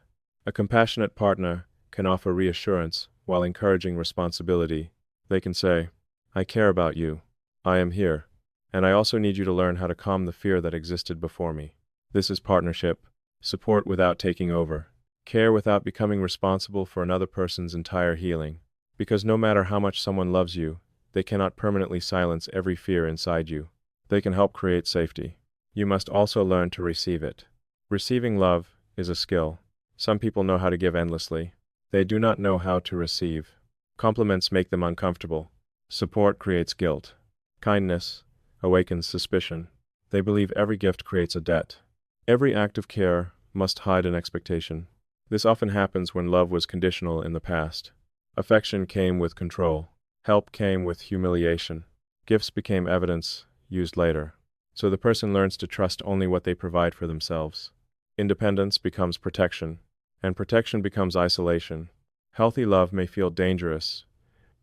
A compassionate partner can offer reassurance while encouraging responsibility. They can say, I care about you. I am here. And I also need you to learn how to calm the fear that existed before me. This is partnership. Support without taking over. Care without becoming responsible for another person's entire healing. Because no matter how much someone loves you, they cannot permanently silence every fear inside you. They can help create safety. You must also learn to receive it. Receiving love is a skill. Some people know how to give endlessly. They do not know how to receive. Compliments make them uncomfortable. Support creates guilt. Kindness awakens suspicion. They believe every gift creates a debt. Every act of care must hide an expectation. This often happens when love was conditional in the past. Affection came with control. Help came with humiliation. Gifts became evidence used later. So the person learns to trust only what they provide for themselves. Independence becomes protection, and protection becomes isolation. Healthy love may feel dangerous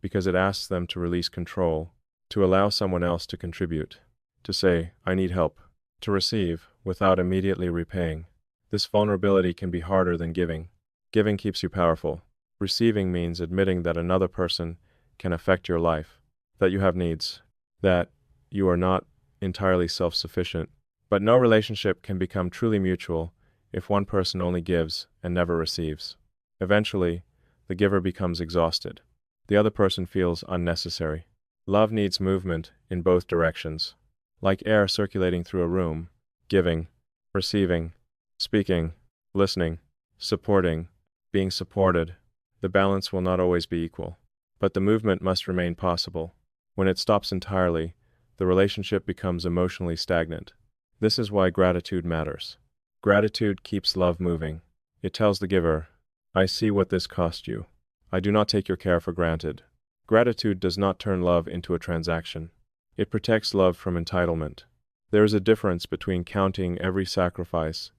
because it asks them to release control, to allow someone else to contribute, to say, I need help, to receive without immediately repaying. This vulnerability can be harder than giving. Giving keeps you powerful. Receiving means admitting that another person can affect your life, that you have needs, that you are not entirely self-sufficient. But no relationship can become truly mutual if one person only gives and never receives. Eventually, the giver becomes exhausted. The other person feels unnecessary. Love needs movement in both directions. Like air circulating through a room, giving, receiving, speaking, listening, supporting, being supported. The balance will not always be equal, but the movement must remain possible. When it stops entirely, the relationship becomes emotionally stagnant. This is why gratitude matters. Gratitude keeps love moving. It tells the giver, I see what this cost you. I do not take your care for granted. Gratitude does not turn love into a transaction. It protects love from entitlement. There is a difference between counting every sacrifice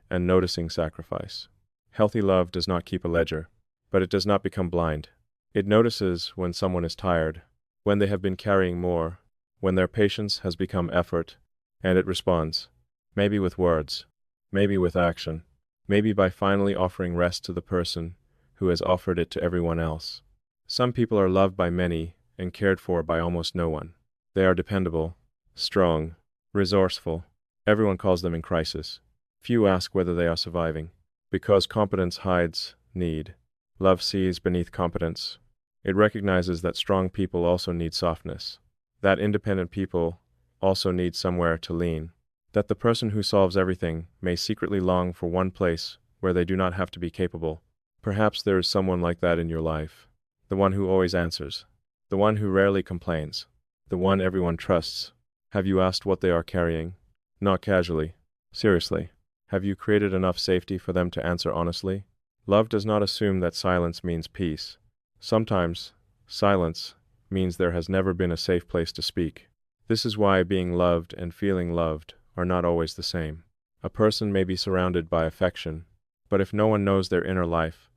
and noticing sacrifice. Healthy love does not keep a ledger, but it does not become blind. It notices when someone is tired, when they have been carrying more, when their patience has become effort, and it responds, maybe with words, maybe with action, maybe by finally offering rest to the person who has offered it to everyone else. Some people are loved by many and cared for by almost no one. They are dependable, strong, resourceful. Everyone calls them in crisis. Few ask whether they are surviving. Because competence hides need, love sees beneath competence. It recognizes that strong people also need softness, that independent people also need somewhere to lean, that the person who solves everything may secretly long for one place where they do not have to be capable. Perhaps there is someone like that in your life, the one who always answers, the one who rarely complains, the one everyone trusts. Have you asked what they are carrying? Not casually. Seriously. Have you created enough safety for them to answer honestly? Love does not assume that silence means peace. Sometimes, silence means there has never been a safe place to speak. This is why being loved and feeling loved are not always the same. A person may be surrounded by affection, but if no one knows their inner life,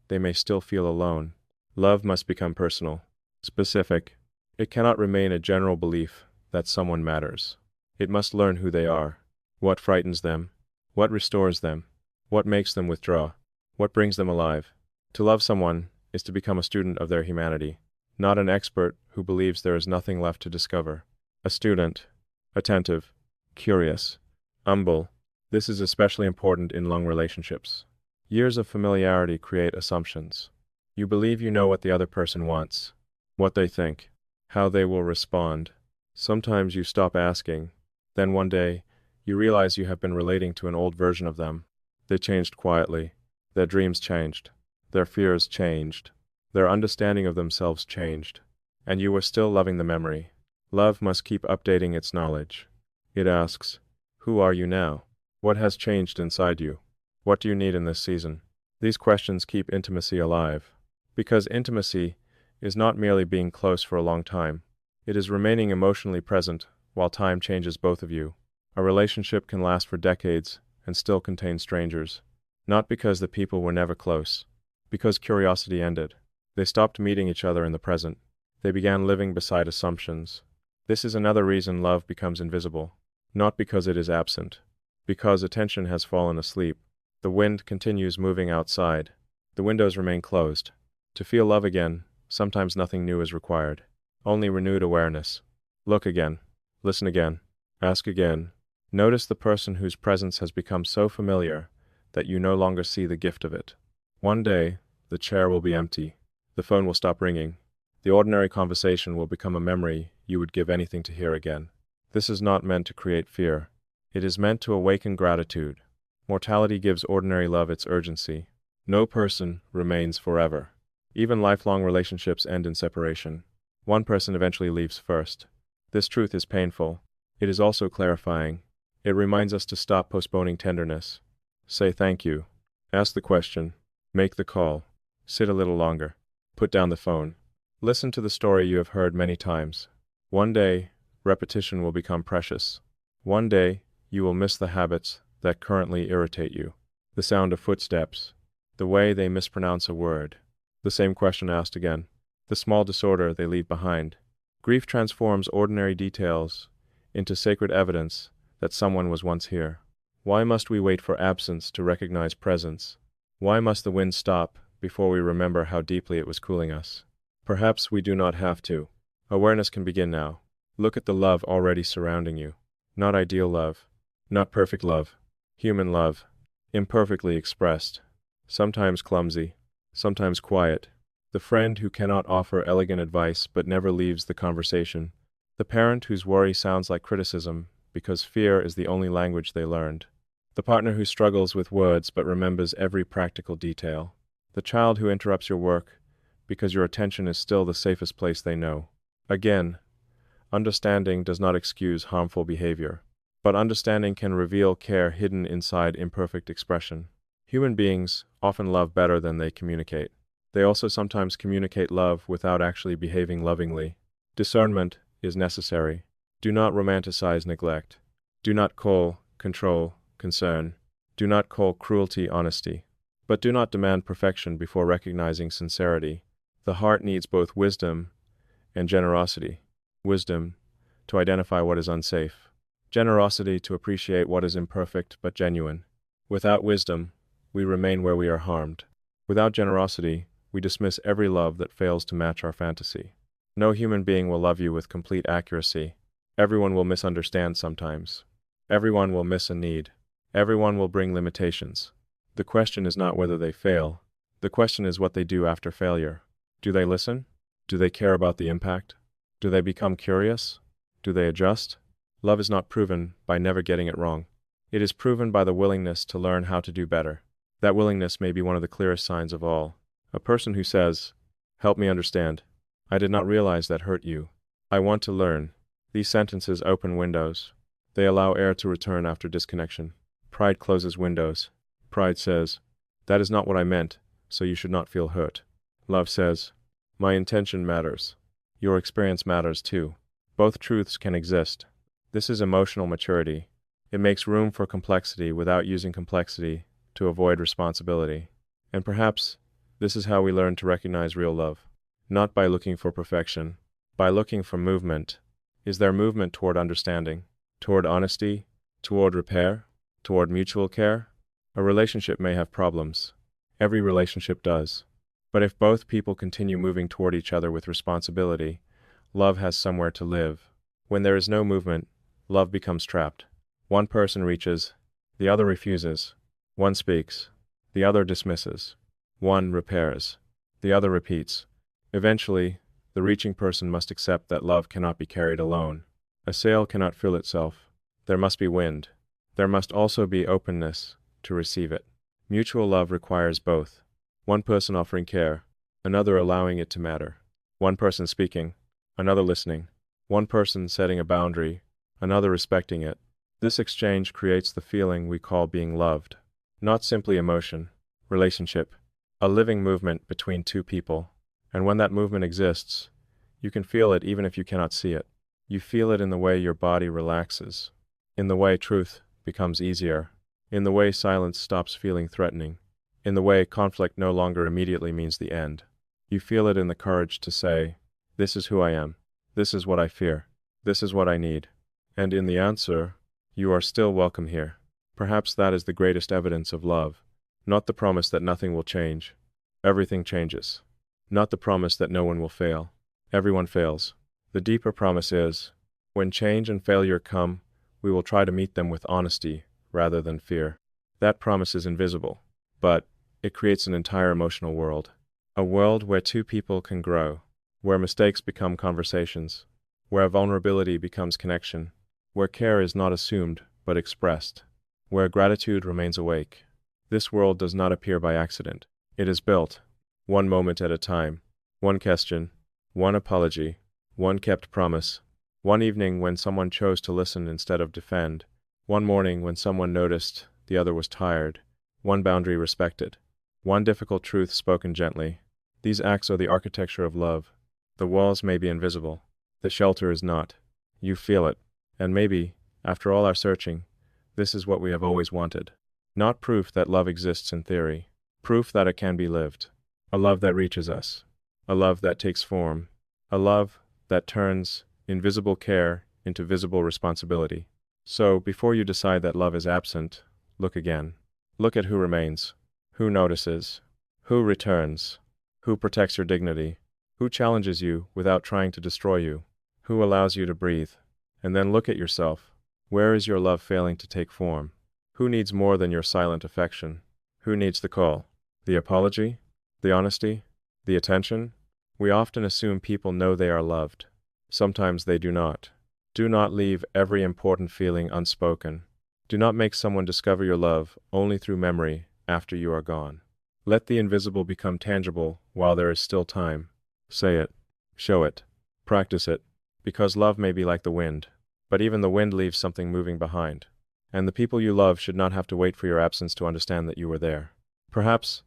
they may still feel alone. Love must become personal, specific. It cannot remain a general belief that someone matters. It must learn who they are, what frightens them, what restores them, what makes them withdraw, what brings them alive. To love someone is to become a student of their humanity, not an expert who believes there is nothing left to discover. A student, attentive, curious, humble. This is especially important in long relationships. Years of familiarity create assumptions. You believe you know what the other person wants, what they think, how they will respond. Sometimes you stop asking. Then one day, you realize you have been relating to an old version of them. They changed quietly. Their dreams changed. Their fears changed. Their understanding of themselves changed. And you were still loving the memory. Love must keep updating its knowledge. It asks, who are you now? What has changed inside you? What do you need in this season? These questions keep intimacy alive. Because intimacy is not merely being close for a long time. It is remaining emotionally present while time changes both of you. A relationship can last for decades and still contain strangers. Not because the people were never close. Because curiosity ended. They stopped meeting each other in the present. They began living beside assumptions. This is another reason love becomes invisible. Not because it is absent. Because attention has fallen asleep. The wind continues moving outside. The windows remain closed. To feel love again, sometimes nothing new is required. Only renewed awareness. Look again. Listen again. Ask again. Notice the person whose presence has become so familiar that you no longer see the gift of it. One day, the chair will be empty. The phone will stop ringing. The ordinary conversation will become a memory you would give anything to hear again. This is not meant to create fear. It is meant to awaken gratitude. Mortality gives ordinary love its urgency. No person remains forever. Even lifelong relationships end in separation. One person eventually leaves first. This truth is painful. It is also clarifying. It reminds us to stop postponing tenderness. Say thank you. Ask the question. Make the call. Sit a little longer. Put down the phone. Listen to the story you have heard many times. One day, repetition will become precious. One day, you will miss the habits that currently irritate you. The sound of footsteps. The way they mispronounce a word. The same question asked again. The small disorder they leave behind. Grief transforms ordinary details into sacred evidence that someone was once here. Why must we wait for absence to recognize presence? Why must the wind stop before we remember how deeply it was cooling us? Perhaps we do not have to. Awareness can begin now. Look at the love already surrounding you. Not ideal love. Not perfect love. Human love. Imperfectly expressed. Sometimes clumsy. Sometimes quiet. The friend who cannot offer elegant advice but never leaves the conversation. The parent whose worry sounds like criticism because fear is the only language they learned. The partner who struggles with words but remembers every practical detail. The child who interrupts your work because your attention is still the safest place they know. Again, understanding does not excuse harmful behavior. But understanding can reveal care hidden inside imperfect expression. Human beings often love better than they communicate. They also sometimes communicate love without actually behaving lovingly. Discernment is necessary. Do not romanticize neglect. Do not call control concern. Do not call cruelty honesty. But do not demand perfection before recognizing sincerity. The heart needs both wisdom and generosity. Wisdom, to identify what is unsafe. Generosity, to appreciate what is imperfect but genuine. Without wisdom, we remain where we are harmed. Without generosity, we dismiss every love that fails to match our fantasy. No human being will love you with complete accuracy. Everyone will misunderstand sometimes. Everyone will miss a need. Everyone will bring limitations. The question is not whether they fail. The question is what they do after failure. Do they listen? Do they care about the impact? Do they become curious? Do they adjust? Love is not proven by never getting it wrong. It is proven by the willingness to learn how to do better. That willingness may be one of the clearest signs of all. A person who says, "Help me understand. I did not realize that hurt you. I want to learn." These sentences open windows. They allow air to return after disconnection. Pride closes windows. Pride says, "That is not what I meant, so you should not feel hurt." Love says, "My intention matters. Your experience matters too." Both truths can exist. This is emotional maturity. It makes room for complexity without using complexity to avoid responsibility. And perhaps this is how we learn to recognize real love. Not by looking for perfection, by looking for movement. Is there movement toward understanding, toward honesty, toward repair, toward mutual care? A relationship may have problems. Every relationship does. But if both people continue moving toward each other with responsibility, love has somewhere to live. When there is no movement, love becomes trapped. One person reaches, the other refuses. One speaks, the other dismisses. One repairs, the other repeats. Eventually, the reaching person must accept that love cannot be carried alone. A sail cannot fill itself. There must be wind. There must also be openness to receive it. Mutual love requires both. One person offering care, another allowing it to matter. One person speaking, another listening. One person setting a boundary, another respecting it. This exchange creates the feeling we call being loved. Not simply emotion, relationship, a living movement between two people. And when that movement exists, you can feel it even if you cannot see it. You feel it in the way your body relaxes, in the way truth becomes easier, in the way silence stops feeling threatening, in the way conflict no longer immediately means the end. You feel it in the courage to say, "This is who I am. This is what I fear. This is what I need." And in the answer, you are still welcome here. Perhaps that is the greatest evidence of love. Not the promise that nothing will change. Everything changes. Not the promise that no one will fail. Everyone fails. The deeper promise is, when change and failure come, we will try to meet them with honesty rather than fear. That promise is invisible, but it creates an entire emotional world. A world where two people can grow, where mistakes become conversations, where vulnerability becomes connection, where care is not assumed but expressed, where gratitude remains awake. This world does not appear by accident. It is built, one moment at a time, one question, one apology, one kept promise, one evening when someone chose to listen instead of defend, one morning when someone noticed the other was tired, one boundary respected, one difficult truth spoken gently. These acts are the architecture of love. The walls may be invisible. The shelter is not. You feel it. And maybe, after all our searching, this is what we have always wanted. Not proof that love exists in theory. Proof that it can be lived. A love that reaches us. A love that takes form. A love that turns invisible care into visible responsibility. So, before you decide that love is absent, look again. Look at who remains. Who notices. Who returns. Who protects your dignity. Who challenges you without trying to destroy you. Who allows you to breathe. And then look at yourself. Where is your love failing to take form? Who needs more than your silent affection? Who needs the call? The apology? The honesty? The attention? We often assume people know they are loved. Sometimes they do not. Do not leave every important feeling unspoken. Do not make someone discover your love only through memory after you are gone. Let the invisible become tangible while there is still time. Say it. Show it. Practice it. Because love may be like the wind. but even the wind leaves something moving behind. And the people you love should not have to wait for your absence to understand that you were there. Perhaps,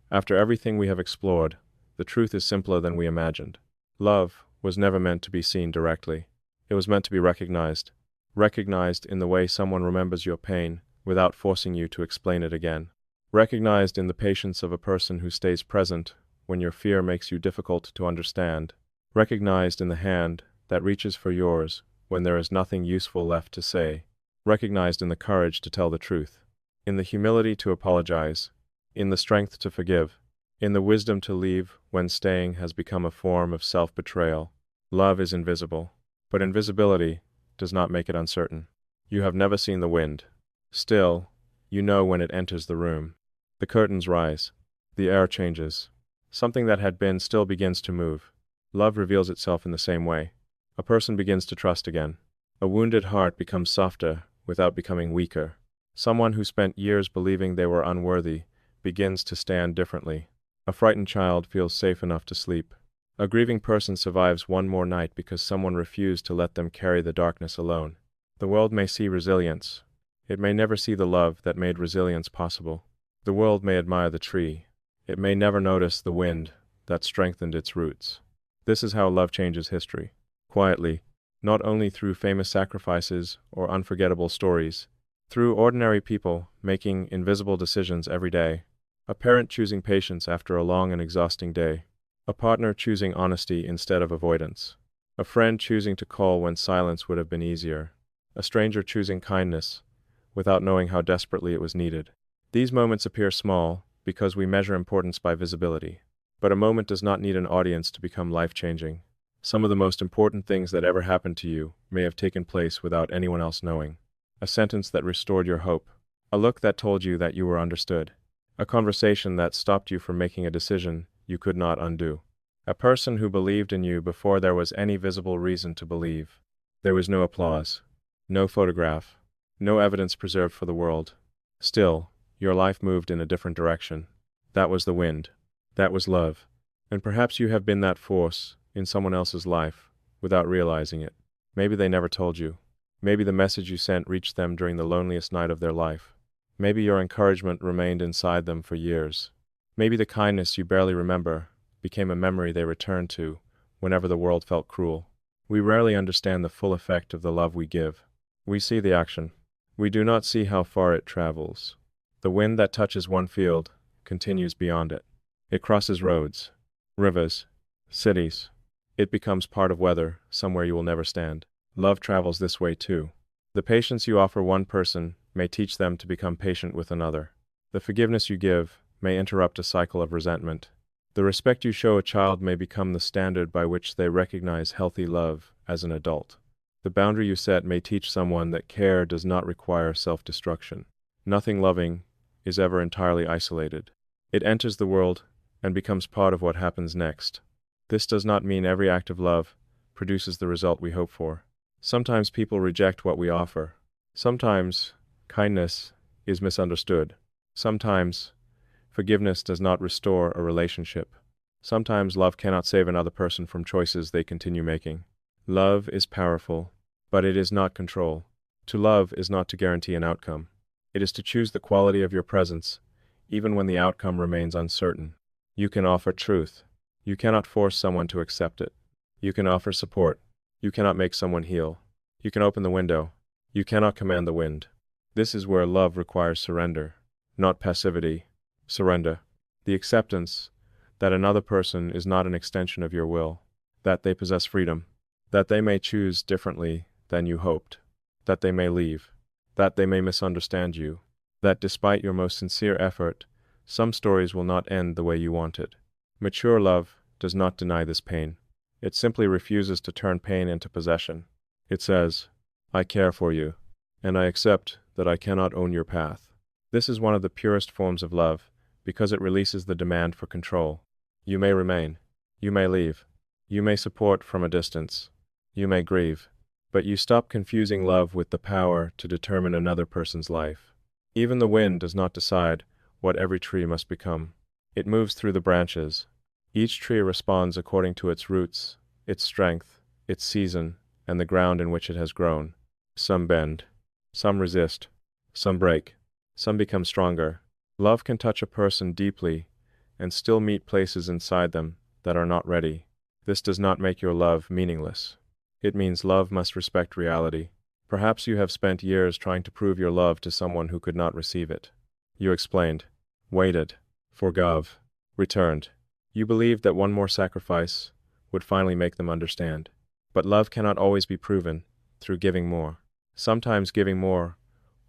after everything we have explored, the truth is simpler than we imagined. Love was never meant to be seen directly. It was meant to be recognized. Recognized in the way someone remembers your pain without forcing you to explain it again. Recognized in the patience of a person who stays present when your fear makes you difficult to understand. Recognized in the hand that reaches for yours when there is nothing useful left to say. Recognized in the courage to tell the truth. In the humility to apologize. In the strength to forgive. In the wisdom to leave when staying has become a form of self-betrayal. Love is invisible, but invisibility does not make it uncertain. You have never seen the wind. Still, you know when it enters the room. The curtains rise. The air changes. Something that had been still begins to move. Love reveals itself in the same way. A person begins to trust again. A wounded heart becomes softer without becoming weaker. Someone who spent years believing they were unworthy begins to stand differently. A frightened child feels safe enough to sleep. A grieving person survives one more night because someone refused to let them carry the darkness alone. The world may see resilience. It may never see the love that made resilience possible. The world may admire the tree. It may never notice the wind that strengthened its roots. This is how love changes history. Quietly, not only through famous sacrifices or unforgettable stories, through ordinary people making invisible decisions every day. A parent choosing patience after a long and exhausting day. A partner choosing honesty instead of avoidance. A friend choosing to call when silence would have been easier. A stranger choosing kindness without knowing how desperately it was needed. These moments appear small because we measure importance by visibility. But a moment does not need an audience to become life-changing. Some of the most important things that ever happened to you may have taken place without anyone else knowing. A sentence that restored your hope. A look that told you that you were understood. A conversation that stopped you from making a decision you could not undo. A person who believed in you before there was any visible reason to believe. There was no applause, no photograph, no evidence preserved for the world. Still, your life moved in a different direction. That was the wind. That was love. And perhaps you have been that force in someone else's life without realizing it. Maybe they never told you. Maybe the message you sent reached them during the loneliest night of their life. Maybe your encouragement remained inside them for years. Maybe the kindness you barely remember became a memory they returned to whenever the world felt cruel. We rarely understand the full effect of the love we give. We see the action. We do not see how far it travels. The wind that touches one field continues beyond it. It crosses roads, rivers, cities. It becomes part of weather somewhere you will never stand. Love travels this way too. The patience you offer one person may teach them to become patient with another. The forgiveness you give may interrupt a cycle of resentment. The respect you show a child may become the standard by which they recognize healthy love as an adult. The boundary you set may teach someone that care does not require self-destruction. Nothing loving is ever entirely isolated. It enters the world and becomes part of what happens next. This does not mean every act of love produces the result we hope for. Sometimes people reject what we offer. Sometimes kindness is misunderstood. Sometimes forgiveness does not restore a relationship. Sometimes love cannot save another person from choices they continue making. Love is powerful, but it is not control. To love is not to guarantee an outcome. It is to choose the quality of your presence, even when the outcome remains uncertain. You can offer truth. You cannot force someone to accept it. You can offer support. You cannot make someone heal. You can open the window. You cannot command the wind. This is where love requires surrender, not passivity. Surrender. The acceptance that another person is not an extension of your will, that they possess freedom, that they may choose differently than you hoped, that they may leave, that they may misunderstand you, that despite your most sincere effort, some stories will not end the way you wanted. Mature love does not deny this pain. It simply refuses to turn pain into possession. It says, I care for you, and I accept that I cannot own your path. This is one of the purest forms of love, because it releases the demand for control. You may remain. You may leave. You may support from a distance. You may grieve. But you stop confusing love with the power to determine another person's life. Even the wind does not decide what every tree must become. It moves through the branches. Each tree responds according to its roots, its strength, its season, and the ground in which it has grown. Some bend, some resist, some break, some become stronger. Love can touch a person deeply and still meet places inside them that are not ready. This does not make your love meaningless. It means love must respect reality. Perhaps you have spent years trying to prove your love to someone who could not receive it. You explained, waited, forgave, returned. You believed that one more sacrifice would finally make them understand. But love cannot always be proven through giving more. Sometimes giving more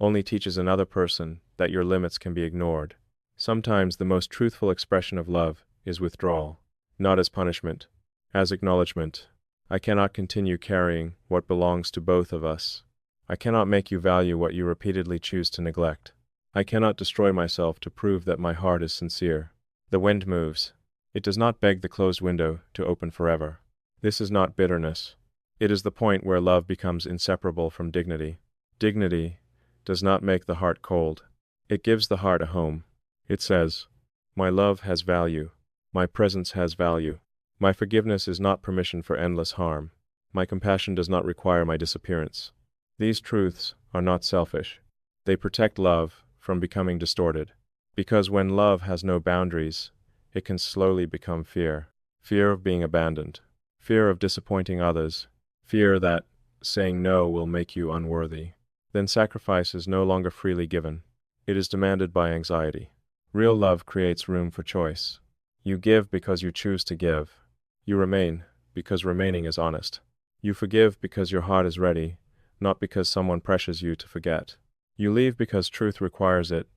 only teaches another person that your limits can be ignored. Sometimes the most truthful expression of love is withdrawal, not as punishment, as acknowledgement. I cannot continue carrying what belongs to both of us. I cannot make you value what you repeatedly choose to neglect. I cannot destroy myself to prove that my heart is sincere. The wind moves. It does not beg the closed window to open forever. This is not bitterness. It is the point where love becomes inseparable from dignity. Dignity does not make the heart cold. It gives the heart a home. It says, my love has value. My presence has value. My forgiveness is not permission for endless harm. My compassion does not require my disappearance. These truths are not selfish. They protect love from becoming distorted. Because when love has no boundaries, it can slowly become fear. Fear of being abandoned. Fear of disappointing others. Fear that saying no will make you unworthy. Then sacrifice is no longer freely given. It is demanded by anxiety. Real love creates room for choice. You give because you choose to give. You remain because remaining is honest. You forgive because your heart is ready, not because someone pressures you to forget. You leave because truth requires it,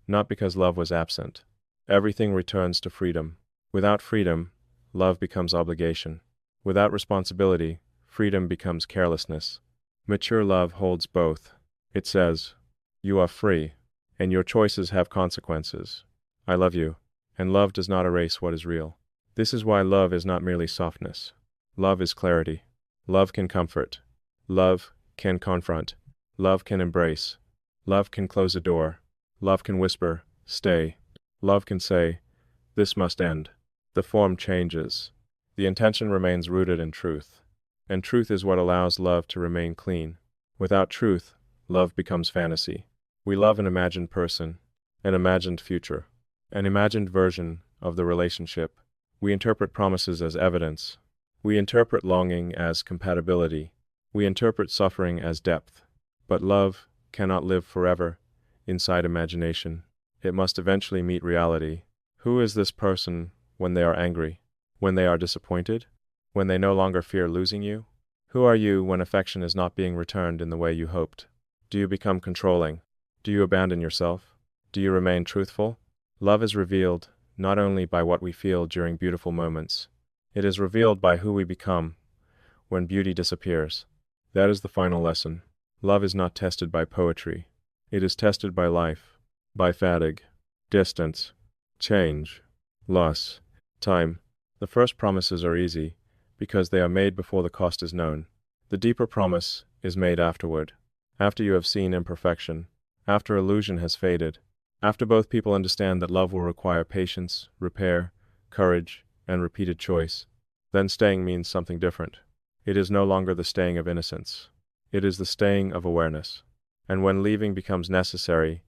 not because love was absent. Everything returns to freedom. Without freedom, love becomes obligation. Without responsibility, freedom becomes carelessness. Mature love holds both. It says, you are free, and your choices have consequences. I love you, and love does not erase what is real. This is why love is not merely softness. Love is clarity. Love can comfort. Love can confront. Love can embrace. Love can close a door. Love can whisper, stay. Love can say, this must end. The form changes. The intention remains rooted in truth. And truth is what allows love to remain clean. Without truth, love becomes fantasy. We love an imagined person, an imagined future, an imagined version of the relationship. We interpret promises as evidence. We interpret longing as compatibility. We interpret suffering as depth. But love cannot live forever inside imagination. It must eventually meet reality. Who is this person when they are angry? When they are disappointed? When they no longer fear losing you? Who are you when affection is not being returned in the way you hoped? Do you become controlling? Do you abandon yourself? Do you remain truthful? Love is revealed not only by what we feel during beautiful moments. It is revealed by who we become when beauty disappears. That is the final lesson. Love is not tested by poetry. It is tested by life, by fatigue, distance, change, loss, time. The first promises are easy because they are made before the cost is known. The deeper promise is made afterward, after you have seen imperfection, after illusion has faded, after both people understand that love will require patience, repair, courage, and repeated choice. Then staying means something different. It is no longer the staying of innocence. It is the staying of awareness. And when leaving becomes necessary,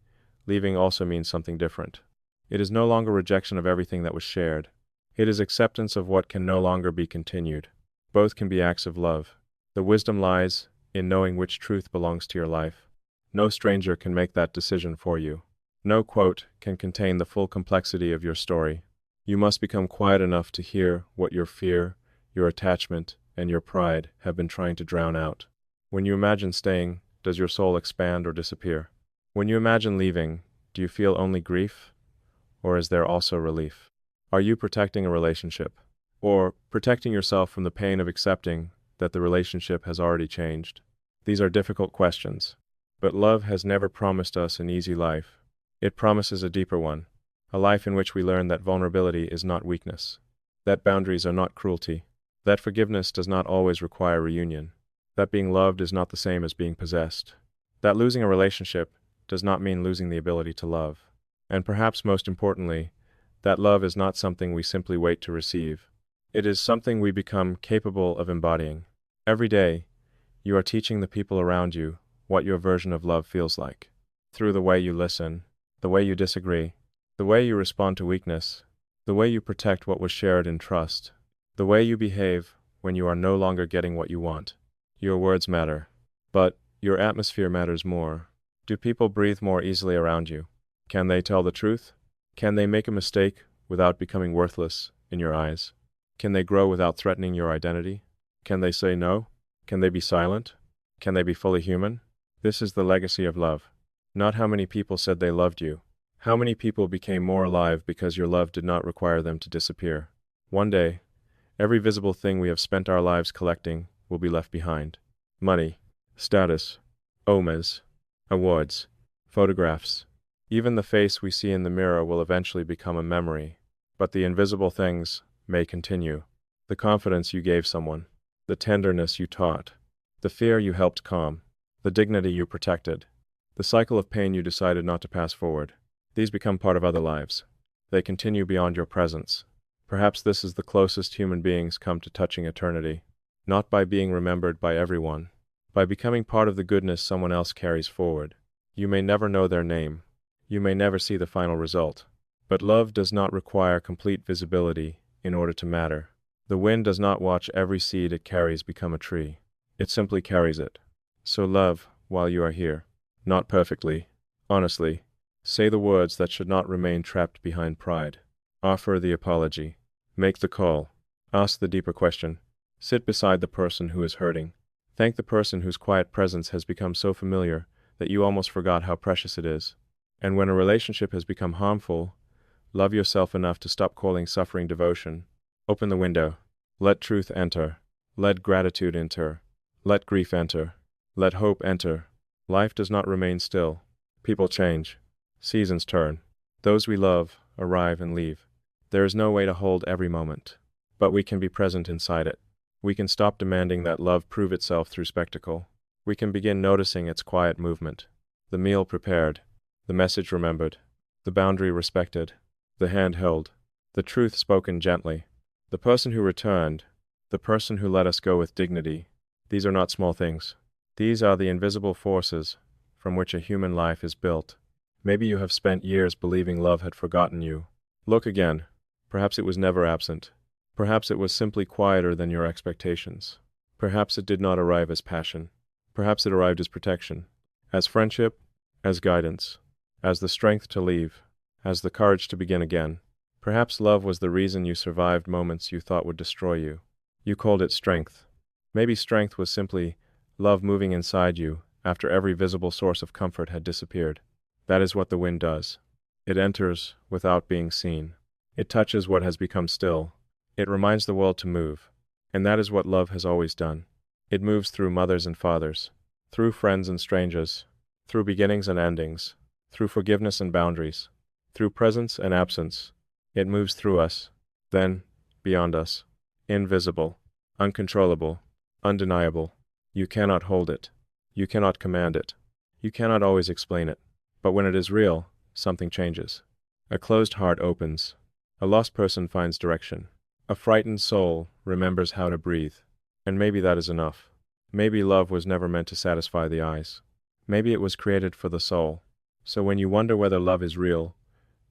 leaving also means something different. It is no longer rejection of everything that was shared. It is acceptance of what can no longer be continued. Both can be acts of love. The wisdom lies in knowing which truth belongs to your life. No stranger can make that decision for you. No quote can contain the full complexity of your story. You must become quiet enough to hear what your fear, your attachment, and your pride have been trying to drown out. When you imagine staying, does your soul expand or disappear? When you imagine leaving, do you feel only grief, or is there also relief? Are you protecting a relationship, or protecting yourself from the pain of accepting that the relationship has already changed? These are difficult questions, but love has never promised us an easy life. It promises a deeper one, a life in which we learn that vulnerability is not weakness, that boundaries are not cruelty, that forgiveness does not always require reunion, that being loved is not the same as being possessed, that losing a relationship does not mean losing the ability to love, and perhaps most importantly, that love is not something we simply wait to receive. It is something we become capable of embodying. Every day, You are teaching the people around you what your version of love feels like. Through the way you listen, the way you disagree, the way you respond to weakness, the way you protect what was shared in trust, the way you behave when you are no longer getting what you want. Your words matter, but your atmosphere matters more. Do people breathe more easily around you? Can they tell the truth? Can they make a mistake without becoming worthless in your eyes? Can they grow without threatening your identity? Can they say no? Can they be silent? Can they be fully human? This is the legacy of love. Not how many people said they loved you. How many people became more alive because your love did not require them to disappear. One day, every visible thing we have spent our lives collecting will be left behind. Money, status, omes, awards, photographs. Even the face we see in the mirror will eventually become a memory. But the invisible things may continue. The confidence you gave someone, the tenderness you taught, the fear you helped calm, the dignity you protected, the cycle of pain you decided not to pass forward. These become part of other lives. They continue beyond your presence. Perhaps this is the closest human beings come to touching eternity, not by being remembered by everyone, by becoming part of the goodness someone else carries forward. You may never know their name. You may never see the final result. But love does not require complete visibility in order to matter. The wind does not watch every seed it carries become a tree. It simply carries it. So love while you are here. Not perfectly. Honestly. Say the words that should not remain trapped behind pride. Offer the apology. Make the call. Ask the deeper question. Sit beside the person who is hurting. Thank the person whose quiet presence has become so familiar that you almost forgot how precious it is. And when a relationship has become harmful, love yourself enough to stop calling suffering devotion. Open the window. Let truth enter. Let gratitude enter. Let grief enter. Let hope enter. Life does not remain still. People change. Seasons turn. Those we love arrive and leave. There is no way to hold every moment, but we can be present inside it. We can stop demanding that love prove itself through spectacle. We can begin noticing its quiet movement. The meal prepared. The message remembered. The boundary respected. The hand held. The truth spoken gently. The person who returned. The person who let us go with dignity. These are not small things. These are the invisible forces from which a human life is built. Maybe you have spent years believing love had forgotten you. Look again. Perhaps it was never absent. Perhaps it was simply quieter than your expectations. Perhaps it did not arrive as passion. Perhaps it arrived as protection, as friendship, as guidance, as the strength to leave, as the courage to begin again. Perhaps love was the reason you survived moments you thought would destroy you. You called it strength. Maybe strength was simply love moving inside you after every visible source of comfort had disappeared. That is what the wind does. It enters without being seen. It touches what has become still. It reminds the world to move. And that is what love has always done. It moves through mothers and fathers, through friends and strangers, through beginnings and endings, through forgiveness and boundaries, through presence and absence. It moves through us, then beyond us, invisible, uncontrollable, undeniable. You cannot hold it. You cannot command it. You cannot always explain it. But when it is real, something changes. A closed heart opens. A lost person finds direction. A frightened soul remembers how to breathe. And maybe that is enough. Maybe love was never meant to satisfy the eyes. Maybe it was created for the soul. So when you wonder whether love is real,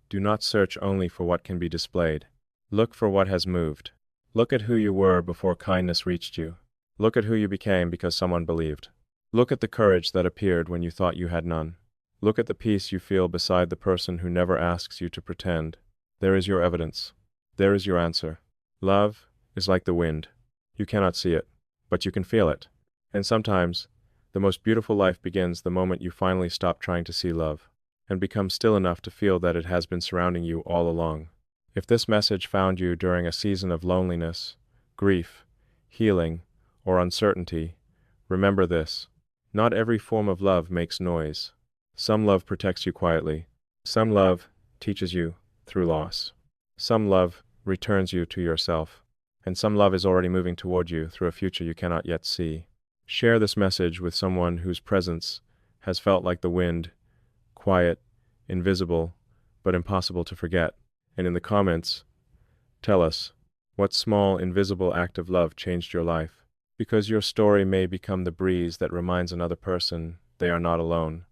do not search only for what can be displayed. Look for what has moved. Look at who you were before kindness reached you. Look at who you became because someone believed. Look at the courage that appeared when you thought you had none. Look at the peace you feel beside the person who never asks you to pretend. There is your evidence. There is your answer. Love is like the wind. You cannot see it, but you can feel it. And sometimes, the most beautiful life begins the moment you finally stop trying to see love, and become still enough to feel that it has been surrounding you all along. If this message found you during a season of loneliness, grief, healing, or uncertainty, remember this. Not every form of love makes noise. Some love protects you quietly. Some love teaches you through loss. Some love returns you to yourself. And some love is already moving toward you through a future you cannot yet see. Share this message with someone whose presence has felt like the wind, quiet, invisible, but impossible to forget. And in the comments, tell us, what small, invisible act of love changed your life? Because your story may become the breeze that reminds another person they are not alone.